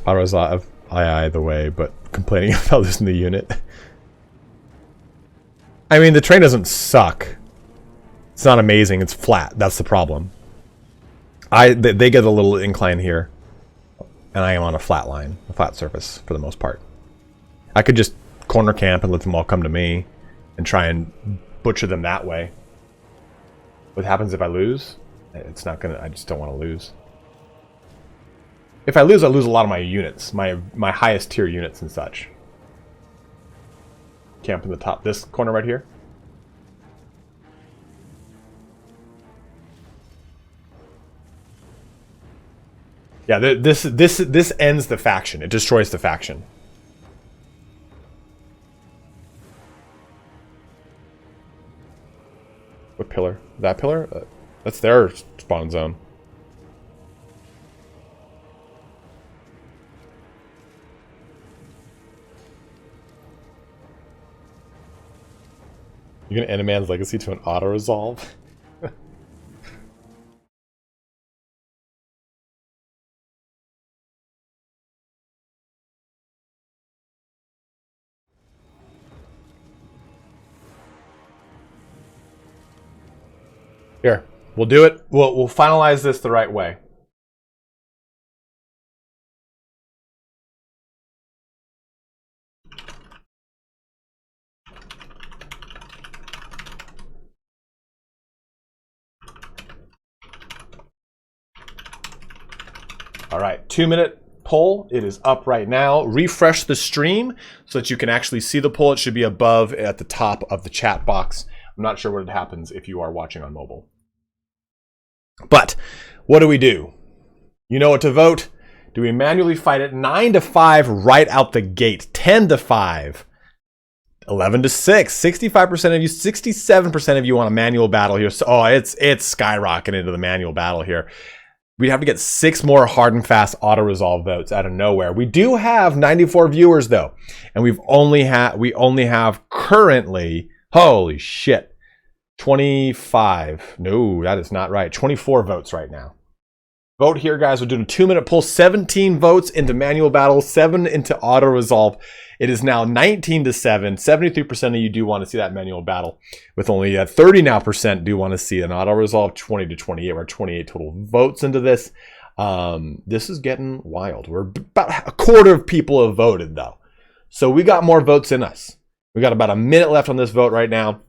Auto-resolve, aye the way, but complaining about losing the unit. I mean, the train doesn't suck. It's not amazing. It's flat. That's the problem. They get a little incline here. And I am on a flat line, a flat surface for the most part. I could just corner camp and let them all come to me and try and butcher them that way. What happens if I lose? It's not gonna. I just don't want to lose. If I lose a lot of my units, my highest tier units and such. camp in the top, this corner right here. Yeah, this ends the faction. It destroys the faction. What pillar? That pillar? That's their spawn zone. You're gonna end a man's legacy to an auto-resolve? Here, we'll do it. We'll finalize this the right way. All right, 2-minute poll. It is up right now. Refresh the stream so that you can actually see the poll. It should be above at the top of the chat box. I'm not sure what happens if you are watching on mobile. But what do? You know what to vote. Do we manually fight it? 9-5 right out the gate. 10-5. 11-6. 65% of you, 67% of you want a manual battle here. So, oh, it's skyrocketing into the manual battle here. We'd have to get 6 more hard and fast auto-resolve votes out of nowhere. We do have 94 viewers though, and we only have currently, holy shit, 25. No, that is not right. 24 votes right now. Vote here, guys. We're doing a 2-minute poll. 17 votes into manual battle, 7 into auto-resolve. It is now 19-7. 73% of you do want to see that manual battle, with only 30% now do want to see an auto-resolve. 20-28. We're 28 total votes into this. This is getting wild. We're about a quarter of people have voted, though. So we got more votes in us. We got about a minute left on this vote right now.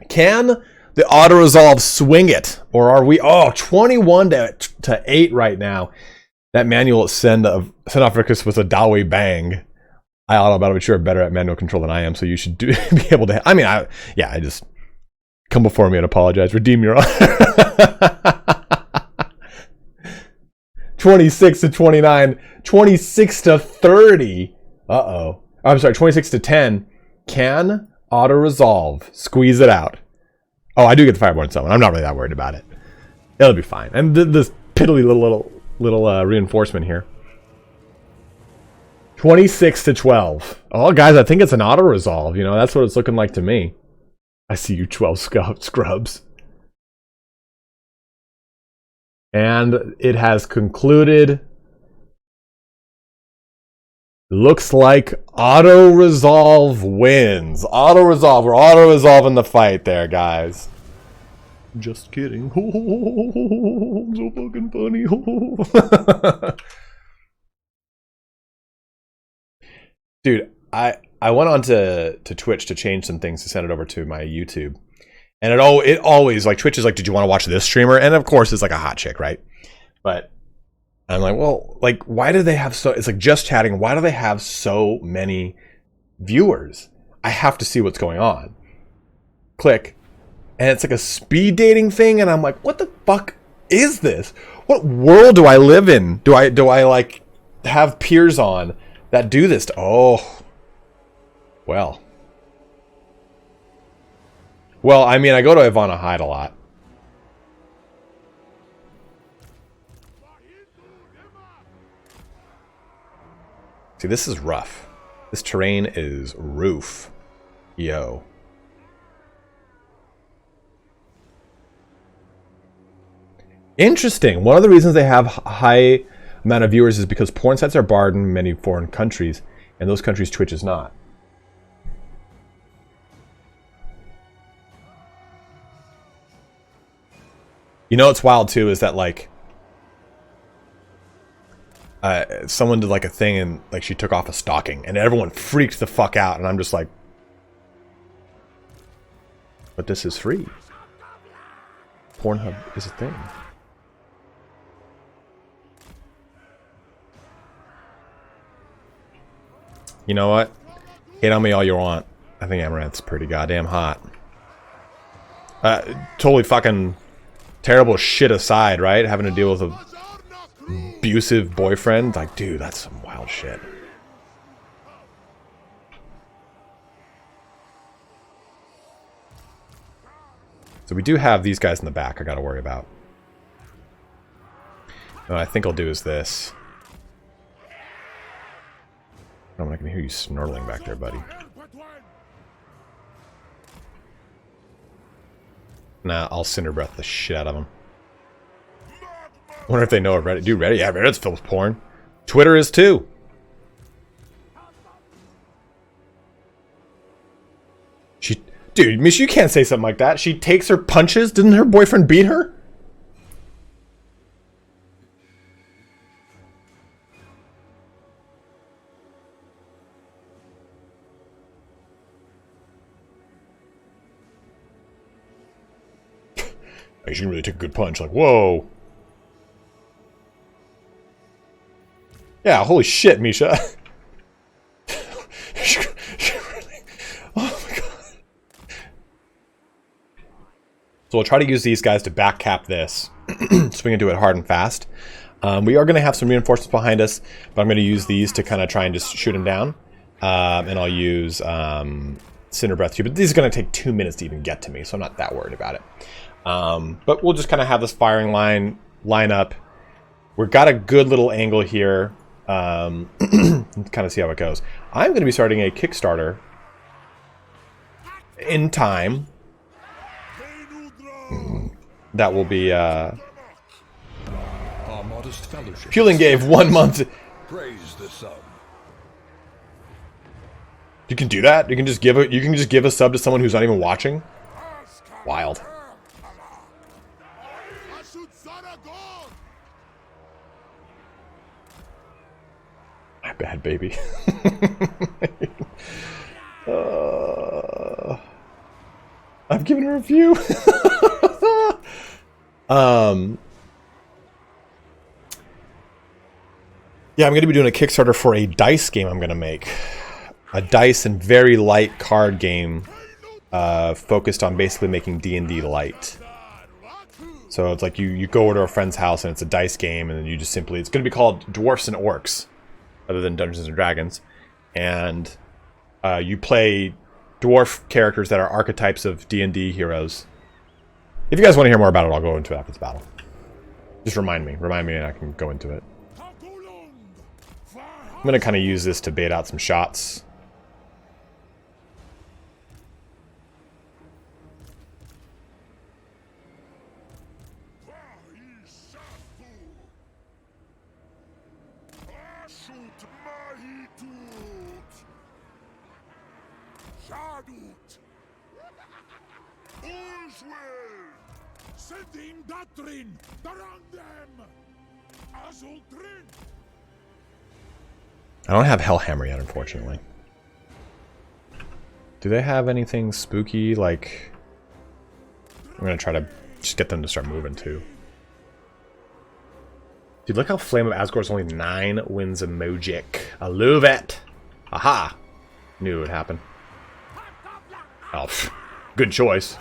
Can the auto-resolve swing it? Or are we, 21-8 right now. That manual send off Rickus with a Dawei bang. I auto battle, but you're better at manual control than I am, so you should be able to. I mean, I just come before me and apologize. Redeem your honor. 26-29, 26-30. I'm sorry, 26-10. Can auto resolve squeeze it out? Oh, I do get the Fireborn summon. I'm not really that worried about it. It'll be fine. And this piddly little reinforcement here. 26-12. Oh, guys, I think it's an auto-resolve. You know, that's what it's looking like to me. I see you 12 scrubs. And it has concluded. Looks like auto-resolve wins. Auto-resolve. We're auto-resolving the fight there, guys. Just kidding. Oh, so fucking funny. Dude, I went on to Twitch to change some things to send it over to my YouTube. And it always, like, Twitch is like, did you want to watch this streamer? And of course, it's like a hot chick, right? But I'm like, well, like, why do they have so, it's like just chatting, why do they have so many viewers? I have to see what's going on. Click. And it's like a speed dating thing, and I'm like, what the fuck is this? What world do I live in? Do I like have peers on that do this? Oh, well, I mean, I go to Ivana Hyde a lot. See, this is rough. This terrain is roof. Yo. Interesting. One of the reasons they have high amount of viewers is because porn sites are barred in many foreign countries, and those countries Twitch is not. You know what's wild too is that, like, someone did like a thing and like she took off a stocking and everyone freaked the fuck out, and I'm just like, but this is free. Pornhub is a thing. You know what? Hate on me all you want. I think Amaranth's pretty goddamn hot. Totally fucking terrible shit aside, right? Having to deal with a abusive boyfriend. Like, dude, that's some wild shit. So we do have these guys in the back I gotta worry about. What I think I'll do is this. I'm not gonna hear you snarling back there, buddy. Nah, I'll Cinder Breath the shit out of them. I wonder if they know of Reddit. Dude, Reddit? Yeah, Reddit's filled with porn. Twitter is too. Dude, Mish, you can't say something like that. She takes her punches. Didn't her boyfriend beat her? She can really take a good punch. Like, whoa. Yeah, holy shit, Misha. Oh my god. So we'll try to use these guys to back cap this. So we can do it hard and fast. We are going to have some reinforcements behind us, but I'm going to use these to kind of try and just shoot them down. And I'll use Cinder Breath too, but these are going to take 2 minutes to even get to me, so I'm not that worried about it. But we'll just kind of have this firing line up. We've got a good little angle here. Kind of see how it goes. I'm going to be starting a Kickstarter in time. That will be Fueling gave 1 month. Praise the sun. You can do that? You can just give a sub to someone who's not even watching? Wild. My bad, baby. I've given her a review. Yeah, I'm going to be doing a Kickstarter for a dice game I'm going to make. A dice and very light card game focused on basically making D&D light. So it's like you go over to a friend's house and it's a dice game, and then you just simply... It's going to be called Dwarfs and Orcs, other than Dungeons and Dragons. And you play dwarf characters that are archetypes of D&D heroes. If you guys want to hear more about it, I'll go into it after the battle. Just remind me and I can go into it. I'm going to kind of use this to bait out some shots. I don't have Hellhammer yet, unfortunately. Do they have anything spooky, like... I'm gonna try to just get them to start moving, too. Dude, look how Flame of Azgorh is only 9 wins a Mojic. I love it! Aha! Knew it would happen. Oh, pff, good choice.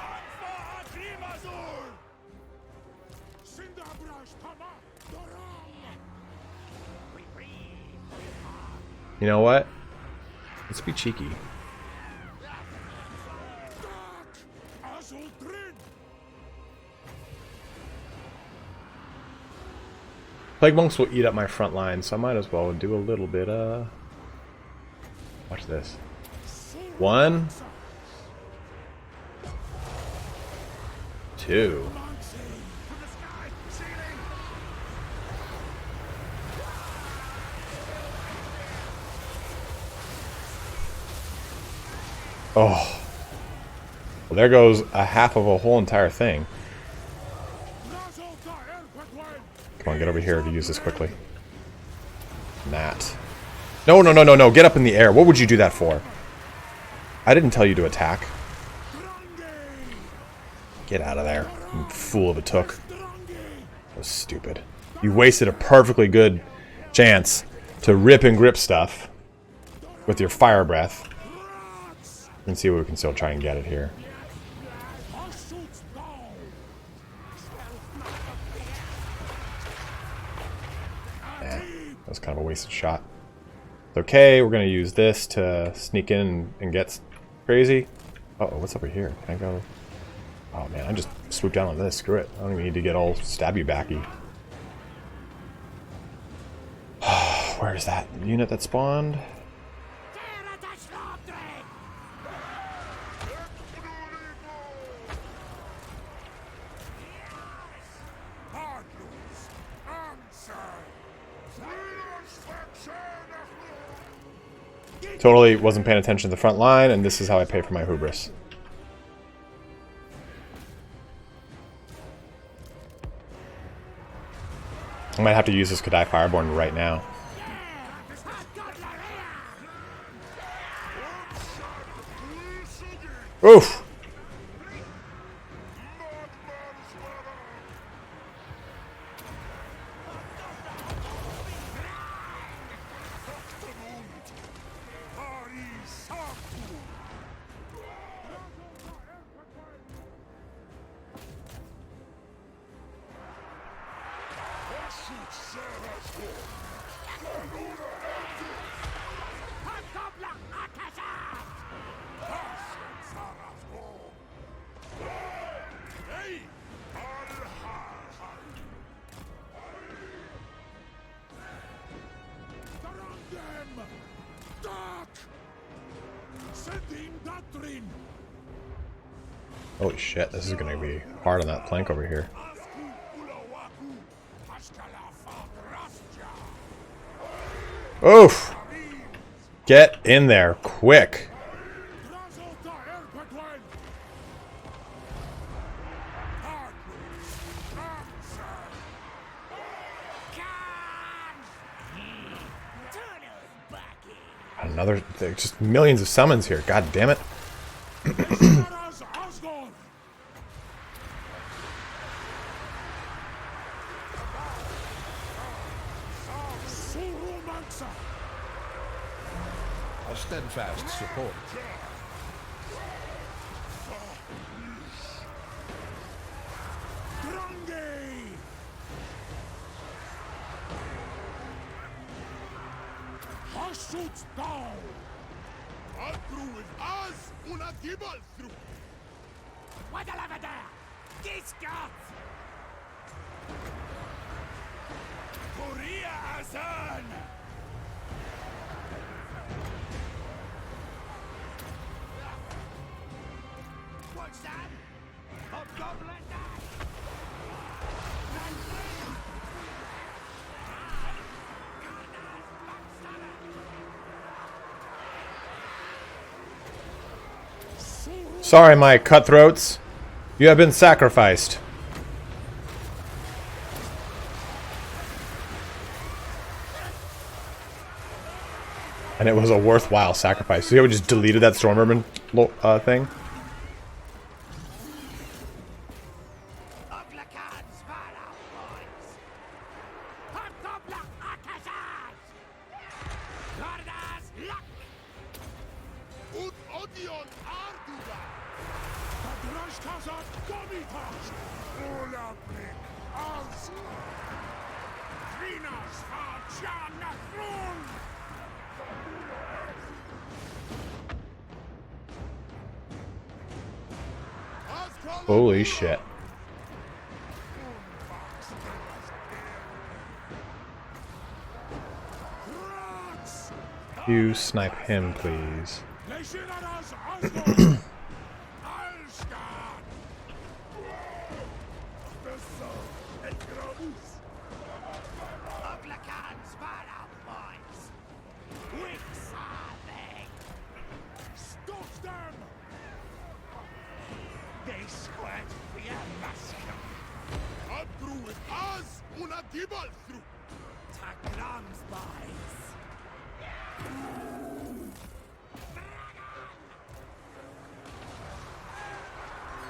You know what? Let's be cheeky. Plague Monks will eat up my front line, so I might as well do a little bit, watch this. 1, 2. Oh. Well, there goes a half of a whole entire thing. Come on, get over here to use this quickly. Nat. No, no, no, no, no. Get up in the air. What would you do that for? I didn't tell you to attack. Get out of there, you fool of a took. That was stupid. You wasted a perfectly good chance to rip and grip stuff with your fire breath. And see what we can still try and get it here. That was kind of a wasted shot. It's okay, we're gonna use this to sneak in and get crazy. Uh-oh, what's over here? Can I go? Oh man, I just swooped down on this. Screw it. I don't even need to get all stabby backy. Where is that unit that spawned? Totally wasn't paying attention to the front line, and this is how I pay for my hubris. I might have to use this Kadai Fireborn right now. Oof! Holy shit, this is gonna be hard on that plank over here. Oof! Get in there, quick! Another, just millions of summons here, god damn it. A steadfast support. Sorry, my cutthroats. You have been sacrificed. And it was a worthwhile sacrifice. See how we just deleted that Stormurban thing? Holy shit. You snipe him, please.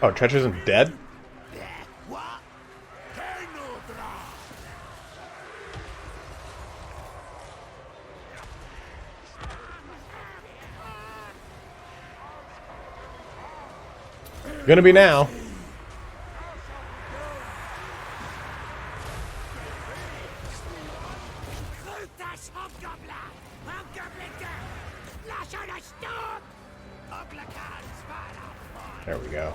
Oh, Tretch isn't dead? Gonna be now. There we go.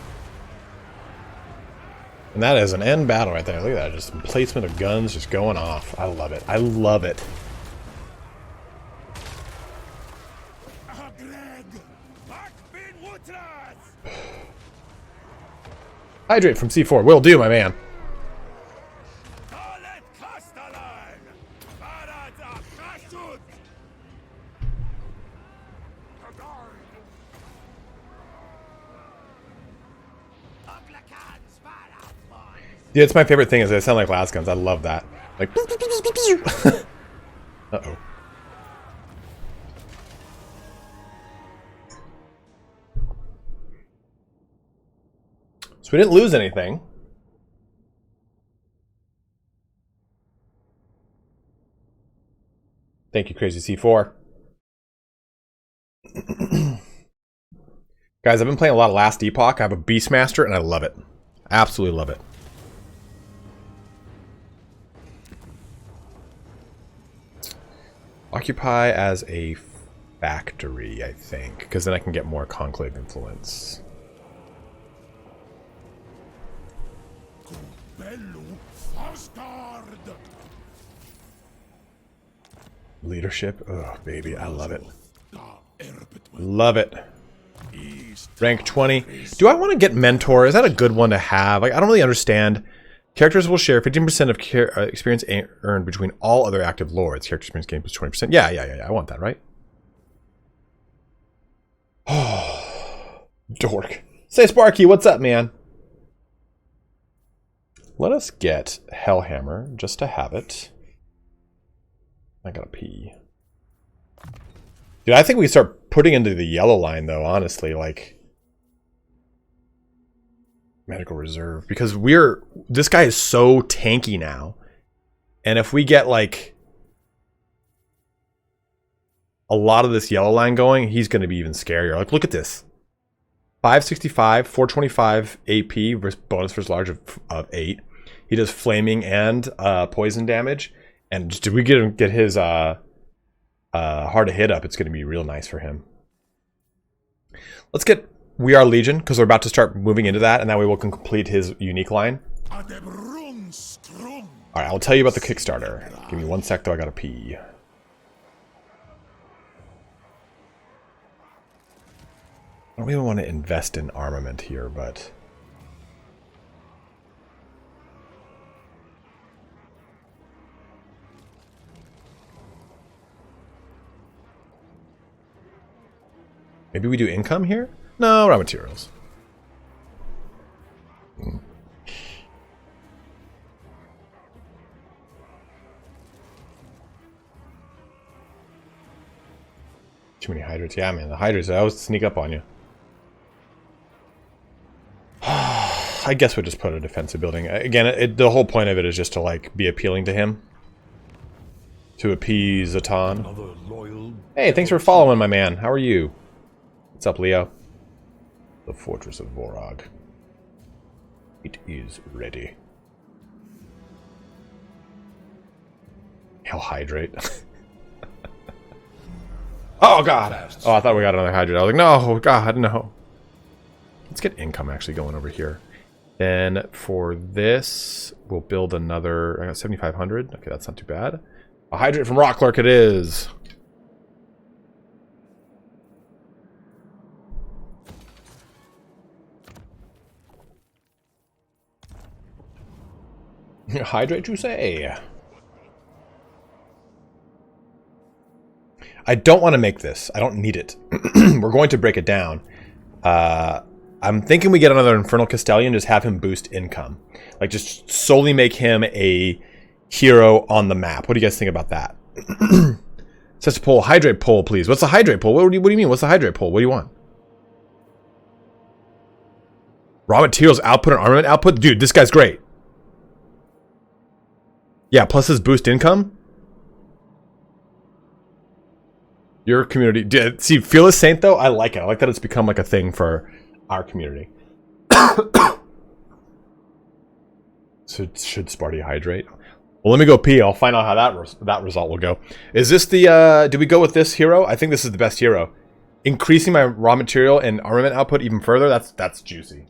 And that is an end battle right there. Look at that. Just placement of guns just going off. I love it. I love it. Hydrate from C4. Will do, my man. Yeah, it's my favorite thing is they sound like las guns. I love that. Like, uh-oh. So we didn't lose anything. Thank you, Crazy C4. Guys, I've been playing a lot of Last Epoch. I have a Beastmaster, and I love it. Absolutely love it. Occupy as a factory, I think, because then I can get more conclave influence. Leadership? Oh, baby, I love it. Love it. Rank 20. Do I want to get Mentor? Is that a good one to have? Like, I don't really understand. Characters will share 15% of experience earned between all other active lords. Character experience gained plus 20%. Yeah. I want that, right? Oh, dork. Say, Sparky, what's up, man? Let us get Hellhammer just to have it. I gotta pee. Dude, I think we start putting into the yellow line, though, honestly, like... Medical reserve, because this guy is so tanky now, and if we get like a lot of this yellow line going, he's going to be even scarier. Like, look at this: 565, 425 AP versus bonus versus large of 8. He does flaming and poison damage, and just if we get his hard to hit up, it's going to be real nice for him. Let's get We Are Legion, because we're about to start moving into that, and that way we can complete his unique line. Alright, I'll tell you about the Kickstarter. Give me 1 sec, though, I gotta pee. I don't even want to invest in armament here, but... Maybe we do income here? No, raw materials. Too many hydrates. Yeah, man, the hydrates, I always sneak up on you. I guess we'll just put a defensive building. Again, the whole point of it is just to, like, be appealing to him. To appease Zatan. Hey, thanks for following, my man. How are you? What's up, Leo? The Fortress of Vorog. It is ready. Hell hydrate. Oh god! Oh, I thought we got another hydrate. I was like, no, god, no. Let's get income actually going over here. Then for this, we'll build another. I got 7,500. Okay, that's not too bad. A hydrate from Rock Clerk it is. Hydrate, you say? I don't want to make this. I don't need it. We're going to break it down. I'm thinking we get another Infernal Castellan, just have him boost income. Like, just solely make him a hero on the map. What do you guys think about that? Says to pull. Hydrate pull, please. What's the hydrate pull? What do you mean? What's the hydrate pull? What do you want? Raw materials output and armament output? Dude, this guy's great. Yeah, plus his boost income. Your community. See, Fearless Saint, though, I like it. I like that it's become like a thing for our community. So should Sparty hydrate? Well, let me go pee. I'll find out how that result will go. Is this the, do we go with this hero? I think this is the best hero. Increasing my raw material and armament output even further, that's juicy.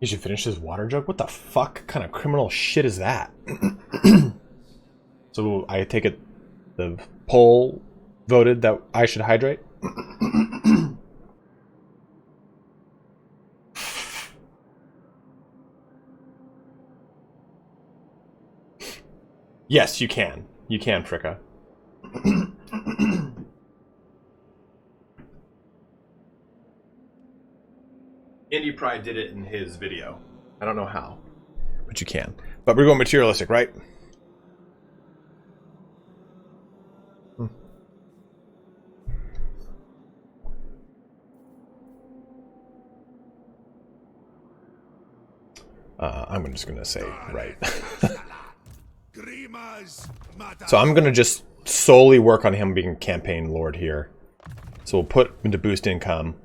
He should finish his water jug? What the fuck kind of criminal shit is that? So I take it the poll voted that I should hydrate? Yes, you can. You can, Fricka. Andy Pride did it in his video. I don't know how, but you can. But we're going materialistic, right? I'm just going to say right. So I'm going to just solely work on him being campaign lord here. So we'll put him to boost income.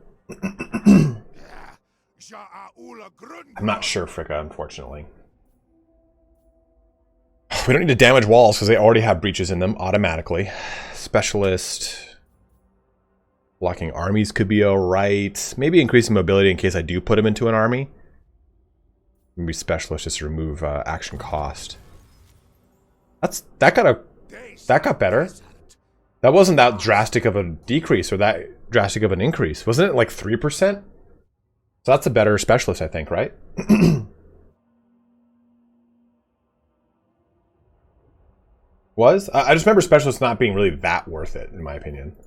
I'm not sure, Fricka, unfortunately. We don't need to damage walls because they already have breaches in them automatically. Specialist. Blocking armies could be alright. Maybe increasing mobility in case I do put him into an army. Maybe specialist just to remove action cost. That got better. That wasn't that drastic of a decrease or that drastic of an increase. Wasn't it like 3%? So that's a better specialist, I think, right? Was? I just remember specialists not being really that worth it, in my opinion.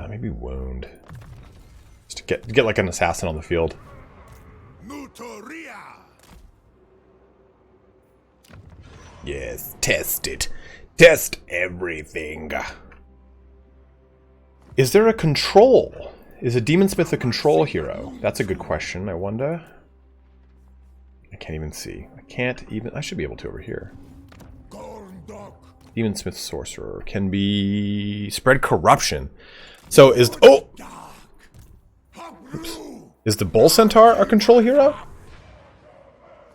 Maybe wound. Just to get like an assassin on the field. Yes, test it. Test everything. Is there a control? Is a Demonsmith a control hero? That's a good question, I wonder. I can't even see. I should be able to over here. Demonsmith Sorcerer can be spread corruption. So is Oops. Is the Bull Centaur a control hero?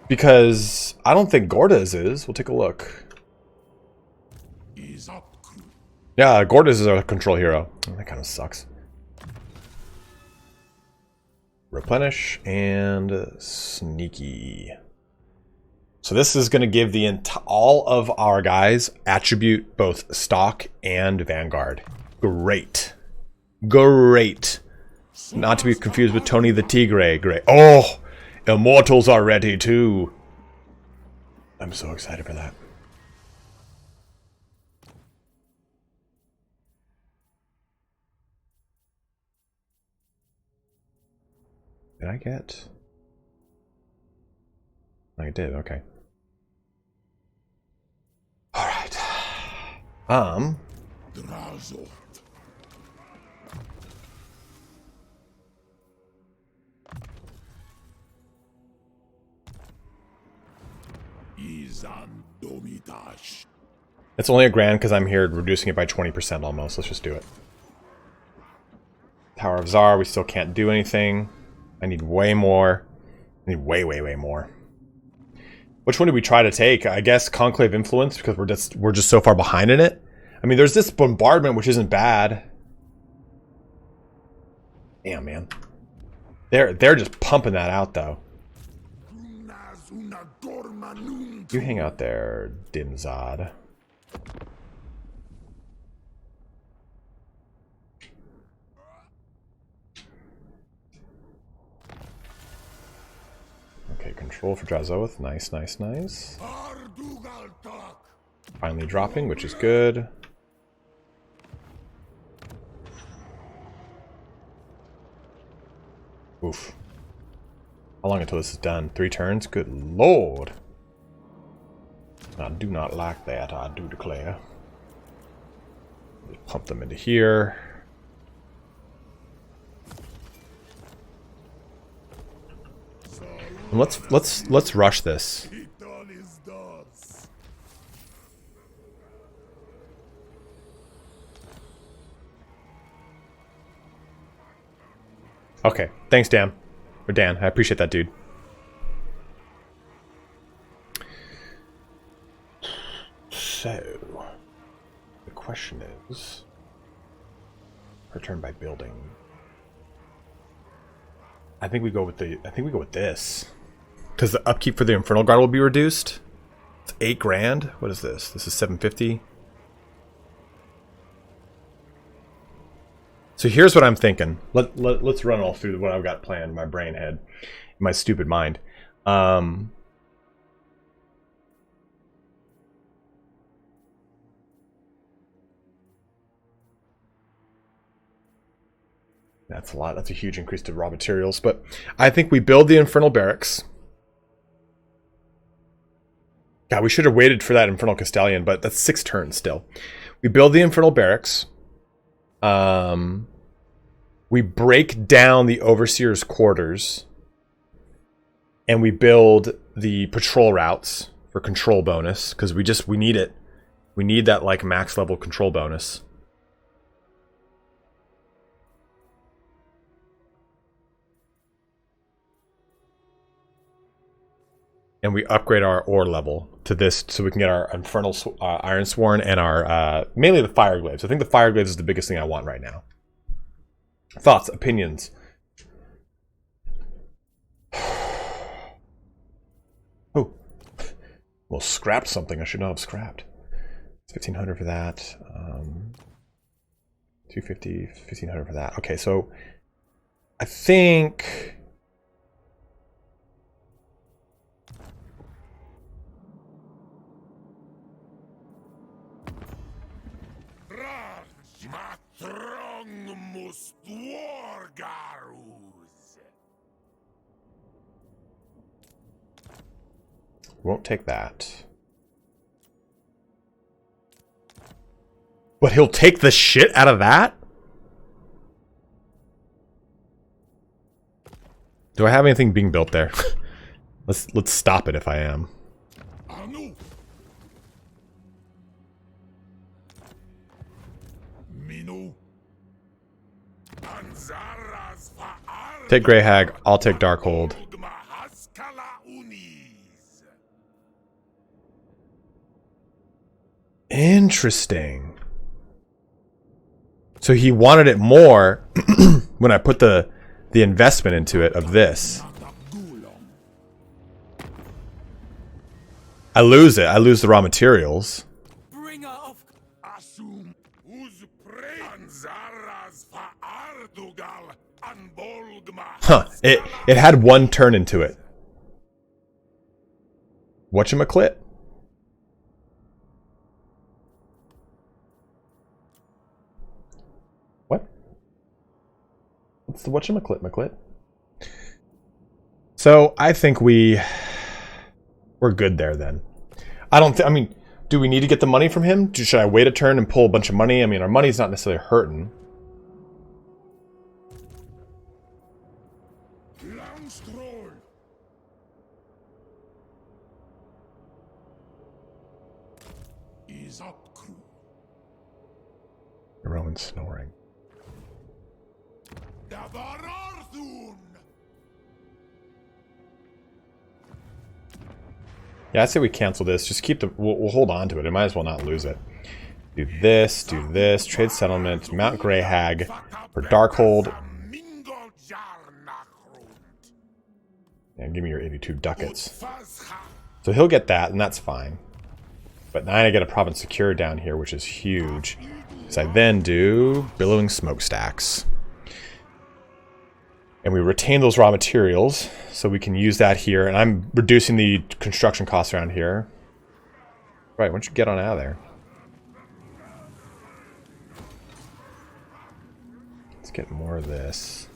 Because I don't think Gordas is. We'll take a look. Yeah, Gordas is a control hero. Oh, that kind of sucks. Replenish and sneaky. So this is going to give all of our guys attribute both stock and vanguard. Great. Great. Not to be confused with Tony the Tigre. Great. Oh, Immortals are ready too. I'm so excited for that. Did I get? I did, okay. Alright. Drazhoath. It's only $1,000 because I'm here reducing it by 20% almost. Let's just do it. Tower of Zar, we still can't do anything. I need way more. I need way more. Which one did we try to take? I guess Conclave Influence because we're just so far behind in it. I mean, there's this bombardment which isn't bad. Damn, man. They're just pumping that out though. You hang out there, Dimzad. Okay, control for Drazhoath. Nice, nice, nice. Finally dropping, which is good. Oof. How long until this is done? 3 turns? Good lord. I do not like that, I do declare. Just pump them into here. And let's rush this. Okay, thanks Dan. Or Dan, I appreciate that, dude. So, the question is, return by building. I think we go with this, because the upkeep for the Infernal Guard will be reduced. It's $8,000. What is this? This is $750. So here's what I'm thinking. Let's run all through what I've got planned in my brain head, in my stupid mind. That's a lot. That's a huge increase to raw materials. But I think we build the Infernal Barracks. God, we should have waited for that Infernal Castellan, but that's 6 turns still. We build the Infernal Barracks. We break down the Overseer's quarters. And we build the patrol routes for control bonus. Because we need it. We need that like max level control bonus. And we upgrade our ore level to this so we can get our Infernal Iron Sworn and our, mainly the Fire Glaives. I think the Fire Glaives is the biggest thing I want right now. Thoughts, opinions? Oh. Well, scrapped something I should not have scrapped. 1,500 for that. 250, 1,500 for that. Okay, so I think won't take that. But he'll take the shit out of that? Do I have anything being built there? Let's stop it if I am. Take Grey Hag, I'll take Darkhold. Interesting. So he wanted it more when I put the investment into it of this. I lose it. I lose the raw materials. Huh. It had one turn into it. Whatchamaclit? What? What's the whatchamaclit? So I think we're good there then. I mean, do we need to get the money from him? Should I wait a turn and pull a bunch of money? I mean, our money's not necessarily hurting. Rowan snoring. Yeah, I say we cancel this. Just keep the. We'll hold on to it. I might as well not lose it. Do this. Trade settlement. Mount Grey Hag for Darkhold. And give me your 82 ducats. So he'll get that, and that's fine. But now I get a province secure down here, which is huge. So I then do billowing smokestacks. And we retain those raw materials, so we can use that here. And I'm reducing the construction costs around here. Right, why don't you get on out of there? Let's get more of this.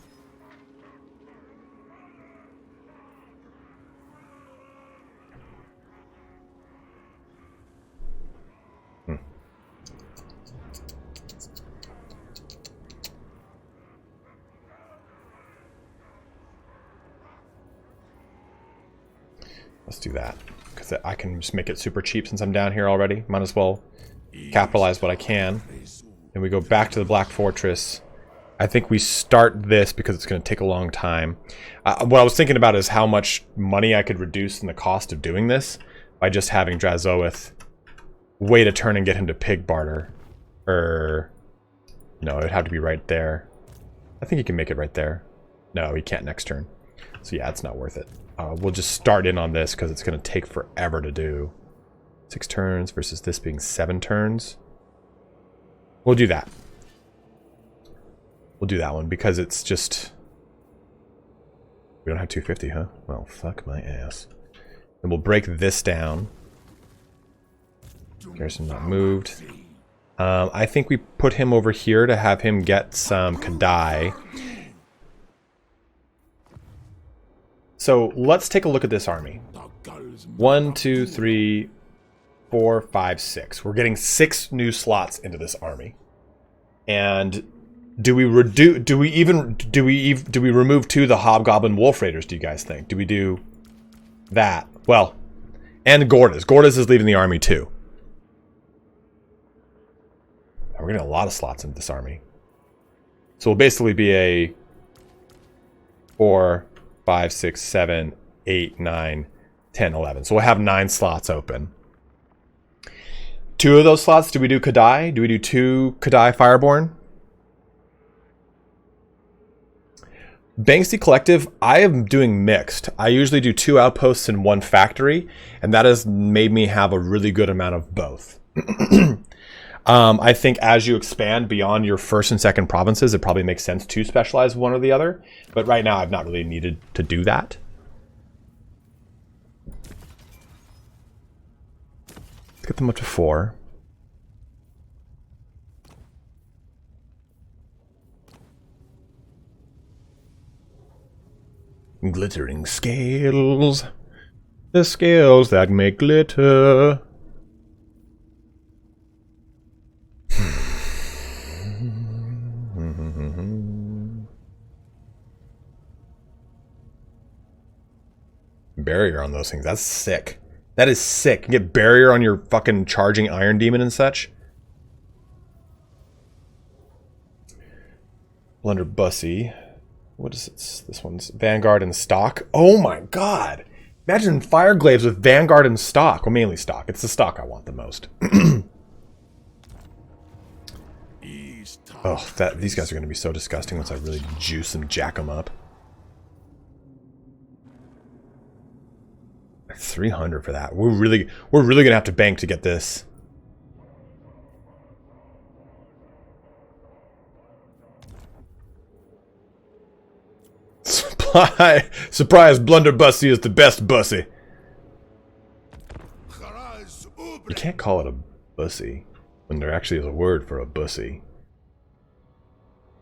Let's do that, because I can just make it super cheap since I'm down here already. Might as well capitalize what I can. And we go back to the Black Fortress. I think we start this because it's going to take a long time. What I was thinking about is how much money I could reduce in the cost of doing this by just having Drazhoath wait a turn and get him to pig barter. No, it would have to be right there. I think he can make it right there. No, he can't next turn. So yeah, it's not worth it. We'll just start in on this because it's going to take forever to do. 6 turns versus this being 7 turns. We'll do that. We'll do that one because it's just... We don't have 250, huh? Well, fuck my ass. And we'll break this down. Garrison not moved. I think we put him over here to have him get some Kadai. So let's take a look at this army. 1, 2, 3, 4, 5, 6. We're getting 6 new slots into this army. And do we remove 2 the Hobgoblin Wolf Raiders, do you guys think? Do we do that? Well, and Gordas. Gordas is leaving the army too. We're getting a lot of slots into this army. So we'll basically be a 4, 5, 6, 7, 8, 9, 10, 11. So we'll have 9 slots open. 2 of those slots, do we do Kadai? Do we do 2 Kadai Fireborn? Banksy Collective, I am doing mixed. I usually do 2 outposts in 1 factory, and that has made me have a really good amount of both. I think as you expand beyond your first and second provinces, it probably makes sense to specialize one or the other. But right now, I've not really needed to do that. Let's get them up to 4. Glittering scales. The scales that make glitter. Barrier on those things. That's sick. That is sick. You get barrier on your fucking charging Iron Demon and such. Blunderbussy. What is it? This one's Vanguard and Stock. Oh my god! Imagine Fireglaves with Vanguard and Stock. Well, mainly Stock. It's the Stock I want the most. Oh, these guys are going to be so disgusting once I really juice and jack them up. 300 for that. We're really going to have to bank to get this. Surprise, Blunderbussy is the best bussy. You can't call it a bussy when there actually is a word for a bussy.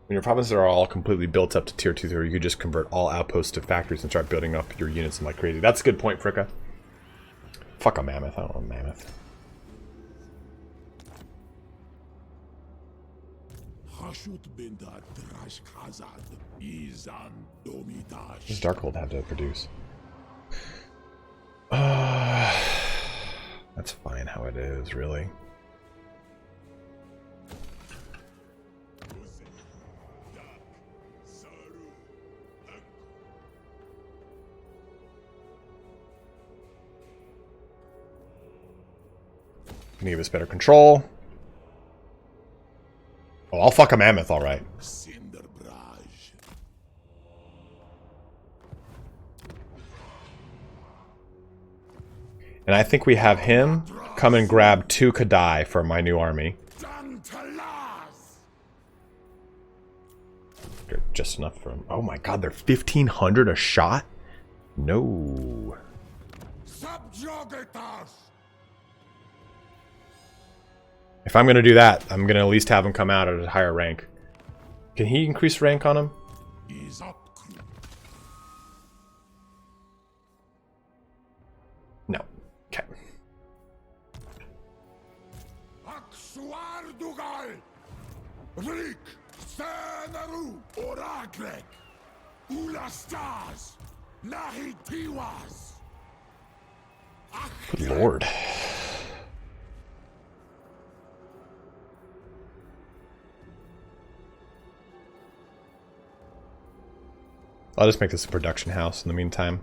When your provinces are all completely built up to tier 2, 3, you could just convert all outposts to factories and start building up your units and like crazy. That's a good point, Fricka. Fuck a mammoth. I don't want a mammoth. What does Darkhold have to produce? That's fine how it is, really. Gonna give us better control. Oh, I'll fuck a mammoth, alright. And I think we have him come and grab 2 Kadai for my new army. They're just enough for him. Oh my god, they're 1,500 a shot? No. If I'm going to do that, I'm going to at least have him come out at a higher rank. Can he increase rank on him? No. Okay. Good lord. I'll just make this a production house in the meantime.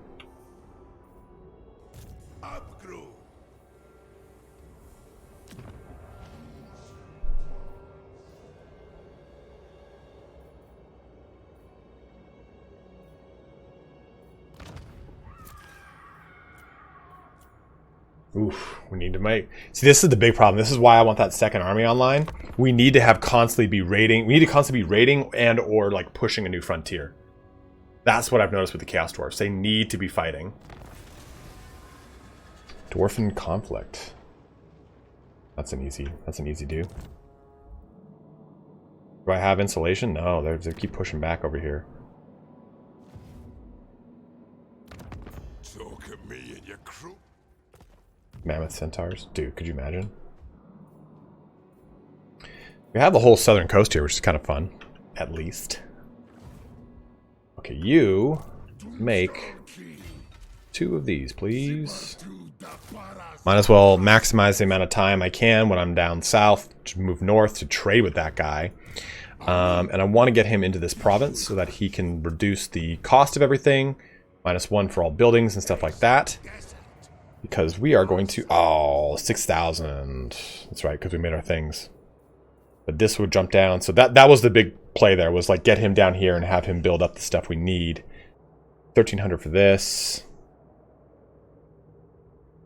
Oof, we need to make... See, this is the big problem. This is why I want that second army online. We need to have constantly be raiding. We need to constantly be raiding and or like pushing a new frontier. That's what I've noticed with the Chaos Dwarfs. They need to be fighting. Dwarfen conflict. That's an easy do. Do I have insulation? No, they keep pushing back over here. Look at me and your crew. Mammoth centaurs. Dude, could you imagine? We have the whole southern coast here, which is kind of fun. At least. Okay, you make 2 of these, please. Might as well maximize the amount of time I can when I'm down south to move north to trade with that guy. And I want to get him into this province so that he can reduce the cost of everything. -1 for all buildings and stuff like that. Because we are going to... Oh, 6,000. That's right, because we made our things. But this would jump down. So that was the big play there, was like get him down here and have him build up the stuff we need. 1,300 for this.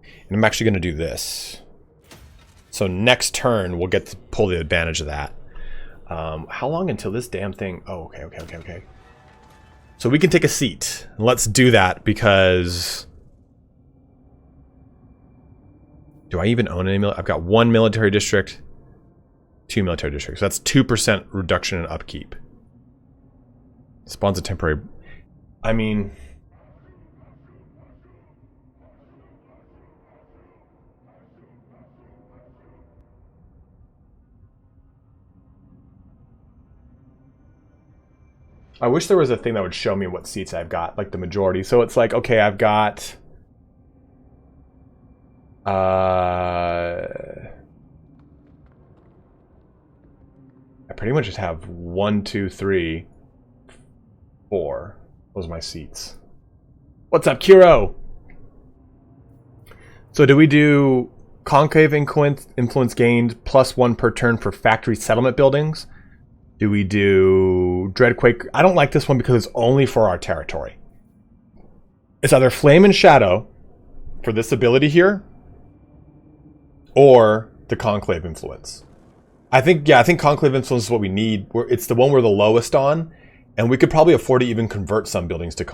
And I'm actually going to do this. So next turn, we'll get to pull the advantage of that. How long until this damn thing... Oh, okay. So we can take a seat. Let's do that because... Do I even own any... I've got 1 military district, 2 military districts. So that's 2% reduction in upkeep. Spawns a temporary... I mean... I wish there was a thing that would show me what seats I've got, like the majority. So it's like, okay, I've got... I pretty much just have 1, 2, 3, 4. Those are my seats. What's up, Kiro? So do we do concave influence gained +1 per turn for factory settlement buildings? Do we do Dreadquake? I don't like this one because it's only for our territory. It's either Flame and Shadow for this ability here, or the Conclave Influence. I think Conclave Influence is what we need. It's the one we're the lowest on, and we could probably afford to even convert some buildings to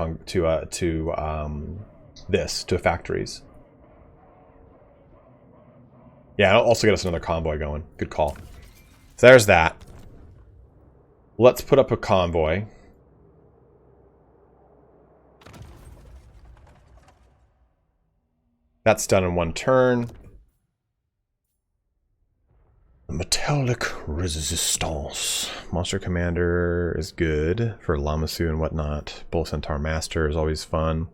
factories. Yeah, it'll also get us another convoy going. Good call. So there's that. Let's put up a convoy. That's done in 1 turn. Metallic Resistance. Monster Commander is good for Lamasu and whatnot. Bull Centaur Master is always fun.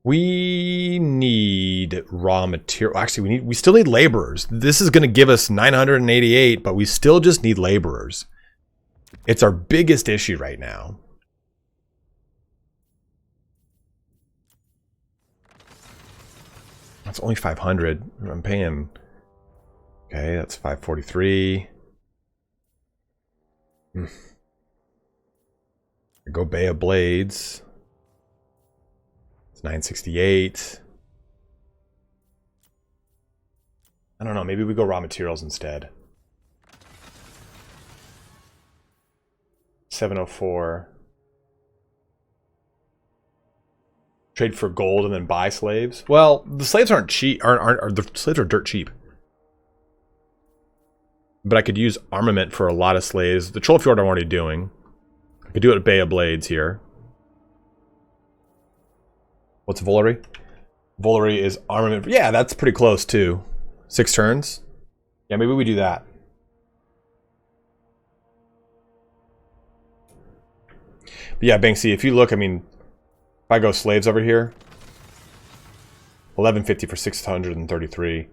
We need raw material. Actually, we still need laborers. This is going to give us 988, but we still just need laborers. It's our biggest issue right now. That's only 500. I'm paying... Okay, that's 543. Go Bay of Blades. It's 968. I don't know, maybe we go raw materials instead. 704. Trade for gold and then buy slaves. Well, the slaves aren't cheap. The slaves are dirt cheap. But I could use armament for a lot of slaves. The Troll Fjord I'm already doing. I could do it at Bay of Blades here. What's Volary? Volary is armament. Yeah, that's pretty close too. 6 turns. Yeah, maybe we do that. But yeah, Banksy, if you look, I mean, if I go slaves over here, 1150 for 633,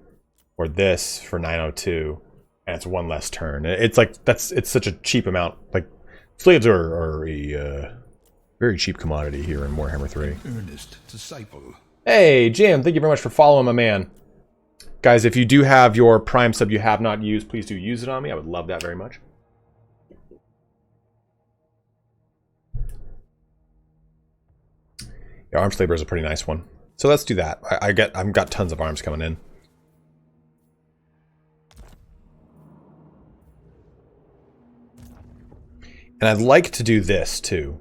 or this for 902, and it's 1 less turn. It's like it's such a cheap amount. Like slaves are a very cheap commodity here in Warhammer 3. Earnest disciple. Hey, Jim, thank you very much for following, my man. Guys, if you do have your Prime sub you have not used, please do use it on me. I would love that very much. Yeah, arms labor is a pretty nice one. So let's do that. I've got tons of arms coming in. And I'd like to do this too.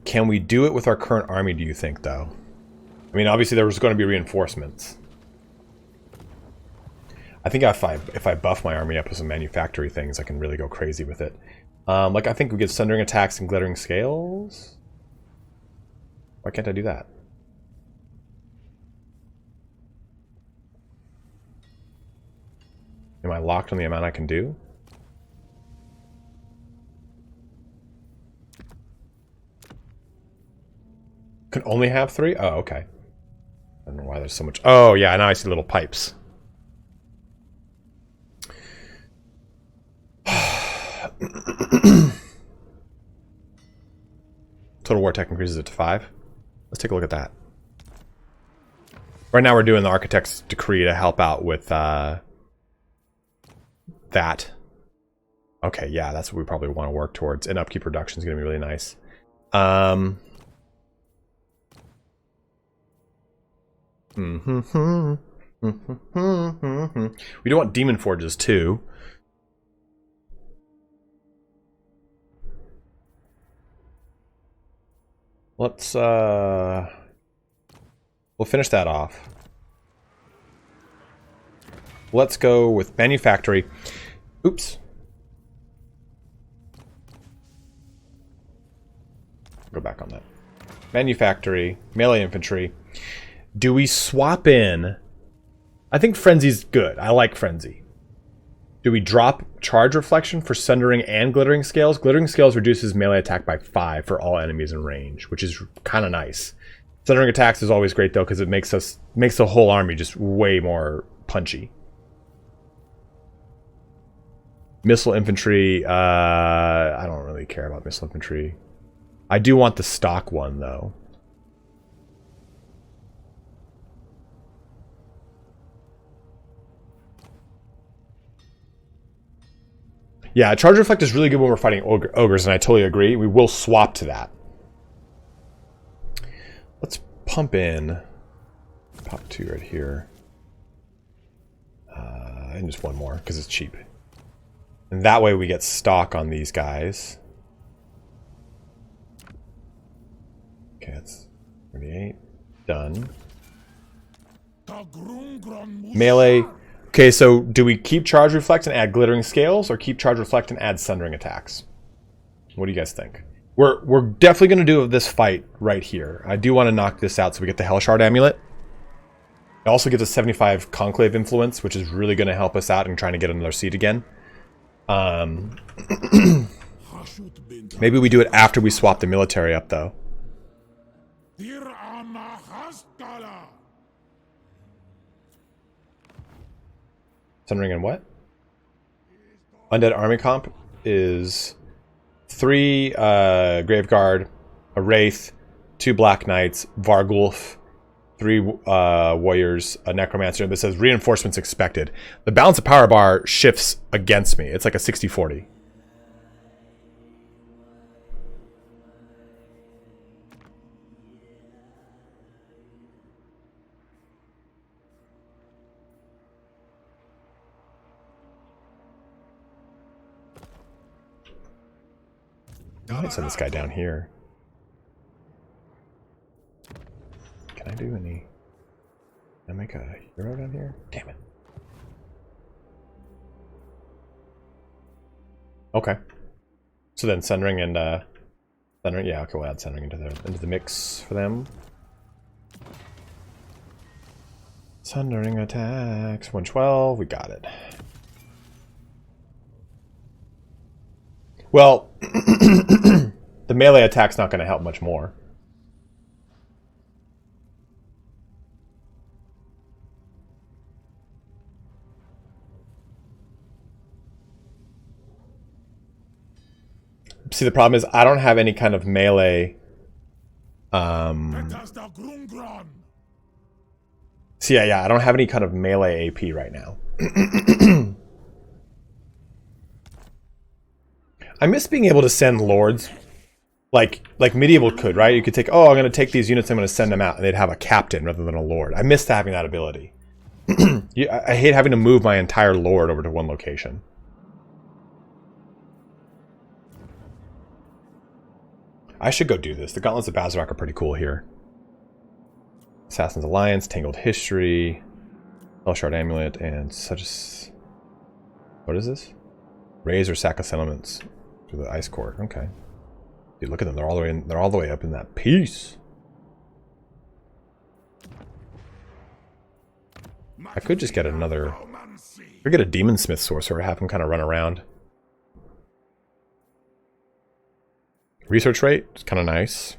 Can we do it with our current army, do you think, though? I mean, obviously there was going to be reinforcements. I think if I buff my army up with some manufactory things, I can really go crazy with it. Like, I think we get Sundering Attacks and Glittering Scales. Why can't I do that? Am I locked on the amount I can do? Can only have 3? Oh, okay. I don't know why there's so much. Oh, yeah, now I see little pipes. Total War Tech increases it to 5. Let's take a look at that. Right now we're doing the Architect's Decree to help out with that. Okay, yeah, that's what we probably want to work towards. And upkeep reduction is going to be really nice. We do want Demon Forges too. Let's we'll finish that off. Let's go with Manufactory. Oops. Go back on that. Manufactory, melee infantry. Do we swap in? I think Frenzy's good. I like Frenzy. Do we drop Charge Reflection for Sundering and Glittering Scales? Glittering Scales reduces melee attack by 5 for all enemies in range, which is kind of nice. Sundering attacks is always great though, because it makes the whole army just way more punchy. Missile Infantry, I don't really care about Missile Infantry. I do want the stock one though. Yeah, Charge Reflect is really good when we're fighting ogres, and I totally agree. We will swap to that. Let's pump in. Pop 2 right here. And just one more, because it's cheap. And that way we get stock on these guys. Okay, that's 38. Done. Melee. Okay, so do we keep Charge Reflect and add Glittering Scales, or keep Charge Reflect and add Sundering Attacks? What do you guys think? We're definitely going to do this fight right here. I do want to knock this out so we get the Hellshard Amulet. It also gives us 75 Conclave Influence, which is really going to help us out in trying to get another seat again. Maybe we do it after we swap the military up, though. Sundering and what? Undead Army Comp is 3 Graveguard, a Wraith, 2 Black Knights, Vargulf, 3 Warriors, a Necromancer. This says reinforcements expected. The balance of power bar shifts against me. It's like a 60-40. I might send this guy down here. Can I do any? Can I make a hero down here? Damn it. Okay. So then Sundering and Sundering, yeah, okay, we'll add Sundering into the mix for them. Sundering attacks, 112, we got it. Well, the melee attack's not going to help much more. See, the problem is I don't have any kind of melee. See, yeah, I don't have any kind of melee AP right now. I miss being able to send lords, like Medieval could, right? You could take, oh, I'm going to take these units, I'm going to send them out, and they'd have a captain rather than a lord. I missed having that ability. I hate having to move my entire lord over to one location. I should go do this. The Gauntlets of Azgorh are pretty cool here. Assassin's Alliance, Tangled History, Hellshard Amulet, and such as... What is this? Raise or sack of settlements to the Ice Court. Okay. Dude, look at them. They're all the way in, they're all the way up in that piece. I could just get another... I could get a Demon Smith Sorcerer, have him kind of run around. Research rate is kind of nice.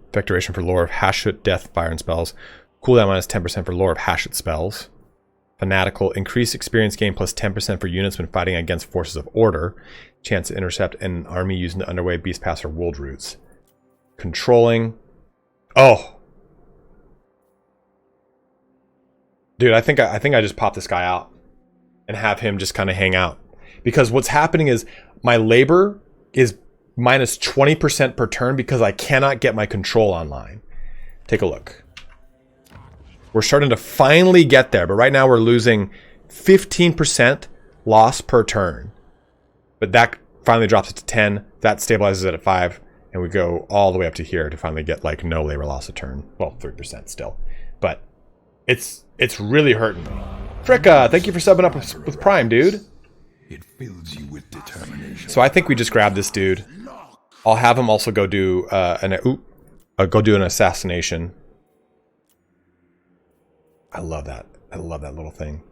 Effect duration for Lore of Hashut, Death, Fire, and Spells. Cooldown minus 10% for Lore of Hashut spells. Fanatical, increased experience gain plus 10% for units when fighting against forces of order. Chance to intercept an army using the Underway, Beast Pass, or Wold Roots. Controlling. Oh! Dude, I think I just popped this guy out. and have him just kind of hang out. Because what's happening is my labor is minus 20% per turn because I cannot get my control online. Take a look. We're starting to finally get there, but right now we're losing 15% loss per turn. But that finally drops it to 10. That stabilizes it at 5. And we go all the way up to here to finally get like no labor loss a turn. Well, 3% still. But it's really hurting me. Fricka, thank you for subbing up with Prime, dude. It fills you with determination. So I think we just grab this dude. I'll have him also go do an assassination. I love that. I love that little thing.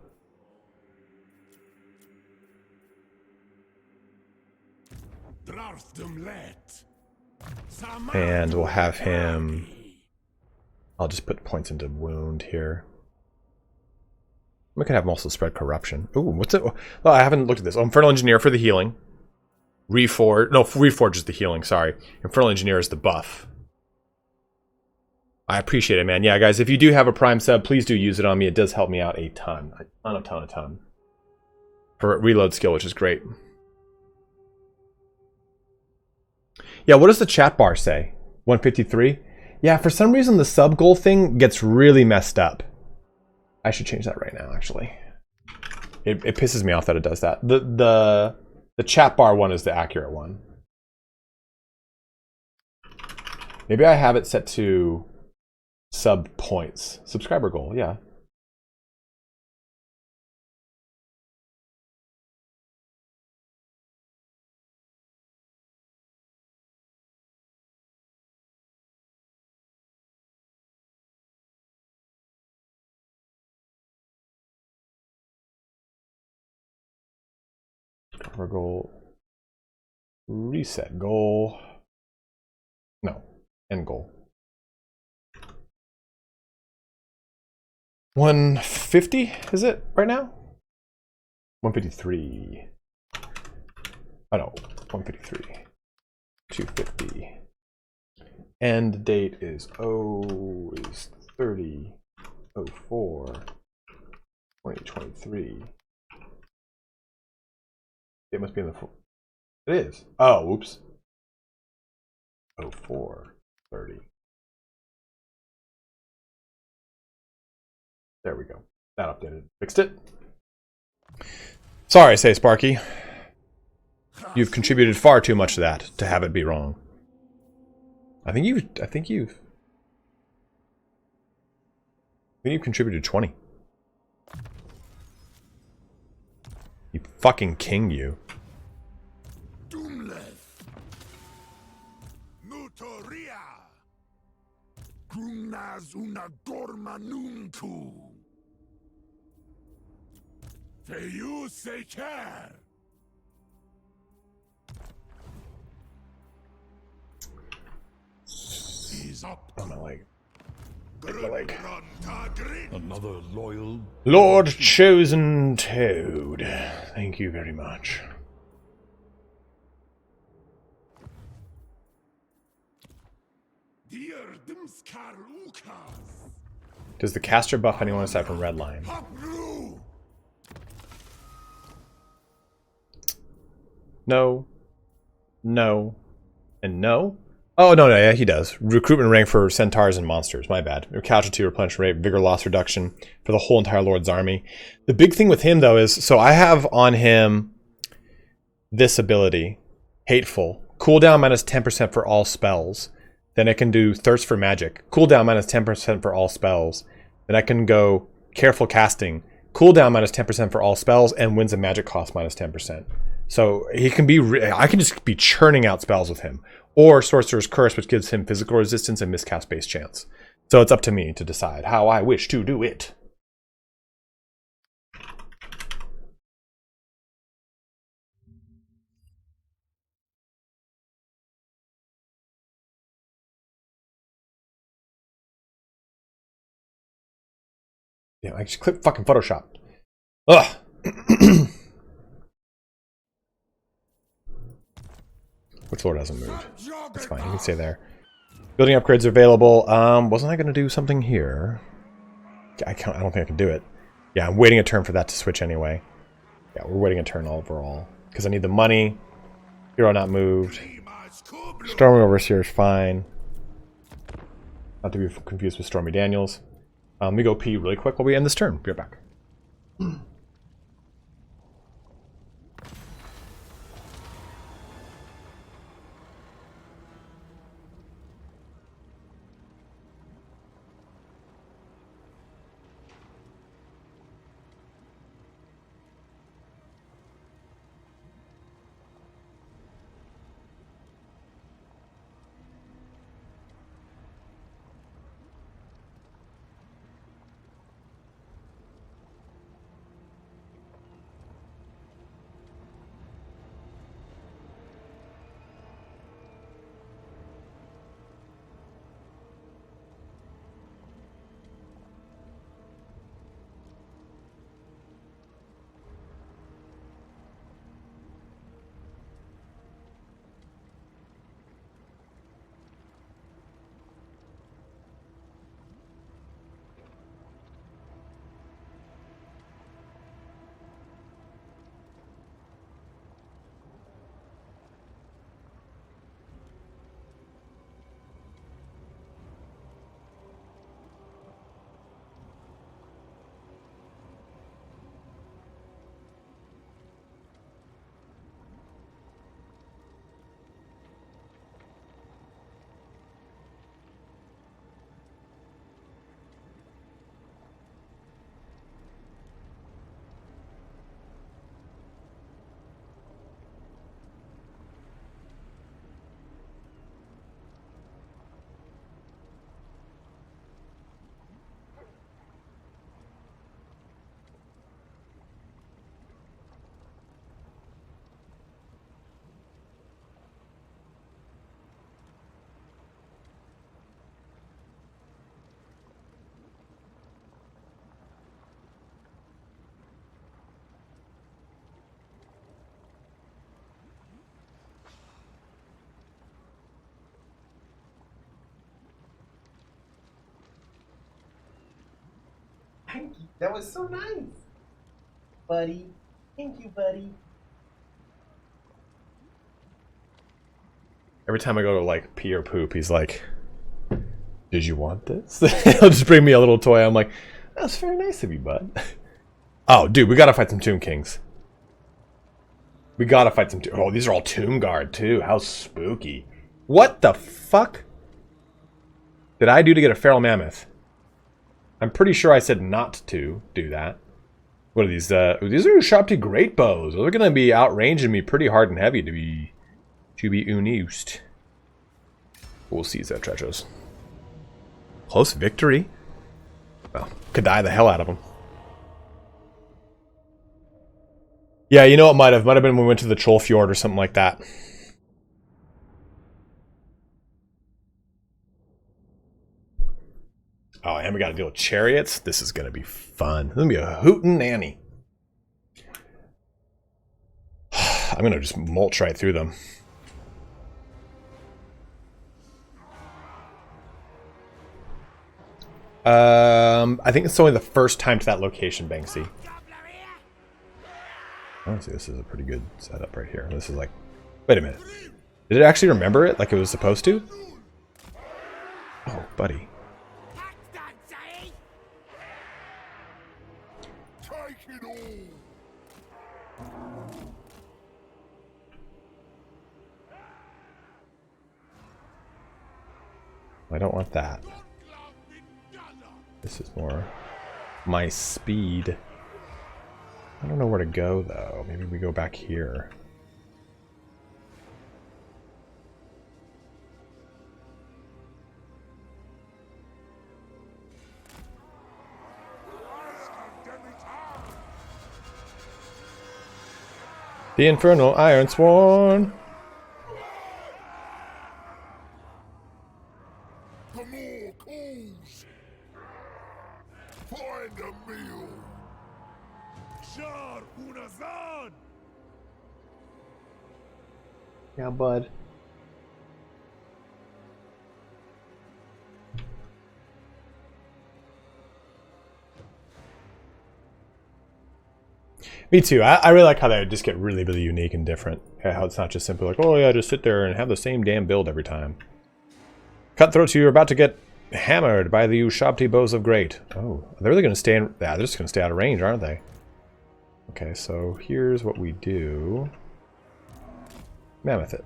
And we'll have him... I'll just put points into wound here. We could have him also spread corruption. Ooh, what's it? Oh, I haven't looked at this. Oh, Infernal Engineer for the healing. Reforge. No, Reforge is the healing, sorry. Infernal Engineer is the buff. I appreciate it, man. Yeah, guys, if you do have a Prime sub, please do use it on me. It does help me out a ton. A ton. For reload skill, which is great. Yeah, what does the chat bar say? 153? Yeah, for some reason the sub goal thing gets really messed up. I should change that right now, actually. It pisses me off that it does that. The chat bar one is the accurate one. Maybe I have it set to sub points. Subscriber goal, yeah. Cover goal. Reset goal. No, end goal. 150 is it right now? 153. Oh no, 153. 250. End date is 30 04 2023. It must be in the... It is. Oh, whoops. 04/30. There we go. That updated. Fixed it. Sorry, say Sparky. You've contributed far too much to that to have it be wrong. I think you've contributed 20. You fucking king, you. Oh, my leg. My leg. Another loyal Lord Chosen Toad. Thank you very much. Does the caster buff anyone aside from Redline? No. No. And no? Oh, no, yeah, he does. Recruitment rank for centaurs and monsters. My bad. Casualty replenishment rate, vigor loss reduction for the whole entire Lord's army. The big thing with him, though, is... So I have on him this ability. Hateful. Cooldown minus 10% for all spells. Then I can do Thirst for Magic. Cooldown minus 10% for all spells. Then I can go Careful Casting. Cooldown minus 10% for all spells. And wins a magic cost minus 10%. So he can be... I can just be churning out spells with him. Or Sorcerer's Curse, which gives him physical resistance and miscast base chance. So it's up to me to decide how I wish to do it. Yeah, I just click fucking Photoshop. Ugh. Which Lord hasn't moved? That's fine, you can stay there. Building upgrades are available. Wasn't I going to do something here? I don't think I can do it. Yeah, I'm waiting a turn for that to switch anyway. Yeah, we're waiting a turn overall. Because I need the money. Hero not moved. Stormy Overseer is fine. Not to be confused with Stormy Daniels. Let me go pee really quick while we end this turn. Be right back. Thank you. That was so nice, buddy. Thank you, buddy. Every time I go to like pee or poop, he's like, "Did you want this?" He'll just bring me a little toy. I'm like, "That's very nice of you, bud." Oh, dude, we gotta fight some Tomb Kings. We gotta fight some. Oh, these are all Tomb Guard too. How spooky! What the fuck did I do to get a Feral Mammoth? I'm pretty sure I said not to do that. What are these? These are Sharpty Great Bows. Those are gonna be outranging me pretty hard and heavy to be unused. We'll seize that treasures. Close victory. Well, could die the hell out of them. Yeah, you know what might have been when we went to the Troll Fjord or something like that. Oh, and we got to deal with chariots. This is going to be fun. This is going to be a hootin' nanny. I'm going to just mulch right through them. I think it's only the first time to that location, Banksy. Honestly, this is a pretty good setup right here. This is like... Wait a minute. Did it actually remember it like it was supposed to? Oh, buddy. I don't want that. This is more my speed. I don't know where to go though. Maybe we go back here. The Infernal Iron Sworn. Yeah, bud. Me too. I really like how they just get really, really unique and different. How it's not just simply like, oh yeah, just sit there and have the same damn build every time. Cutthroats, you're about to get hammered by the Ushabti bows of Great. Oh, they're really going to stay in... Yeah, they're just going to stay out of range, aren't they? Okay, so here's what we do. Mammoth it.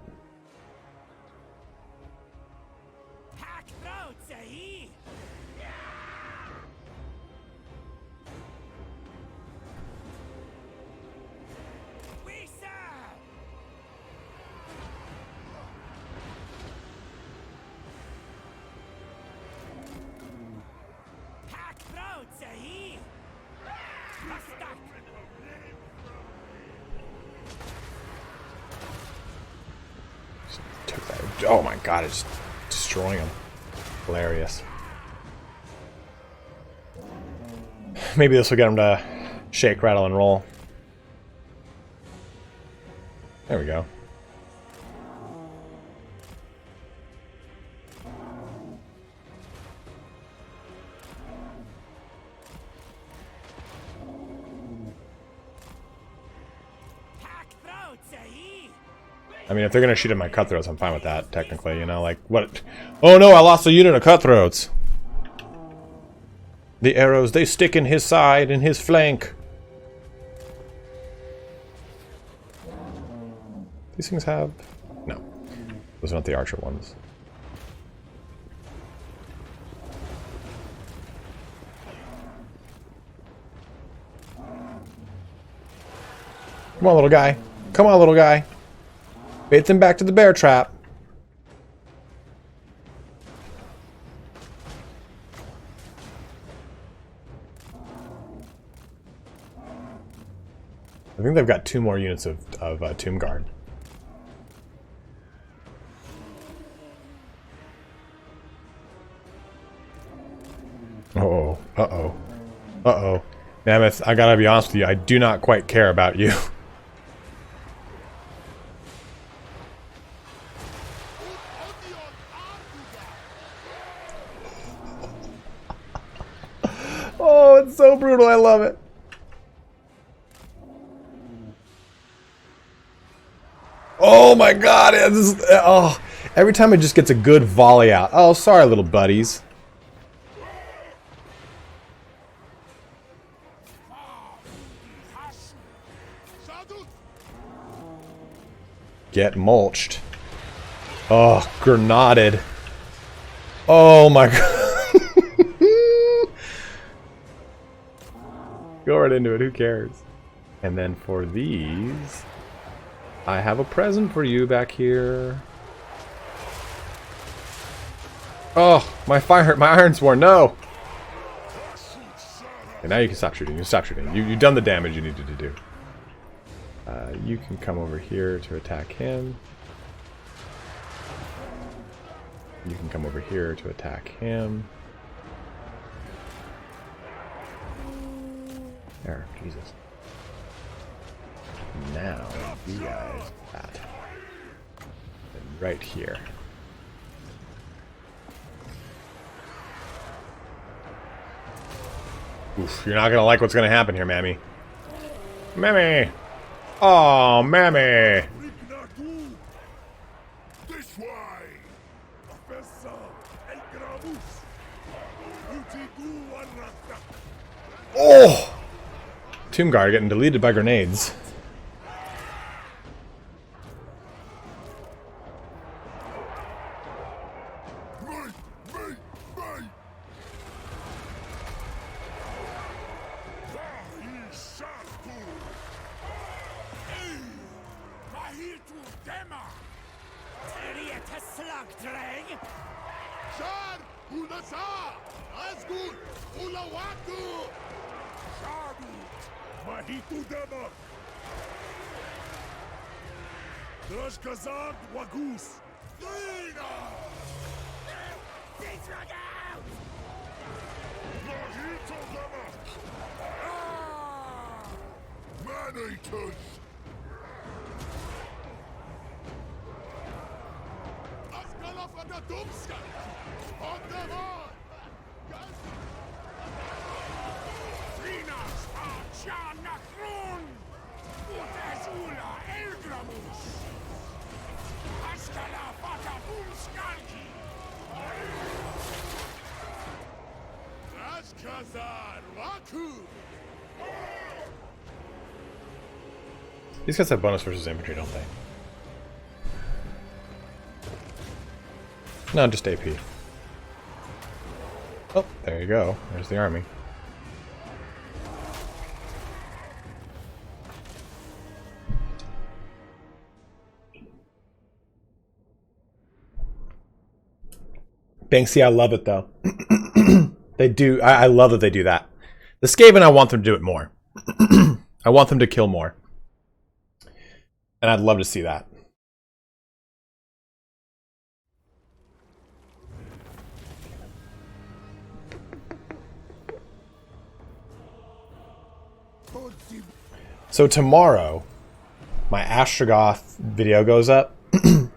Oh my god, it's destroying him. Hilarious. Maybe this will get him to shake, rattle, and roll. There we go. I mean, if they're gonna shoot at my cutthroats, I'm fine with that, technically, you know, like, what? Oh no, I lost a unit of cutthroats! The arrows, they stick in his side, in his flank! These things have... No. Those are not the archer ones. Come on, little guy. Come on, little guy. Bait them back to the bear trap. I think they've got 2 more units of Tomb Guard. Uh-oh. Uh-oh. Uh-oh. Mammoth, I gotta be honest with you, I do not quite care about you. Oh, it's so brutal. I love it. Oh my god. Oh, every time it just gets a good volley out. Oh, sorry, little buddies. Get mulched. Oh, grenaded. Oh my god. Go right into it, who cares? And then for these, I have a present for you back here. Oh, my Ironsworn, no! Okay, now you can stop shooting, You've done the damage you needed to do. You can come over here to attack him. You can come over here to attack him. There, Jesus. Now, you guys, that. And right here. Oof, you're not gonna like what's gonna happen here, Mammy. Mammy! Oh, Mammy! Oh! Tomb Guard getting deleted by grenades. These guys have bonus versus infantry, don't they? No, just AP. Oh, there you go. There's the army. Banksy, I love it though. They do. I love that they do that. The Skaven, I want them to do it more. I want them to kill more. And I'd love to see that. So tomorrow, my Astragoth video goes up. Then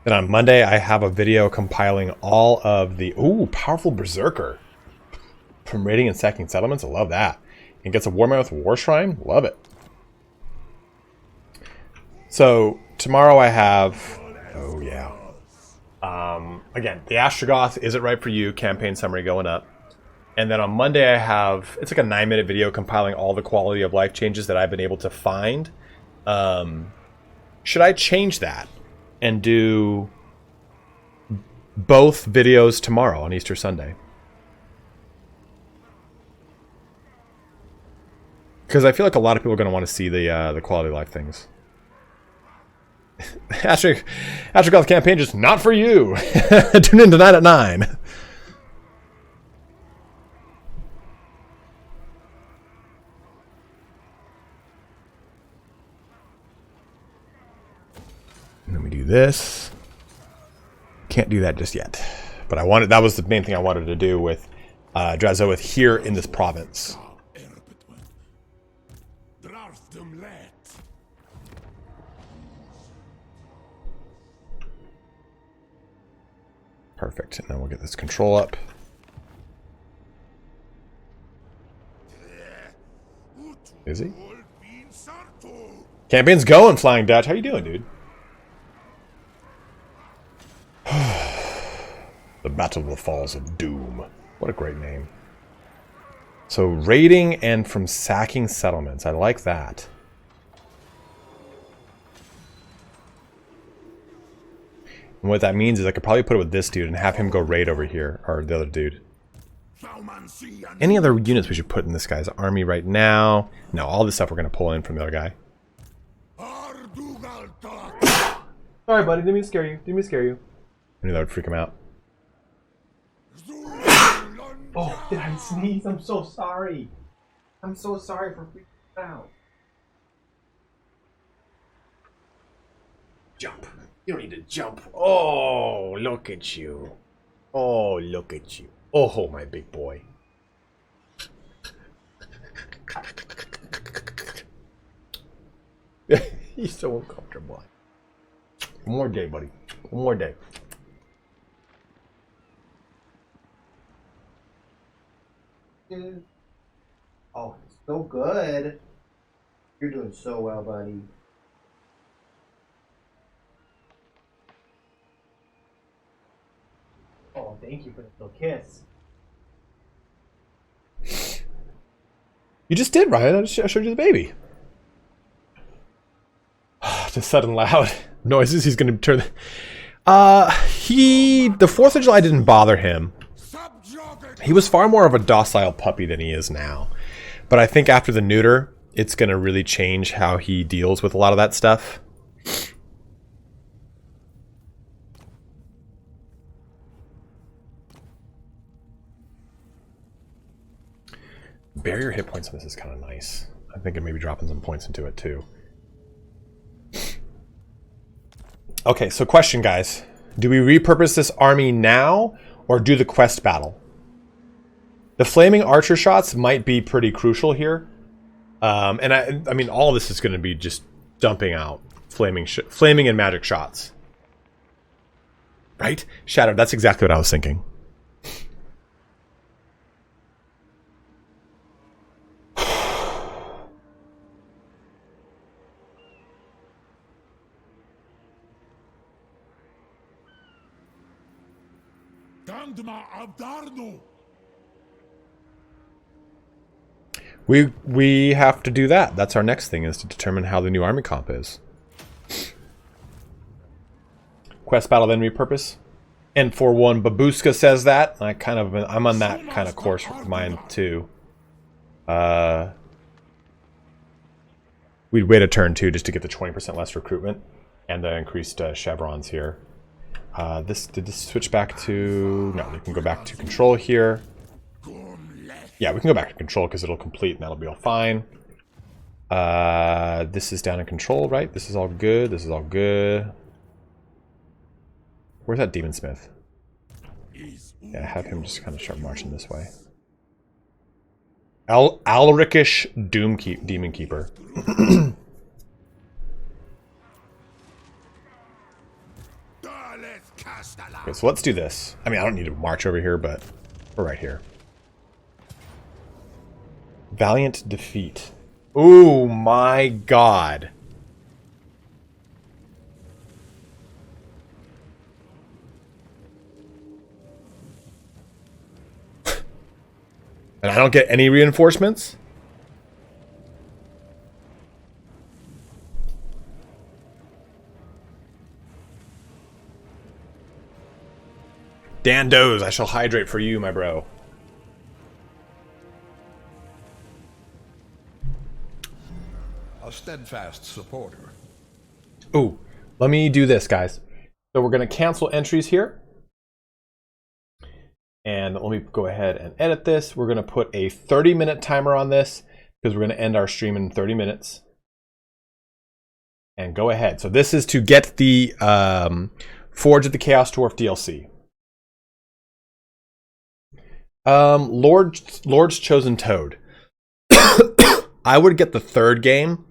on Monday, I have a video compiling all of the... Ooh, powerful Berserker. From raiding and sacking settlements. I love that. And gets a War Mammoth War Shrine. Love it. So, tomorrow I have... Oh, yeah. Again, the Astragoth, Is It Right For You campaign summary going up. And then on Monday I have... It's like a 9-minute video compiling all the quality of life changes that I've been able to find. Should I change that? And do both videos tomorrow on Easter Sunday? Because I feel like a lot of people are going to want to see the quality of life things. Astragoth campaign just not for you. Tune in tonight at 9. And then we do this. Can't do that just yet. But I wanted, that was the main thing I wanted to do with Drazhoath here in this province. Perfect. And then we'll get this control up. Is he? Campaign's going, Flying Dutch. How you doing, dude? The Battle of the Falls of Doom. What a great name. So, raiding and from sacking settlements. I like that. And what that means is I could probably put it with this dude and have him go raid over here, or the other dude. Any other units we should put in this guy's army right now? No, all this stuff we're going to pull in from the other guy. Sorry, buddy. Didn't mean to scare you. Didn't mean to scare you. I knew that would freak him out. Oh, did I sneeze? I'm so sorry. I'm so sorry for freaking out. Jump. You don't need to jump. Oh, look at you. Oh, look at you. Oh, my big boy. He's so uncomfortable. One more day, buddy. One more day. Oh, so good. You're doing so well, buddy. Oh, thank you for the little kiss. You just did, Ryan. I showed you the baby. Just sudden loud noises. He's going to turn. The 4th of July didn't bother him. He was far more of a docile puppy than he is now. But I think after the neuter, it's going to really change how he deals with a lot of that stuff. Barrier hit points on this is kind of nice. I think it may be dropping some points into it too. Okay, so question, guys. Do we repurpose this army now or do the quest battle? The flaming archer shots might be pretty crucial here. And I mean, all this is going to be just dumping out flaming and magic shots. Right? Shadow, that's exactly what I was thinking. we have to do that. That's our next thing, is to determine how the new army comp is. Quest battle, then repurpose. And for one, Babushka says that. I'm on that kind of course with mine too. We'd wait a turn too, just to get the 20% less recruitment and the increased chevrons here. Did this switch back to? No, we can go back to control here. Yeah, we can go back to control because it'll complete and that'll be all fine. This is down in control, right? This is all good. This is all good. Where's that Demon Smith? Yeah, have him just kind of start marching this way. Alrikish Demon Keeper. Okay, so let's do this. I mean, I don't need to march over here, but we're right here. Valiant defeat. Oh my god. And I don't get any reinforcements? Dan Doze, I shall hydrate for you, my bro. A steadfast supporter. Ooh, let me do this, guys. So we're going to cancel entries here. And let me go ahead and edit this. We're going to put a 30-minute timer on this because we're going to end our stream in 30 minutes. And go ahead. So this is to get the Forge of the Chaos Dwarf DLC. Lord's Chosen Toad. I would get the third game,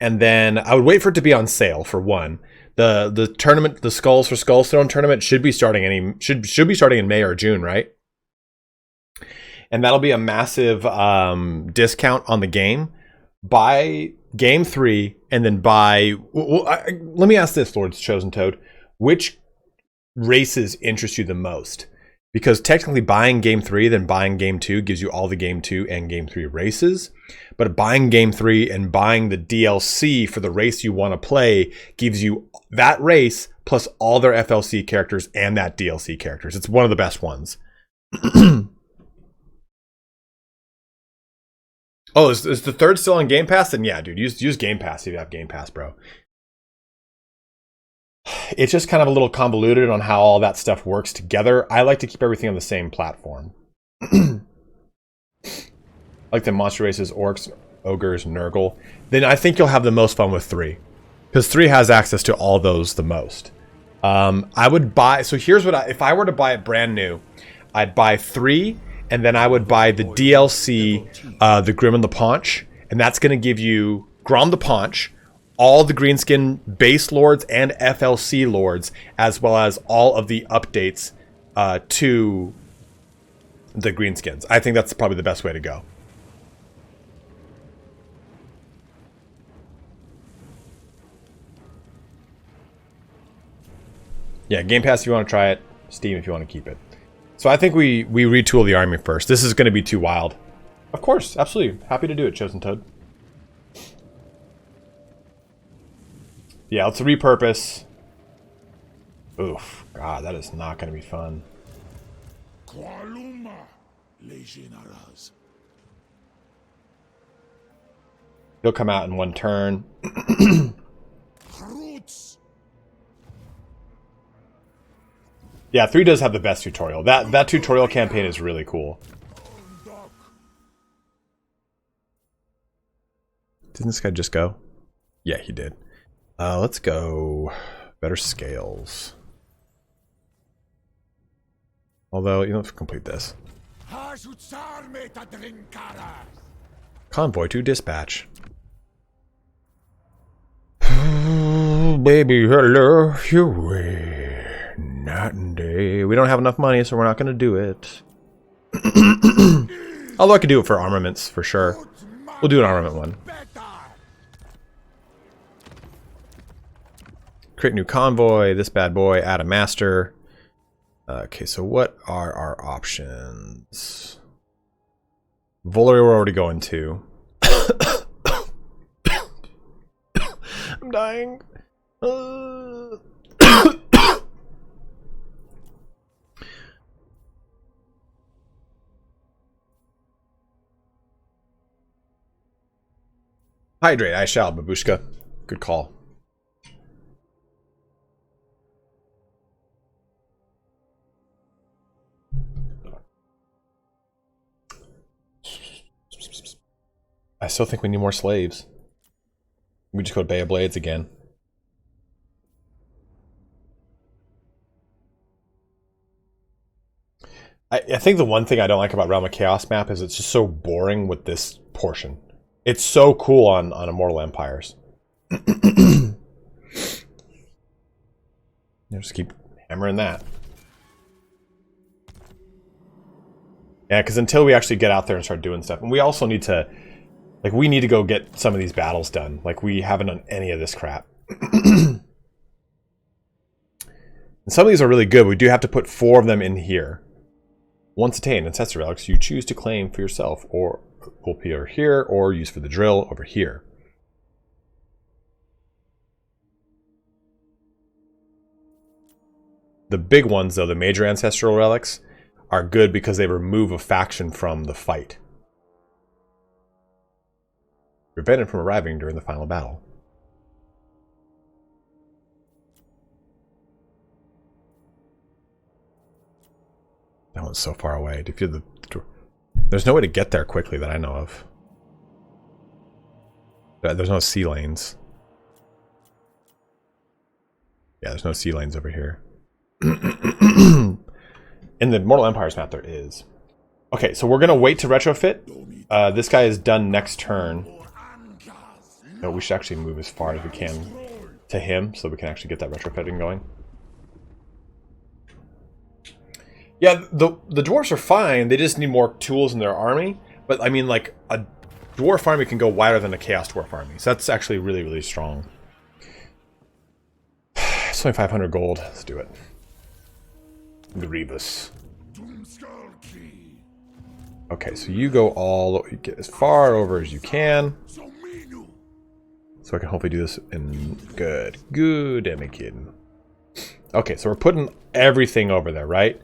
and then I would wait for it to be on sale for one. The tournament, the Skulls for Skullstone tournament should be starting should be starting in May or June, right? And that'll be a massive discount on the game. Buy game 3 and then buy. Let me ask this, Lord's Chosen Toad: which races interest you the most? Because technically buying game 3 then buying game 2 gives you all the game 2 and game 3 races. But buying game 3 and buying the DLC for the race you want to play gives you that race plus all their FLC characters and that DLC characters. It's one of the best ones. Oh, is the third still on Game Pass? Then yeah, dude, use Game Pass if you have Game Pass, bro. It's just kind of a little convoluted on how all that stuff works together. I like to keep everything on the same platform. Like the monster races, orcs, ogres, Nurgle. Then I think you'll have the most fun with 3. Because 3 has access to all those the most. I would buy... So here's what if I were to buy it brand new, I'd buy 3, and then I would buy the DLC, the Grim and the Paunch. And that's going to give you Grom the Paunch, all the Greenskin base lords and FLC lords, as well as all of the updates to the Greenskins. I think that's probably the best way to go. Yeah, Game Pass if you want to try it, Steam if you want to keep it. So I think we retool the army first. This is going to be too wild. Of course, absolutely. Happy to do it, Chosen Toad. Yeah, let's repurpose. Oof, God, that is not going to be fun. He'll come out in one turn. Yeah, 3 does have the best tutorial. That tutorial campaign is really cool. Didn't this guy just go? Yeah, he did. Let's go better scales. Although, you know, let's complete this. Convoy to dispatch. Baby, hello, you night and day. We don't have enough money, so we're not going to do it. Although I could do it for armaments, for sure. We'll do an armament one. Create new convoy, this bad boy, add a master. Okay, so what are our options? Volary we're already going to. I'm dying. Hydrate, I shall, Babushka. Good call. I still think we need more slaves. We just go to Bay of Blades again. I think the one thing I don't like about Realm of Chaos map is it's just so boring with this portion. It's so cool on Immortal Empires. Just keep hammering that. Yeah, because until we actually get out there and start doing stuff, and we also need to, like, we need to go get some of these battles done. Like, we haven't done any of this crap. And some of these are really good. We do have to put 4 of them in here. Once attained, ancestor relics you choose to claim for yourself, or will appear here, or use for the drill over here. The big ones, though, the major ancestral relics, are good because they remove a faction from the fight. Prevented from arriving during the final battle. That one's so far away. There's no way to get there quickly that I know of. There's no sea lanes. Yeah, there's no sea lanes over here. In the Mortal Empires map, there is. Okay, so we're going to wait to retrofit. This guy is done next turn. No, we should actually move as far as we can to him so we can actually get that retrofitting going. Yeah, the dwarves are fine. They just need more tools in their army. But, I mean, like, a dwarf army can go wider than a Chaos Dwarf army. So that's actually really, really strong. It's only 500 gold. Let's do it. Grievous. Okay, so you go get as far over as you can. So I can hopefully do this in good Emikin. Okay, so we're putting everything over there, right?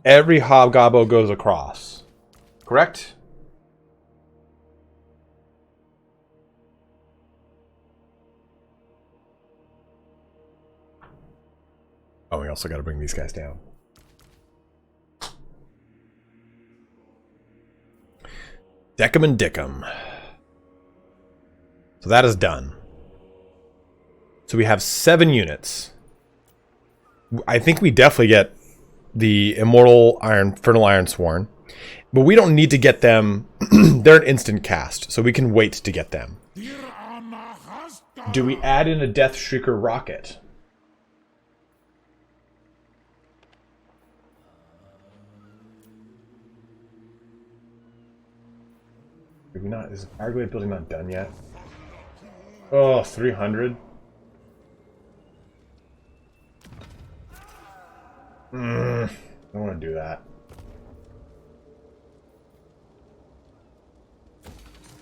Every hobgobbo goes across. Correct? Oh, we also got to bring these guys down. Deckum and Dickum. So that is done. So we have 7 units. I think we definitely get the Immortal Infernal Ironsworn. But we don't need to get them. They're an instant cast, so we can wait to get them. Do we add in a Death Shrieker rocket? Maybe not. Is the Fireglade building not done yet? Oh, 300. I don't want to do that.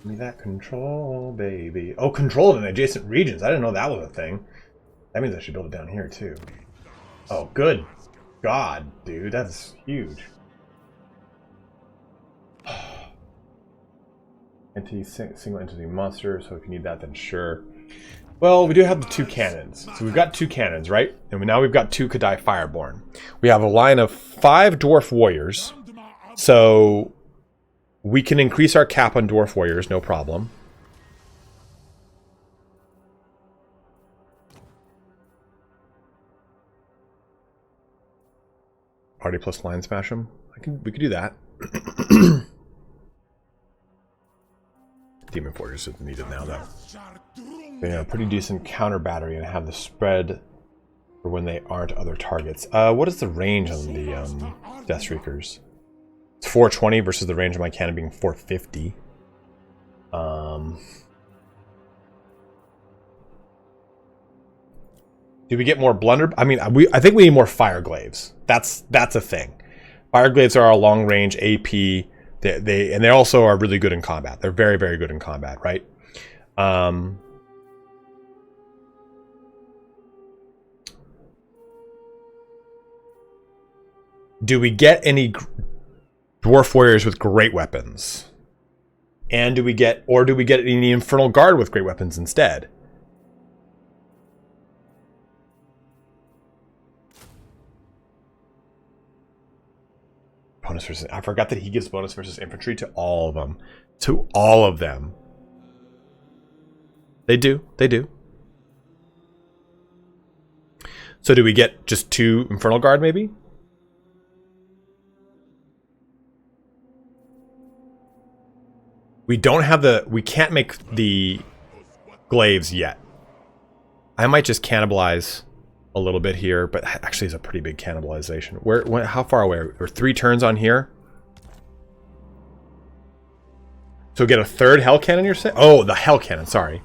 Give me that control, baby. Oh, control in adjacent regions. I didn't know that was a thing. That means I should build it down here, too. Oh, good God, dude. That's huge. Single entity monster, so if you need that, then sure. Well, we do have the 2 cannons. So we've got 2 cannons, right? And now we've got 2 Kadai Fireborn. We have a line of 5 Dwarf Warriors. So we can increase our cap on Dwarf Warriors, no problem. Party plus line smash them. We could do that. Demon Fortress is needed now, though. They have a pretty decent counter battery and have the spread for when they aren't other targets. What is the range on the Death Shriekers? It's 420 versus the range of my cannon being 450. Do we get more blunder? I mean, I think we need more Fireglaves. That's a thing. Fireglaves are our long range AP. They also are really good in combat. They're very, very good in combat, right? Do we get any dwarf warriors with great weapons? And do we get any Infernal Guard with great weapons instead? Bonus versus, I forgot that he gives bonus versus infantry to all of them. To all of them. They do. They do. So do we get just 2 Infernal Guard maybe? We don't have the... We can't make the glaives yet. I might just cannibalize a little bit here, but actually it's a pretty big cannibalization. How far away? We're 3 turns on here. So get a 3rd Hell Cannon, you're saying? Oh, the Hell Cannon, sorry.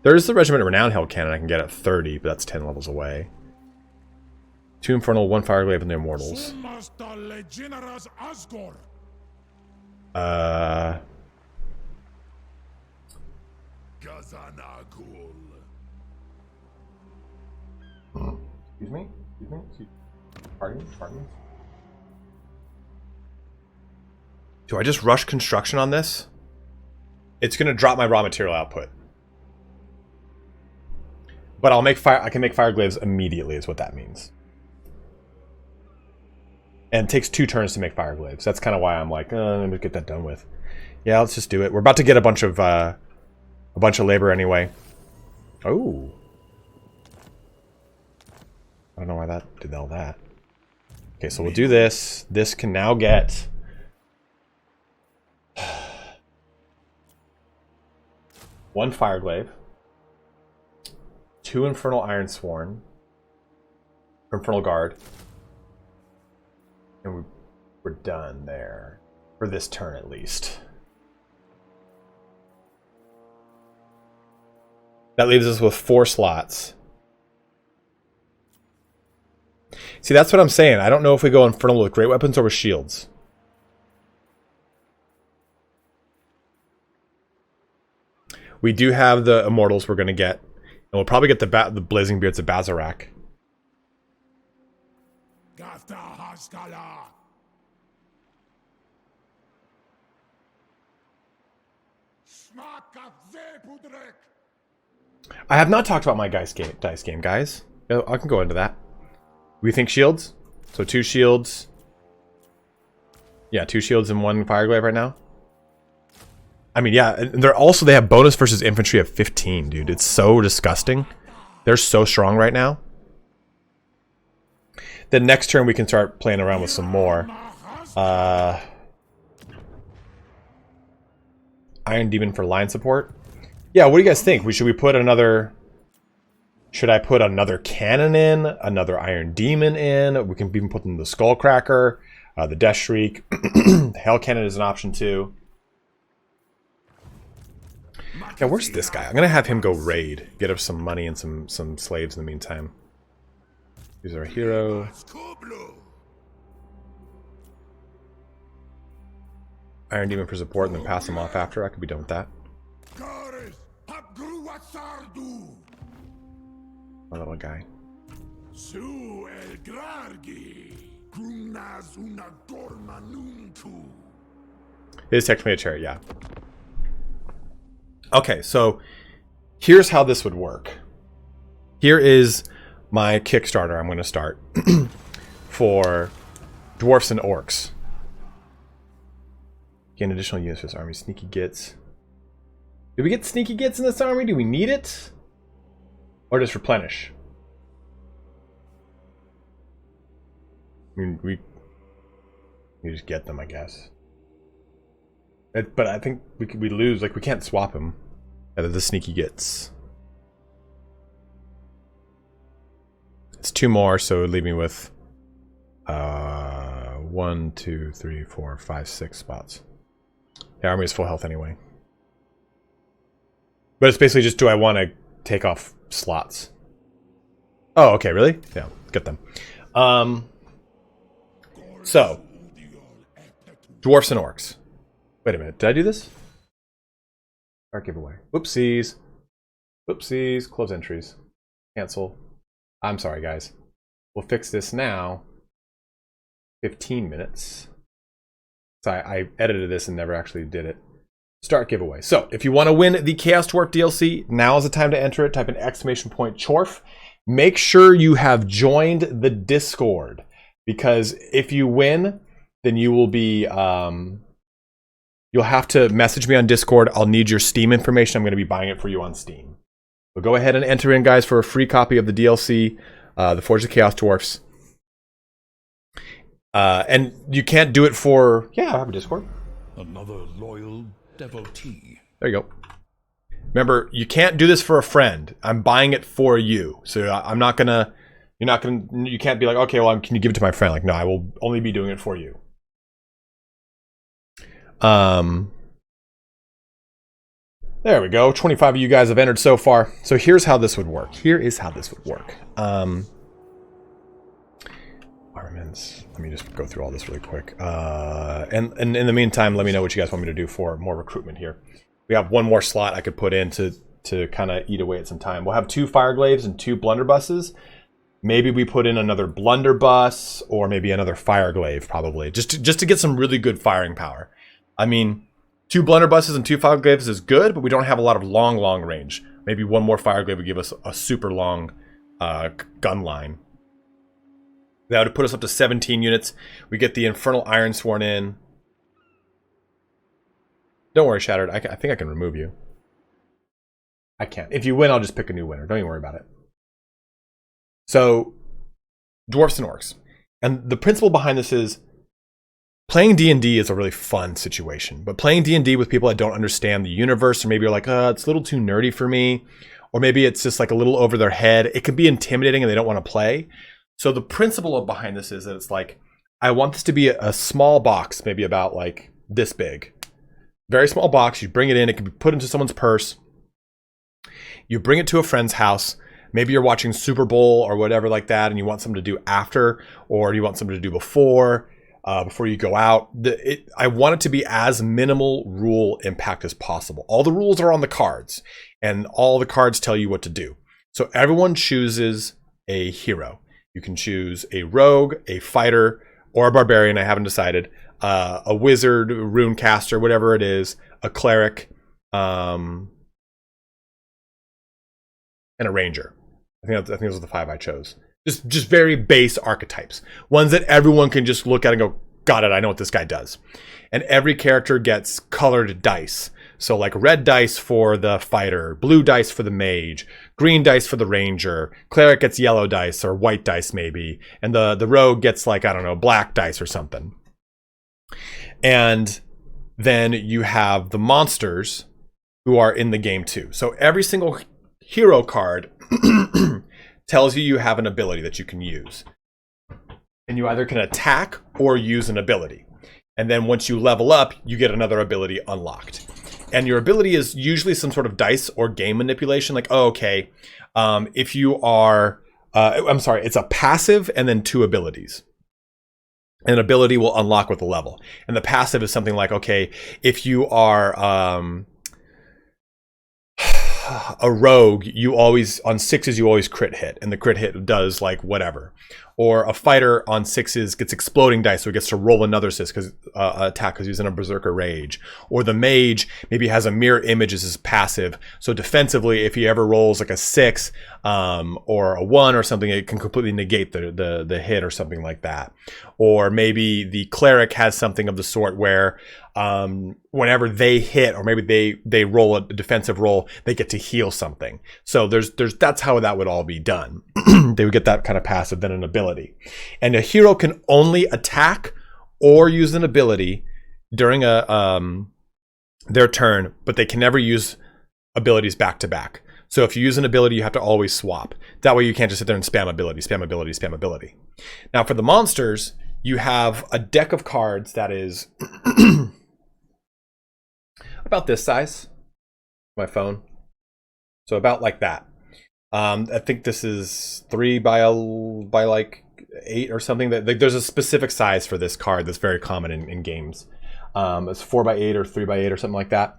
There's the Regiment of Renown Hell Cannon I can get at 30, but that's 10 levels away. 2 Infernal, 1 Fireglaive, and the Immortals. Excuse me? Pardon me? Do I just rush construction on this? It's going to drop my raw material output. But I'll make I can make Fireglaves immediately is what that means. And it takes 2 turns to make Fireglaves. That's kind of why I'm like, let me get that done with. Yeah, let's just do it. We're about to get a bunch of labor anyway. Oh. I don't know why that did all that. Okay, so we'll do this. This can now get... one Fireglaive. 2 Infernal Ironsworn. Infernal Guard. And we're done there. For this turn, at least. That leaves us with 4 slots. See, that's what I'm saying. I don't know if we go Infernal with great weapons or with shields. We do have the Immortals we're going to get. And we'll probably get the Blazing Beards of Bazarak. I have not talked about my dice game, guys. I can go into that. We think shields? So 2 shields. Yeah, 2 shields and 1 Fireglaive right now. I mean, yeah, they have bonus versus infantry of 15, dude. It's so disgusting. They're so strong right now. Then next turn we can start playing around with some more. Iron Demon for line support. Yeah, what do you guys think? Should we put another... Should I put another cannon in? Another Iron Demon in? We can even put in the Skullcracker, the Death Shriek. The Hell Cannon is an option too. Yeah, where's this guy? I'm gonna have him go raid. Get up some money and some slaves in the meantime. He's our hero. Iron Demon for support and then pass him off after. I could be done with that. My little guy. It is technically a chariot, yeah. Okay, so here's how this would work. Here is my Kickstarter I'm going to start for Dwarfs and Orcs. Gain additional units for this army. Sneaky Gits. Do we get Sneaky Gits in this army? Do we need it? Or just replenish? I mean, we just get them, I guess. But I think we lose. Like, we can't swap them. The Sneaky Gits. It's 2 more, so it would leave me with 1, 2, 3, 4, 5, 6 spots. The army is full health anyway. But it's basically just, do I want to take off slots? Oh, okay, really? Yeah, get them. So Dwarfs and Orcs. Wait a minute, did I do this? Start giveaway. Whoopsies. Whoopsies. Close entries. Cancel. I'm sorry, guys. We'll fix this now. 15 minutes. So I edited this and never actually did it. Start giveaway. So if you want to win the Chaos Dwarf DLC, now is the time to enter it. Type in !Chorf. Make sure you have joined the Discord, because if you win, then you will be you'll have to message me on Discord. I'll need your Steam information. I'm going to be buying it for you on Steam. So go ahead and enter in, guys, for a free copy of the DLC, the Forge of Chaos Dwarfs. And you can't do it for... Yeah, I have a Discord. Another loyal devotee. There you go. Remember, you can't do this for a friend. I'm buying it for you. So I'm not gonna... You can't be like, okay, well, can you give it to my friend? Like, no, I will only be doing it for you. There we go. 25 of you guys have entered so far. So here's how this would work. Here is how this would work. Armaments. Let me just go through all this really quick. And in the meantime, let me know what you guys want me to do for more recruitment here. We have one more slot I could put in to kind of eat away at some time. We'll have 2 Fireglaves and 2 Blunderbusses. Maybe we put in another Blunderbuss or maybe another Fireglaive, probably, just to get some really good firing power. I mean, 2 Blunderbusses and 2 Fireglaves is good, but we don't have a lot of long range. Maybe one more Fireglaive would give us a super long gun line. That would put us up to 17 units. We get the Infernal Iron Sworn in. Don't worry, Shattered. I think I can remove you. I can't. If you win, I'll just pick a new winner. Don't even worry about it. So, Dwarfs and Orcs. And the principle behind this is playing D&D is a really fun situation. But playing D&D with people that don't understand the universe, or maybe you're like, it's a little too nerdy for me, or maybe it's just like a little over their head, it can be intimidating and they don't want to play. So the principle behind this is that it's like, I want this to be a small box, maybe about like this big. Very small box, you bring it in, it can be put into someone's purse. You bring it to a friend's house. Maybe you're watching Super Bowl or whatever like that, and you want something to do after, or you want something to do before you go out. I want it to be as minimal rule impact as possible. All the rules are on the cards, and all the cards tell you what to do. So everyone chooses a hero. You can choose a rogue, a fighter, or a barbarian, I haven't decided, a wizard, rune caster, whatever it is, a cleric, and a ranger. I think those are the 5 I chose. Just very base archetypes. Ones that everyone can just look at and go, got it, I know what this guy does. And every character gets colored dice. So like red dice for the fighter, blue dice for the mage, green dice for the ranger, cleric gets yellow dice or white dice maybe, and the rogue gets like, I don't know, black dice or something. And then you have the monsters who are in the game too. So every single hero card tells you have an ability that you can use. And you either can attack or use an ability. And then once you level up, you get another ability unlocked. And your ability is usually some sort of dice or game manipulation. Like, if you are, it's a passive and then 2 abilities. An ability will unlock with the level. And the passive is something like, okay, if you are a rogue, you always, on 6s, you always crit hit. And the crit hit does like whatever. Or a fighter on 6s gets exploding dice, so it gets to roll another attack because he's in a berserker rage. Or the mage maybe has a mirror image as his passive, so defensively, if he ever rolls like a 6 or a 1 or something, it can completely negate the hit or something like that. Or maybe the cleric has something of the sort where whenever they hit, or maybe they roll a defensive roll, they get to heal something. So that's how that would all be done. They would get that kind of passive, then an ability. And a hero can only attack or use an ability during their turn, but they can never use abilities back to back. So if you use an ability, you have to always swap. That way you can't just sit there and spam ability, spam ability, spam ability. Now for the monsters, you have a deck of cards that is about this size, my phone. So about like that. I think this is 3 by like 8 or something. There's a specific size for this card that's very common in games. It's 4x8 or 3x8 or something like that.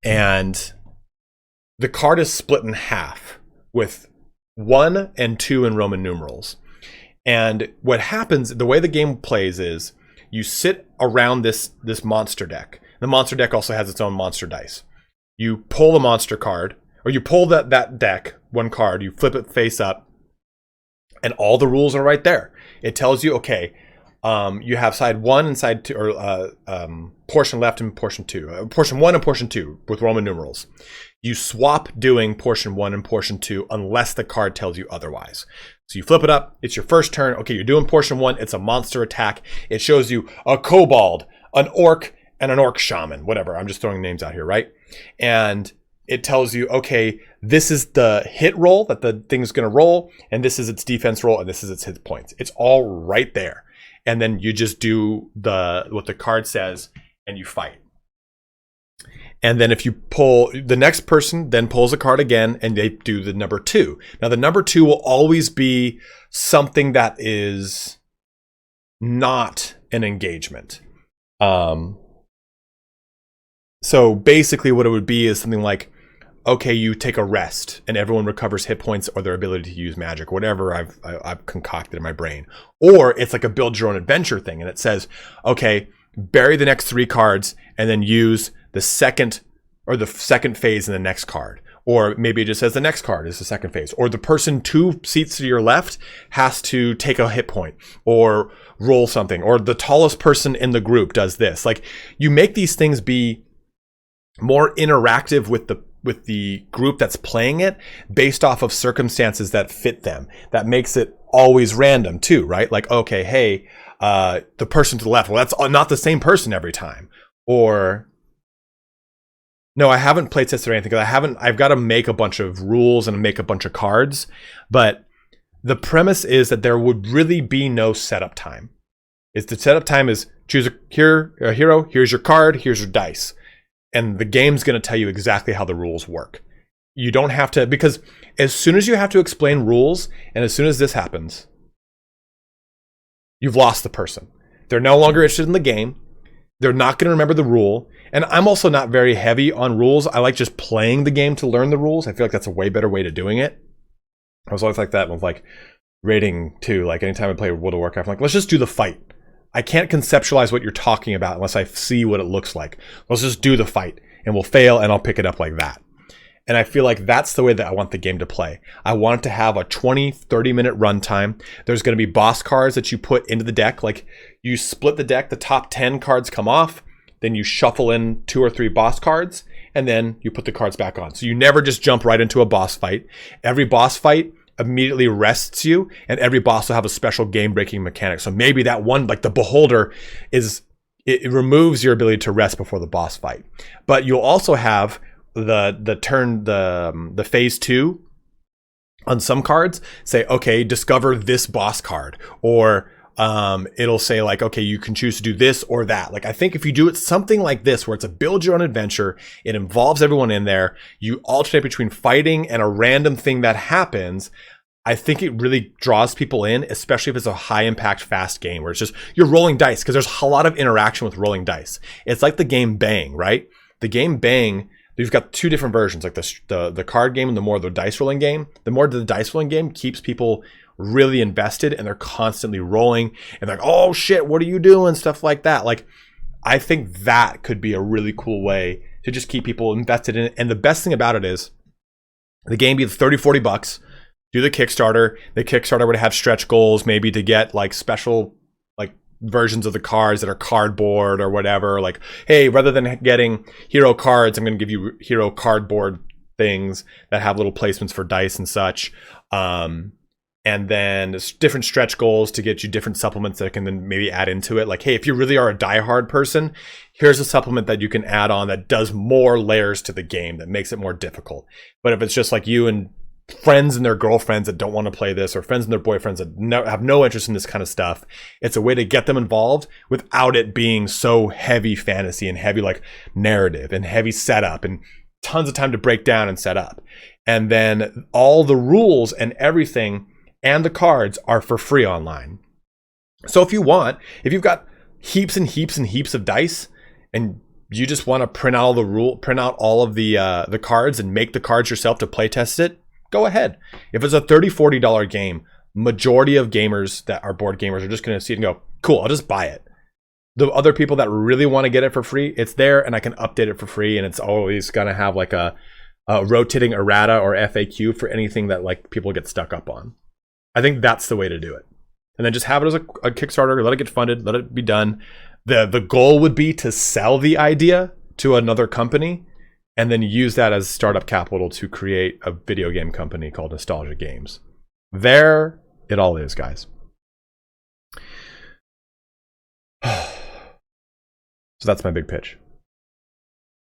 And the card is split in half with 1 and 2 in Roman numerals. And what happens, the way the game plays is you sit around this monster deck. The monster deck also has its own monster dice. You pull the monster card, or you pull that deck, one card, you flip it face up, and all the rules are right there. It tells you, okay, you have side 1 and side 2, or portion left and portion 2. Portion 1 and portion 2 with Roman numerals. You swap doing portion 1 and portion 2 unless the card tells you otherwise. So you flip it up, it's your first turn. Okay, you're doing portion 1, it's a monster attack. It shows you a kobold, an orc, and an orc shaman, whatever. I'm just throwing names out here, right? And it tells you, okay, this is the hit roll that the thing's going to roll, and this is its defense roll, and this is its hit points. It's all right there. And then you just do what the card says, and you fight. And then if you pull, the next person then pulls a card again, and they do the number 2. Now, the number 2 will always be something that is not an engagement. So basically what it would be is something like, okay, you take a rest and everyone recovers hit points or their ability to use magic, whatever I've concocted in my brain. Or it's like a build your own adventure thing, and it says, okay, bury the next 3 cards and then use the second phase in the next card. Or maybe it just says the next card is the second phase. Or the person 2 seats to your left has to take a hit point or roll something. Or the tallest person in the group does this. Like, you make these things be more interactive with the group that's playing it based off of circumstances that fit them. That makes it always random too, right? Like, okay, hey, the person to the left, well, that's not the same person every time. Or, no, I haven't play tested or anything because I've got to make a bunch of rules and make a bunch of cards. But the premise is that there would really be no setup time. The setup time is choose a hero, here's your card, here's your dice. And the game's going to tell you exactly how the rules work. You don't have to, because as soon as you have to explain rules, and as soon as this happens, you've lost the person. They're no longer interested in the game. They're not going to remember the rule. And I'm also not very heavy on rules. I like just playing the game to learn the rules. I feel like that's a way better way to doing it. I was always like that with like raiding 2. Like anytime I play World of Warcraft, I'm like, let's just do the fight. I can't conceptualize what you're talking about unless I see what it looks like. Let's just do the fight, and we'll fail, and I'll pick it up like that. And I feel like that's the way that I want the game to play. I want it to have a 20, 30-minute runtime. There's going to be boss cards that you put into the deck. Like, you split the deck, the top 10 cards come off, then you shuffle in 2 or 3 boss cards, and then you put the cards back on. So you never just jump right into a boss fight. Every boss fight immediately rests you, and every boss will have a special game-breaking mechanic. So maybe that one, like the Beholder, it removes your ability to rest before the boss fight. But you'll also have the phase 2 on some cards say, okay, discover this boss card, or it'll say like, okay, you can choose to do this or that. Like, I think if you do it something like this, where it's a build your own adventure, it involves everyone in there, you alternate between fighting and a random thing that happens, I think it really draws people in, especially if it's a high impact, fast game where it's just, you're rolling dice, because there's a lot of interaction with rolling dice. It's like the game Bang, right? The game Bang, you've got 2 different versions, like the card game and the more the dice rolling game. The more the dice rolling game keeps people really invested, and they're constantly rolling and like, oh shit, what are you doing? Stuff like that. Like, I think that could be a really cool way to just keep people invested in it. And the best thing about it is the game be $30-$40. Do the Kickstarter. The Kickstarter would have stretch goals, maybe to get like special like versions of the cards that are cardboard or whatever. Like, hey, rather than getting hero cards, I'm going to give you hero cardboard things that have little placements for dice and such. And then different stretch goals to get you different supplements that can then maybe add into it. Like, hey, if you really are a diehard person, here's a supplement that you can add on that does more layers to the game, that makes it more difficult. But if it's just like you and friends and their girlfriends that don't want to play this, or friends and their boyfriends that have no interest in this kind of stuff, it's a way to get them involved without it being so heavy fantasy and heavy like narrative and heavy setup and tons of time to break down and set up. And then all the rules and everything and the cards are for free online. So if you've got heaps and heaps and heaps of dice and you just want to print out all of the cards and make the cards yourself to play test it, go ahead. If it's a $30-$40 game, majority of gamers that are board gamers are just going to see it and go, cool, I'll just buy it. The other people that really want to get it for free, it's there and I can update it for free, and it's always going to have like a rotating errata or FAQ for anything that like people get stuck up on. I think that's the way to do it. And then just have it as a Kickstarter, let it get funded, let it be done. The goal would be to sell the idea to another company and then use that as startup capital to create a video game company called Nostalgia Games. There it all is, guys. So that's my big pitch.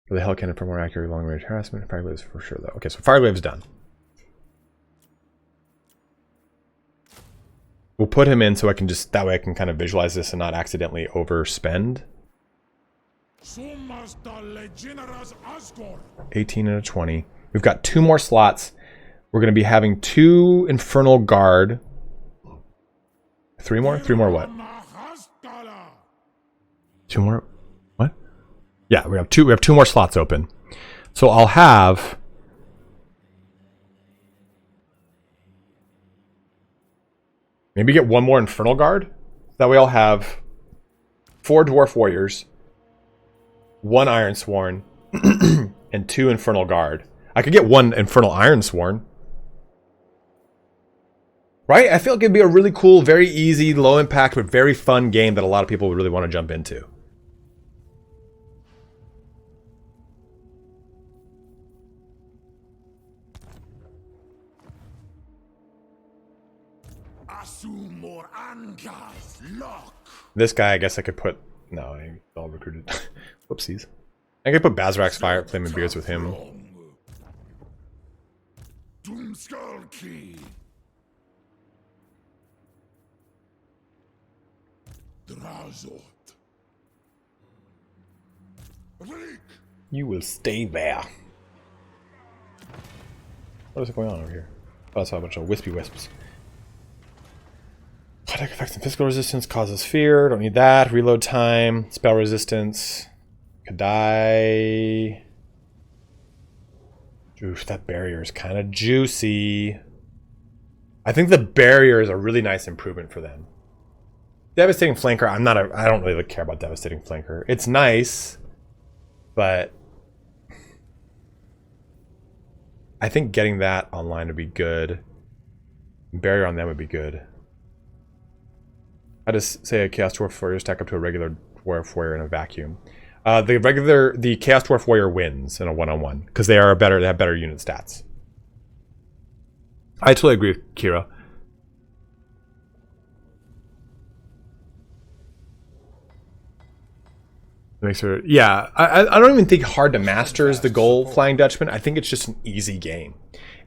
For the Hell Cannon for more accurate long-range harassment, Firewave's for sure though. Okay, so Firewave's done. We'll put him in so I can just, that way I can kind of visualize this and not accidentally overspend. 18 and a 20. We've got 2 more slots. We're going to be having 2 Infernal Guard. 3 more? 3 more what? 2 more? What? Yeah, we have 2 more slots open. So I'll have... maybe get 1 more Infernal Guard. That way I'll have 4 Dwarf Warriors, 1 Ironsworn, and 2 Infernal Guard. I could get 1 Infernal Ironsworn. Right? I feel like it'd be a really cool, very easy, low impact, but very fun game that a lot of people would really want to jump into. This guy, I guess I could put... no, I all recruited. Whoopsies. I could put Bazrak's Flaming Beards with him. Drazhoath. You will stay there. What is going on over here? Oh, that's a bunch of wispy wisps. Attack effects and physical resistance causes fear. Don't need that. Reload time. Spell resistance. Could die. Oof, that barrier is kind of juicy. I think the barrier is a really nice improvement for them. Devastating Flanker, I don't really care about Devastating Flanker. It's nice, but I think getting that online would be good. Barrier on them would be good. I just say a Chaos Dwarf Warrior stack up to a regular Dwarf Warrior in a vacuum. The Chaos Dwarf Warrior wins in a one-on-one because they have better unit stats. I totally agree with Kira. Makes her, yeah. I don't even think hard to master is the goal, Flying Dutchman. I think it's just an easy game,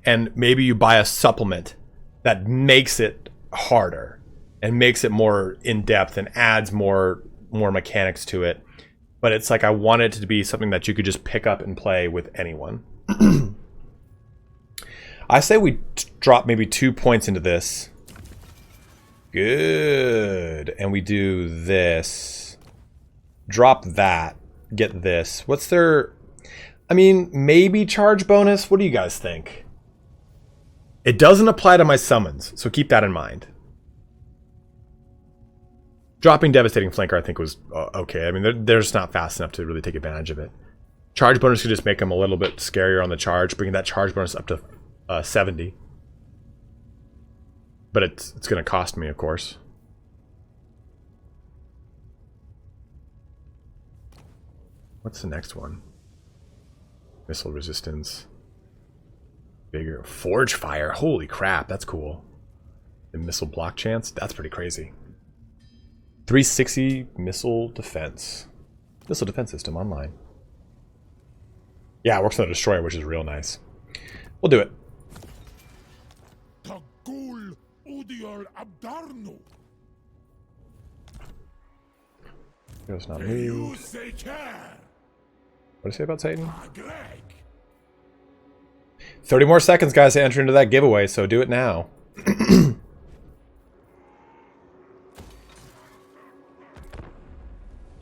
and maybe you buy a supplement that makes it harder and makes it more in depth and adds more mechanics to it. But it's like I want it to be something that you could just pick up and play with anyone. I say we drop maybe 2 points into this. Good. And we do this. Drop that. Get this. What's their... I mean, maybe charge bonus? What do you guys think? It doesn't apply to my summons, so keep that in mind. Dropping Devastating Flanker, I think, was okay. I mean, they're just not fast enough to really take advantage of it. Charge bonus could just make them a little bit scarier on the charge, bringing that charge bonus up to 70. But it's going to cost me, of course. What's the next one? Missile resistance. Bigger. Forge fire. Holy crap, that's cool. The missile block chance? That's pretty crazy. 360 missile defense. Missile defense system online. Yeah, it works on the destroyer, which is real nice. We'll do it. It's not me. What did I say about Satan? 30 more seconds, guys, to enter into that giveaway, so do it now. You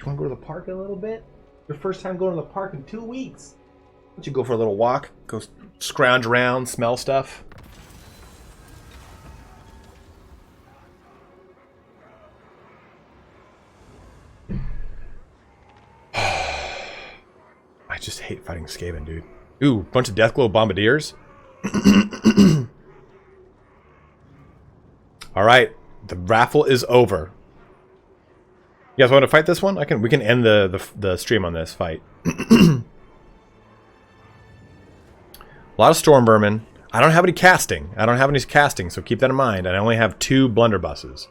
want to go to the park in a little bit? Your first time going to the park in 2 weeks. Why don't you go for a little walk? Go scrounge around, smell stuff. I just hate fighting Skaven, dude. Ooh, bunch of Deathglow Bombardiers. Alright, the raffle is over. You guys want to fight this one? We can end the stream on this fight. A lot of Storm Vermin. I don't have any casting. So keep that in mind. I only have 2 blunderbusses.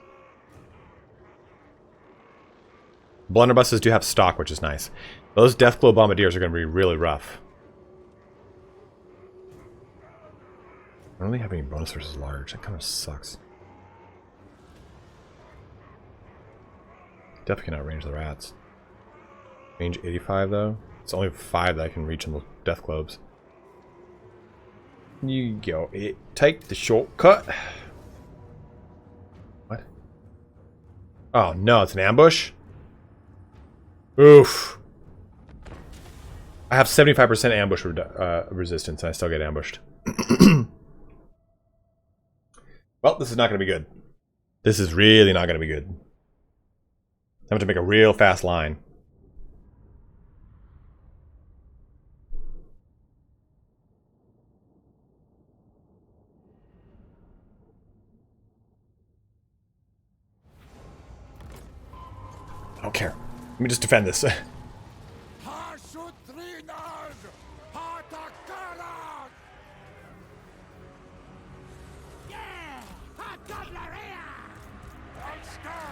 Blunderbusses do have stock, which is nice. Those Deathglow Bombardiers are going to be really rough. I don't really have any bonus versus large. That kind of sucks. Definitely can outrange the rats. Range 85 though. It's only 5 that I can reach in the death globes. You go. Take the shortcut. What? Oh no, it's an ambush? Oof. I have 75% ambush resistance and I still get ambushed. Well, this is not going to be good. This is really not going to be good. I'm going to make a real fast line. I don't care. Let me just defend this.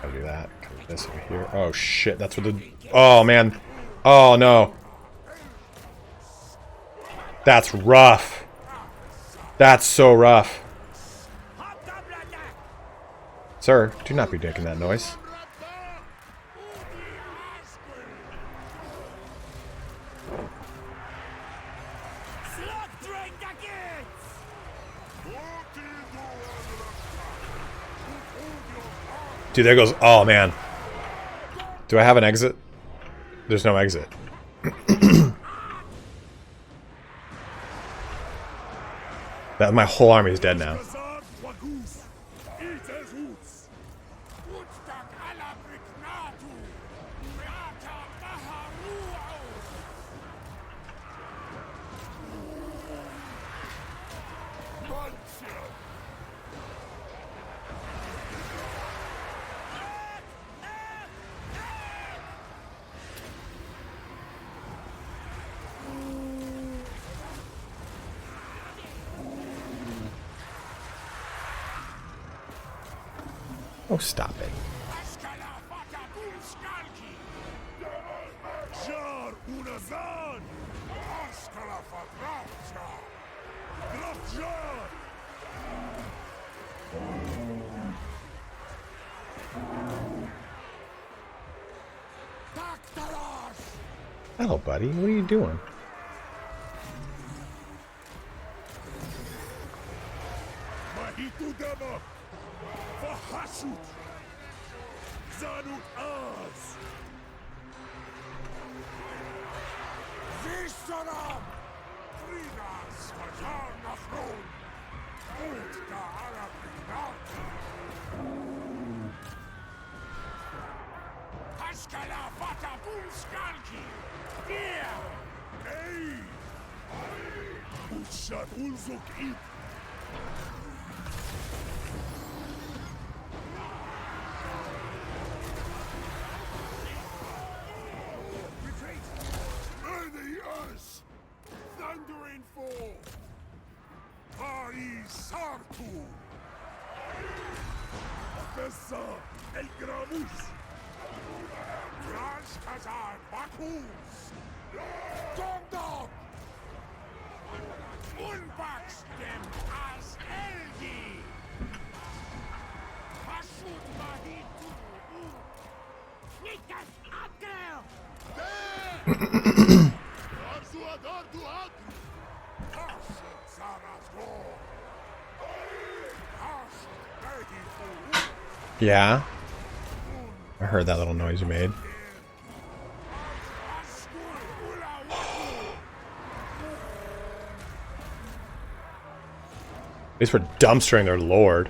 I'll do that. Cover this over here. Oh shit, that's what the... Oh man. Oh no. That's rough. That's so rough. Sir, do not be making that noise. Dude, there goes... Oh, man. Do I have an exit? There's no exit. That my whole army is dead now. Oh, stop it. Hello, buddy. What are you doing? Yeah. I heard that little noise you made. At least we're dumpstering their lord.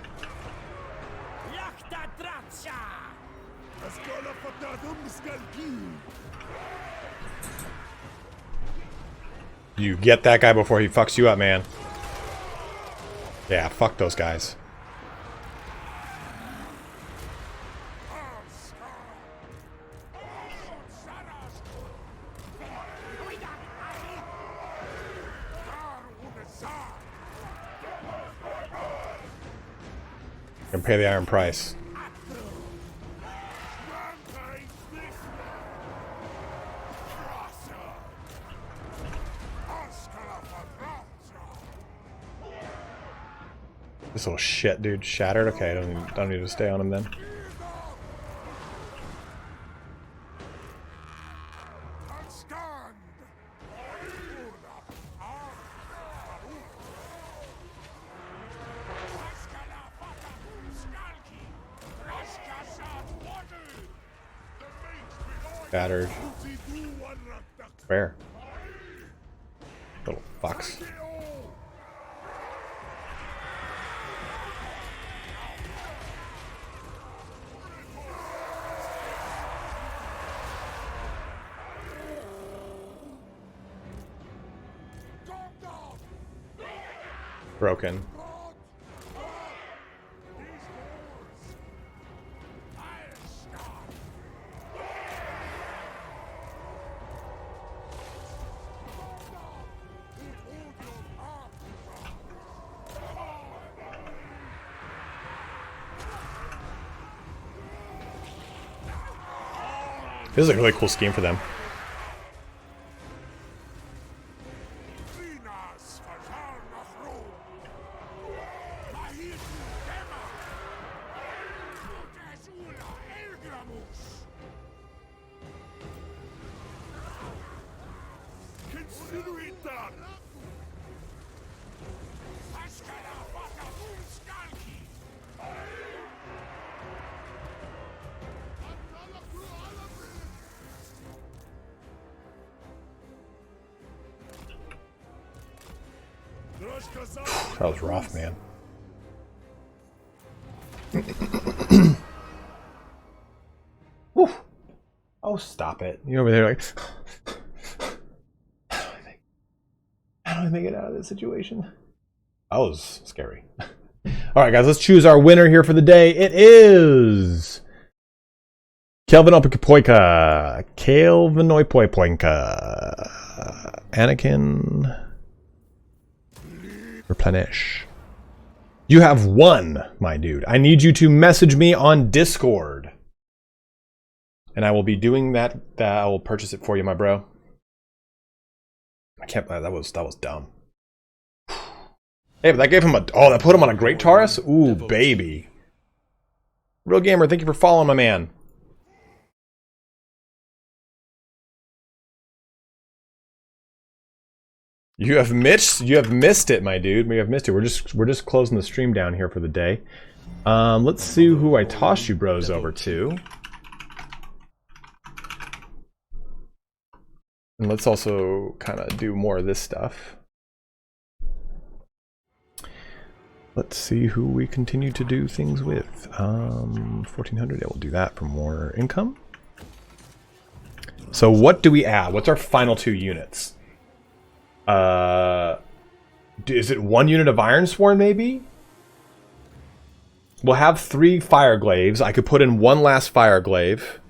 You get that guy before he fucks you up, man. Yeah, fuck those guys. And pay the iron price. This little shit, dude, shattered. Okay, I don't need to stay on him then. Shattered. Where? Little fucks. Broken. This is a really cool scheme for them. That was rough, man. Whew. Oh, stop it. You're over there like... How do I make it out of this situation? That was scary. Alright, guys, let's choose our winner here for the day. It is... Kelvinopoika. Anakin... Replenish. You have won, my dude. I need you to message me on Discord. And I will be doing that. I will purchase it for you, my bro. I can't. That was dumb. Hey, but that gave him a... Oh, that put him on a Great Taurus? Ooh, baby. Real Gamer, thank you for following, my man. You have missed it, my dude. We have missed it. We're just closing the stream down here for the day. Let's see who I tossed you bros over to. And let's also kind of do more of this stuff. Let's see who we continue to do things with. 1400, yeah, we'll do that for more income. So what do we add? What's our final 2 units? Is it 1 unit of Ironsworn, maybe? We'll have 3 fire glaives. I could put in 1 last fire glaive.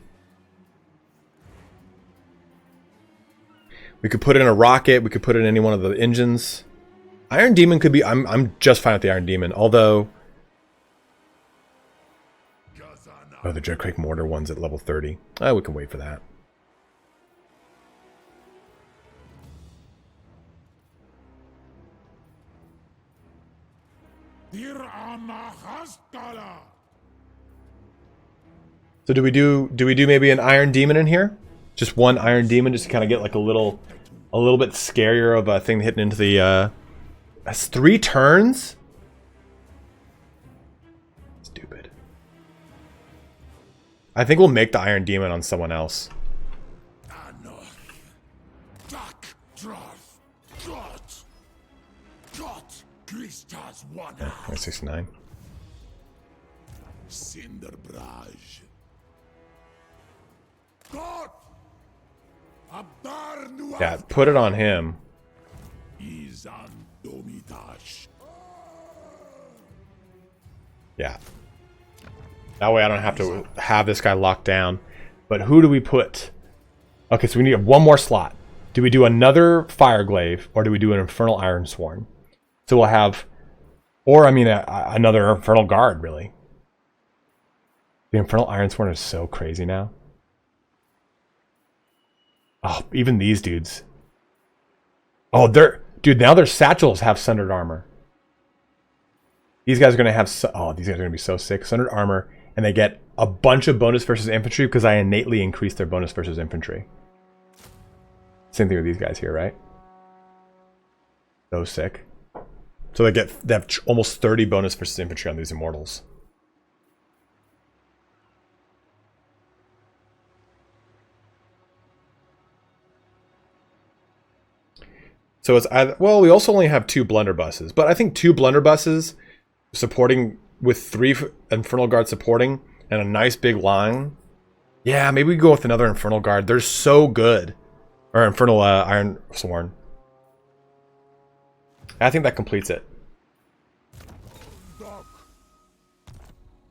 We could put in a rocket. We could put it in any one of the engines. Iron Demon could be... I'm just fine with the Iron Demon, although... Oh, the Dreadquake Mortar one's at level 30. Oh, we can wait for that. So do we do maybe an Iron Demon in here? Just 1 Iron Demon, just to kind of get like a little bit scarier of a thing hitting into the that's 3 turns? Stupid. I think we'll make the Iron Demon on someone else. Krista's one Yeah, 69. Cinderbraj. God! Abdarnu Yeah, put it on him. Izan Domitash. Yeah. That way I don't have to have this guy locked down. But who do we put? Okay, so we need one more slot. Do we do another Fireglaive, or do we do an Infernal Ironsworn? So we'll have, or I mean, another Infernal Guard, really. The Infernal Ironsworn is so crazy now. Oh, even these dudes. Oh, dude, now their satchels have Sundered Armor. These guys are going to have, these guys are going to be so sick. Sundered Armor, and they get a bunch of bonus versus infantry because I innately increased their bonus versus infantry. Same thing with these guys here, right? So sick. So they have almost 30 bonus versus infantry on these Immortals. So it's either, well, we also only have 2 blunderbusses, but I think 2 blunderbusses supporting with 3 Infernal Guard supporting and a nice big line. Yeah, maybe we go with another Infernal Guard. They're so good. Or Infernal Ironsworn. I think that completes it. You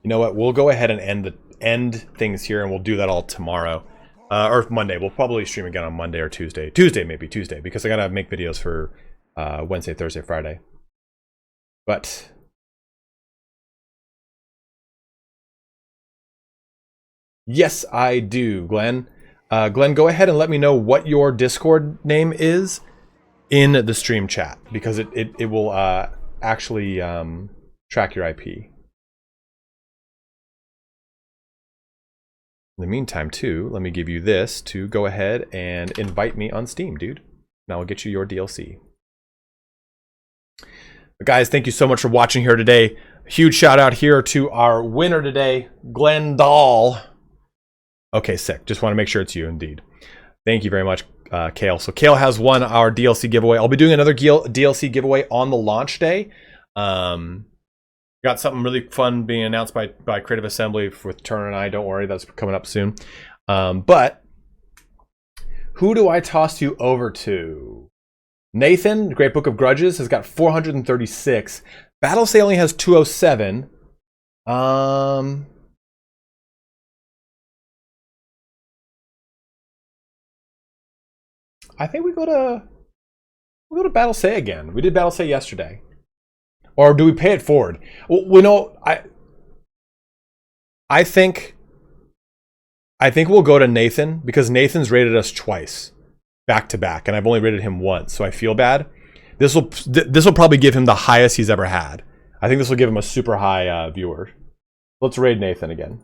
know what? We'll go ahead and end things here, and we'll do that all tomorrow. Or Monday. We'll probably stream again on Monday or Tuesday. Maybe Tuesday, because I gotta make videos for Wednesday, Thursday, Friday. But yes, I do, Glenn. Glenn, go ahead and let me know what your Discord name is in the stream chat, because it will actually track your IP. In the meantime, too, let me give you this to go ahead and invite me on Steam, dude. Now I'll get you your DLC. But guys, thank you so much for watching here today. A huge shout out here to our winner today, Glenn Dahl. Okay, sick. Just want to make sure it's you, indeed. Thank you very much, Kale. So Kale has won our DLC giveaway. I'll be doing another DLC giveaway on the launch day. Got something really fun being announced by Creative Assembly with Turner and I. Don't worry, that's coming up soon. But who do I toss you over to? Nathan, Great Book of Grudges, has got 436. Battlesay only has 207. I think we'll go to Battlesay again. We did Battlesay yesterday. Or do we pay it forward? Well, we know I think we'll go to Nathan, because Nathan's rated us twice, back to back, and I've only rated him once, so I feel bad. This will probably give him the highest he's ever had. I think this will give him a super high viewer. Let's raid Nathan again.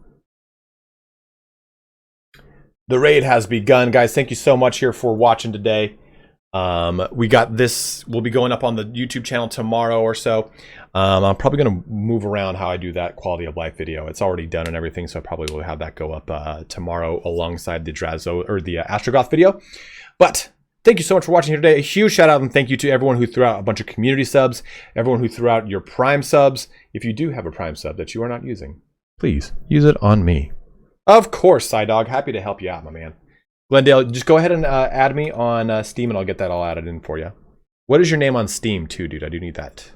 The raid has begun, guys. Thank you so much here for watching today. We got this, will be going up on the YouTube channel tomorrow or so. I'm probably going to move around how I do that quality of life video. It's already done and everything, so I probably will have that go up tomorrow alongside the Drazhoath or the Astrogoth video. But thank you so much for watching here today. A huge shout out and thank you to everyone who threw out a bunch of community subs, everyone who threw out your Prime subs. If you do have a Prime sub that you are not using, please use it on me. Of course, Psydog, happy to help you out, my man. Glendale, just go ahead and add me on Steam, and I'll get that all added in for you. What is your name on Steam, too, dude? I do need that.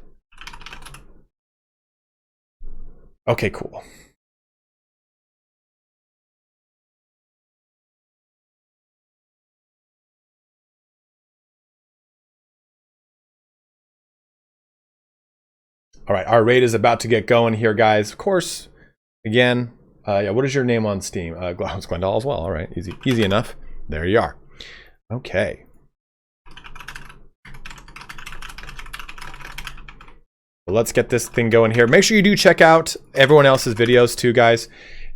Okay, cool. All right, our raid is about to get going here, guys. Of course, again, yeah. What is your name on Steam? It's Glendale as well. All right, easy enough. There you are. Okay. Let's get this thing going here. Make sure you do check out everyone else's videos too, guys.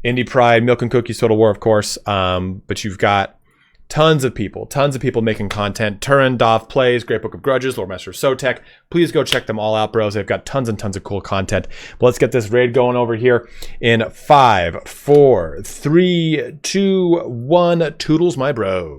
Indie Pride, Milk and Cookies, Total War, of course. But you've got tons of people making content. Turin, Dov Plays, Great Book of Grudges, Lord Master of Sotek. Please go check them all out, bros. They've got tons and tons of cool content. But let's get this raid going over here in 5, 4, 3, 2, 1. Toodles, my bros.